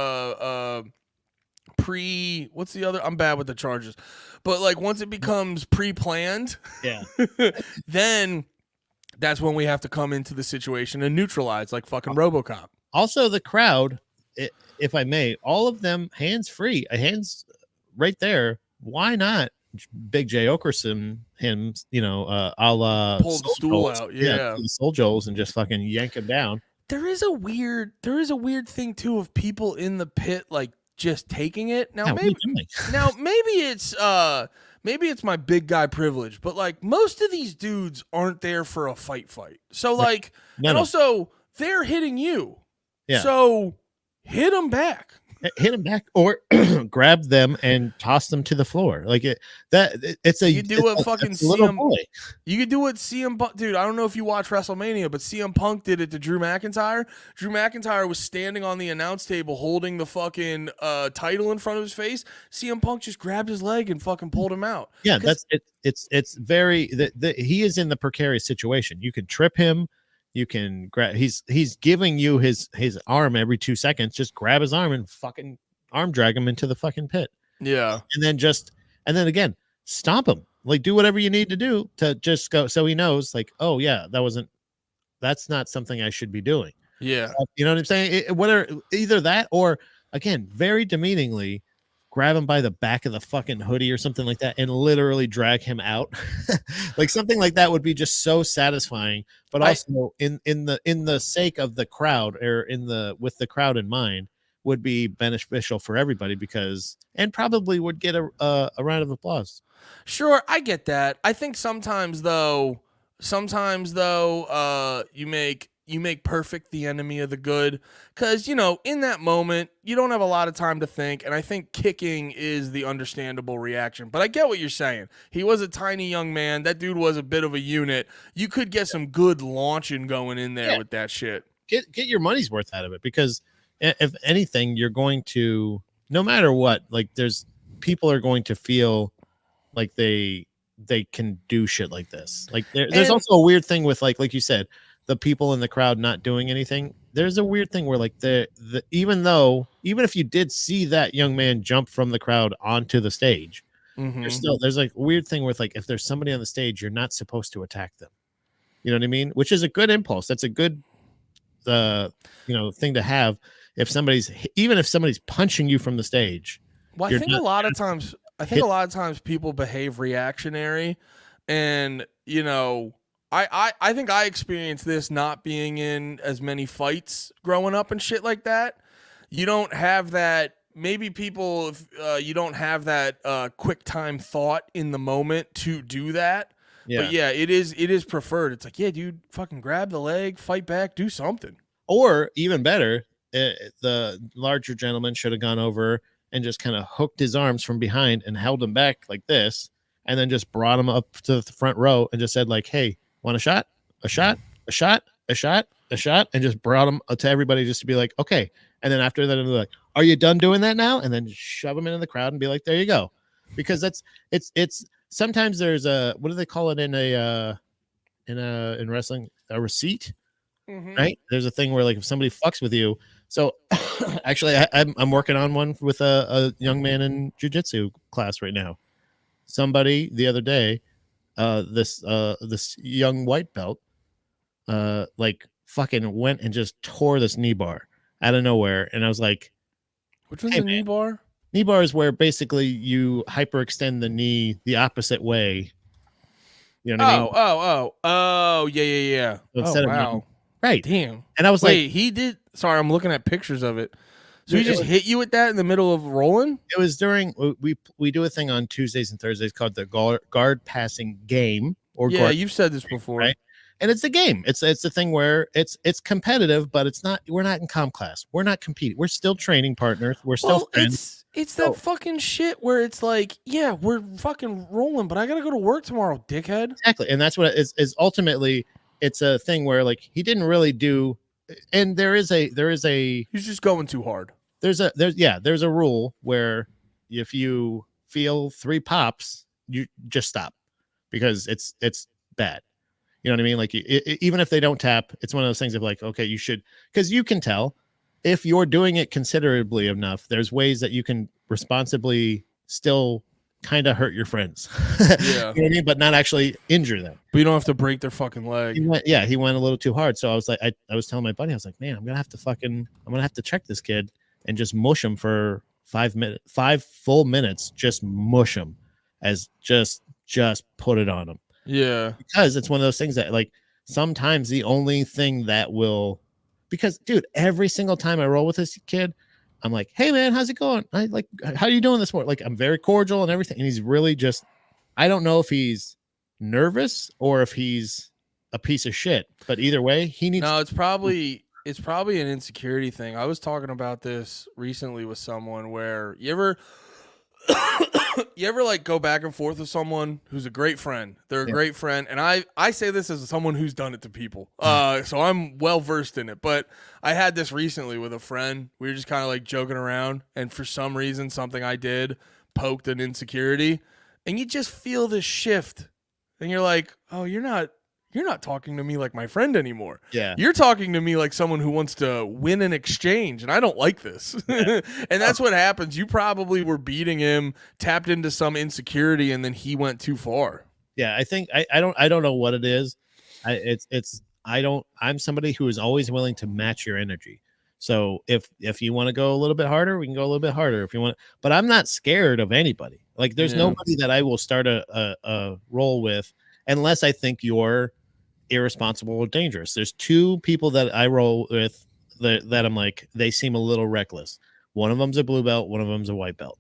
what's the other? I'm bad with the charges, but like once it becomes pre-planned, then that's when we have to come into the situation and neutralize, like fucking RoboCop. Also, the crowd, if I may, all of them hands free, hands right there, why not Big J Okerson him, a la Pull the stool out, yeah. the Soul Joes and just fucking yank him down. There is a weird thing too of people in the pit like just taking it. Now maybe it's my big guy privilege, but like most of these dudes aren't there for a fight. So like, also they're hitting you. Yeah. So hit them back. Hit him back or grab them and toss them to the floor. Like you could do what fucking CM boy. You could do what CM Punk, dude. I don't know if you watch WrestleMania, but CM Punk did it to Drew McIntyre. Drew McIntyre was standing on the announce table holding the fucking title in front of his face. CM Punk just grabbed his leg and fucking pulled him out. Yeah, that's it. It's very he is in the precarious situation. You can trip him. You can grab. He's giving you his arm every 2 seconds. Just grab his arm and fucking arm drag him into the fucking pit. Yeah, and then again stomp him. Like do whatever you need to do to just go, so he knows. Like, oh yeah, that's not something I should be doing. Yeah, you know what I'm saying? Either that or again, very demeaningly grab him by the back of the fucking hoodie or something like that and literally drag him out. Like something like that would be just so satisfying, but also in the sake of the crowd or with the crowd in mind would be beneficial for everybody and probably would get a round of applause. Sure, I get that. I think sometimes though, you make perfect the enemy of the good, because in that moment you don't have a lot of time to think, and I think kicking is the understandable reaction. But I get what you're saying. He was a tiny young man. That dude was a bit of a unit. You could get some good launching going in there with that shit. Get your money's worth out of it, because if anything, you're going to, no matter what, like people are going to feel like they can do shit like this. Like there's also a weird thing with like you said, the people in the crowd not doing anything. There's a weird thing where like even if you did see that young man jump from the crowd onto the stage, there's like a weird thing with like, if there's somebody on the stage, you're not supposed to attack them. You know what I mean? Which is a good impulse. That's a good, thing to have. If somebody's punching you from the stage. Well, I think a lot of times people behave reactionary, and I think I experienced this not being in as many fights growing up and shit like that. You don't have that. Maybe people, you don't have that quick time thought in the moment to do that. Yeah. But yeah, it is preferred. It's like, yeah, dude, fucking grab the leg, fight back, do something. Or even better, the larger gentleman should have gone over and just kind of hooked his arms from behind and held him back like this, and then just brought him up to the front row and just said like, hey, want a shot, and just brought him to everybody just to be like, okay. And then after that, they're like, are you done doing that now? And then just shove him into the crowd and be like, there you go. Because it's sometimes there's what do they call it in wrestling? A receipt, right? There's a thing where like if somebody fucks with you. So actually I'm working on one with a young man in jiu-jitsu class right now. Somebody the other day, this young white belt like fucking went and just tore this knee bar out of nowhere, and I was like, which one's a knee bar? Knee bar is where basically you hyperextend the knee the opposite way. You know what I mean? Oh, yeah. So wow. Right. Damn. And I was like, he did. Sorry, I'm looking at pictures of it. So he just hit you with that in the middle of rolling? It was during, we do a thing on Tuesdays and Thursdays called the guard passing game. You've said this before. Right? And it's a game. It's a thing where it's competitive, but it's not. We're not in comm class. We're not competing. We're still training partners. We're still friends. It's that fucking shit where it's like, yeah, we're fucking rolling, but I gotta go to work tomorrow, dickhead. Exactly, and that's what it is ultimately. It's a thing where like he didn't really do, and there is a he's just going too hard. There's a rule where if you feel 3 pops, you just stop, because it's bad. You know what I mean? Like even if they don't tap, it's one of those things of like, okay, you should, because you can tell if you're doing it considerably enough. There's ways that you can responsibly still kind of hurt your friends. Yeah. You know what I mean? But not actually injure them. But you don't have to break their fucking leg. He went a little too hard. So I was like, I was telling my buddy, I was like, man, I'm gonna have to check this kid and just mush him for 5 full minutes, just mush them, as just put it on them. Yeah. Because it's one of those things that, like, sometimes the only thing that will, because dude, every single time I roll with this kid, I'm like, hey man, how's it going? I like, how are you doing this morning? Like, I'm very cordial and everything. And he's really just, I don't know if he's nervous or if he's a piece of shit, but either way, he needs. No, it's probably an insecurity thing. I was talking about this recently with someone where you ever like go back and forth with someone who's a great friend. They're a great friend, and I say this as someone who's done it to people. So I'm well versed in it. But I had this recently with a friend. We were just kind of like joking around, and for some reason, something I did poked an insecurity, and you just feel this shift, and you're like, oh, you're not talking to me like my friend anymore. Yeah. You're talking to me like someone who wants to win an exchange, and I don't like this. And that's what happens. You probably were beating him, tapped into some insecurity, and then he went too far. Yeah, I think I don't know what it is. I'm somebody who is always willing to match your energy. So if you want to go a little bit harder, we can go a little bit harder if you want. But I'm not scared of anybody. Like, there's nobody that I will start a roll with unless I think you're irresponsible or dangerous. There's 2 people that I roll with that I'm like, they seem a little reckless. One of them's a blue belt, one of them's a white belt.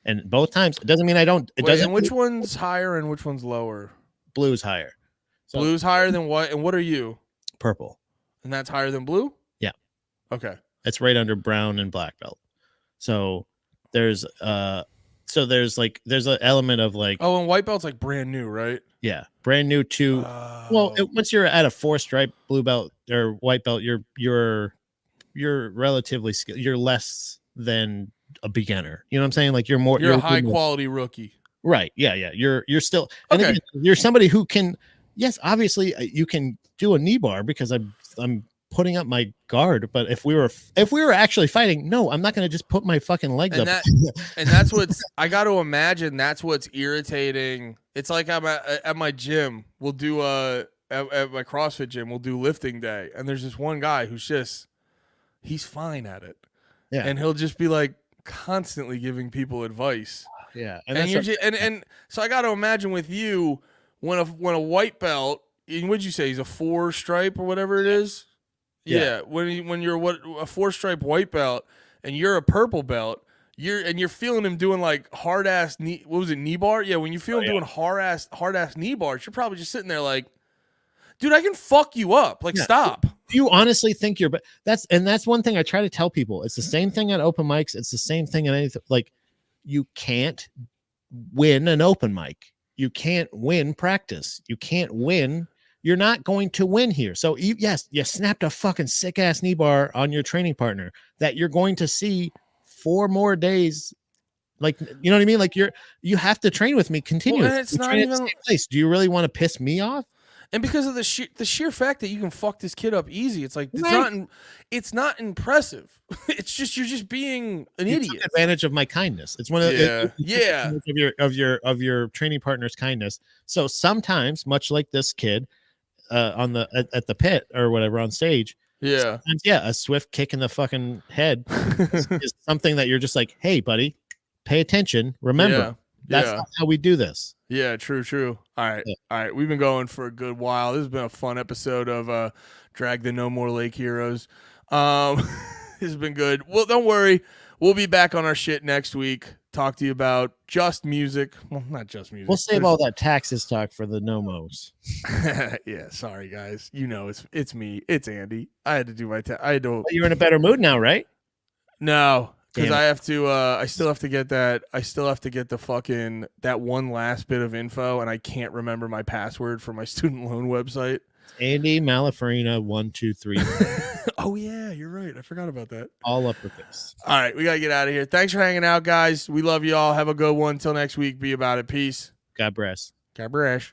And both times, it doesn't mean I don't. It doesn't. And which one's higher and which one's lower? Blue's higher. So, Blue's higher than white. And what are you? Purple. And that's higher than blue? Yeah. Okay. It's right under brown and black belt. So there's there's an element of like, oh, and white belt's like brand new, right? Yeah, brand new too. Well, once you're at a 4-stripe blue belt or white belt, you're relatively skilled. You're less than a beginner. You know what I'm saying? Like, you're a high quality rookie. Right. Yeah. Yeah. You're still, and okay. Again, you're somebody who can, yes, obviously you can do a knee bar because I'm putting up my guard. But if we were actually fighting, no, I'm not going to just put my fucking legs up. And that's what's, I got to imagine that's what's irritating. It's like I'm at my gym. We'll do at my CrossFit gym, we'll do lifting day. And there's this one guy who's just, he's fine at it. Yeah. And he'll just be like constantly giving people advice. Yeah. And so I got to imagine with you, when a white belt, what'd you say? He's a 4-stripe or whatever it is. Yeah. When you're a 4-stripe white belt and you're a purple belt, you're feeling him doing like hard ass knee. What was it, knee bar? Yeah. When you feel him doing hard ass knee bars, you're probably just sitting there like, dude, I can fuck you up. Like, stop. Do you honestly think you're? But that's one thing I try to tell people. It's the same thing at open mics. It's the same thing at anything. Like, you can't win an open mic. You can't win practice. You can't win. You're not going to win here. So you snapped a fucking sick ass knee bar on your training partner that you're going to see 4 more days. Like, you know what I mean? Like, you have to train with me continuously. Well, it's not even the same place. Do you really want to piss me off? And because of the sheer fact that you can fuck this kid up easy, it's like it's not impressive. It's just you're just being an idiot. Took advantage of my kindness. It's one of of your training partner's kindness. So sometimes, much like this kid at the pit or whatever on stage, a swift kick in the fucking head is something that you're just like, hey, buddy, pay attention. Remember, that's not how we do this. Yeah, true. All right. We've been going for a good while. This has been a fun episode of Drag the No More Lake Heroes. This has been good. Well, don't worry. We'll be back on our shit next week. Talk to you about just music. Well, not just music. We'll save all that taxes talk for the nomos. Yeah, sorry guys. You know, it's me. It's Andy. I had to do my You're in a better mood now, right? No. Because I have to, I still have to get the fucking, that one last bit of info, and I can't remember my password for my student loan website. Andy Malafarina 123. Oh yeah, you're right. I forgot about that. All uppercase. All right, we gotta get out of here. Thanks for hanging out, guys. We love you all. Have a good one. Till next week. Be about it. Peace. God bless. God bless.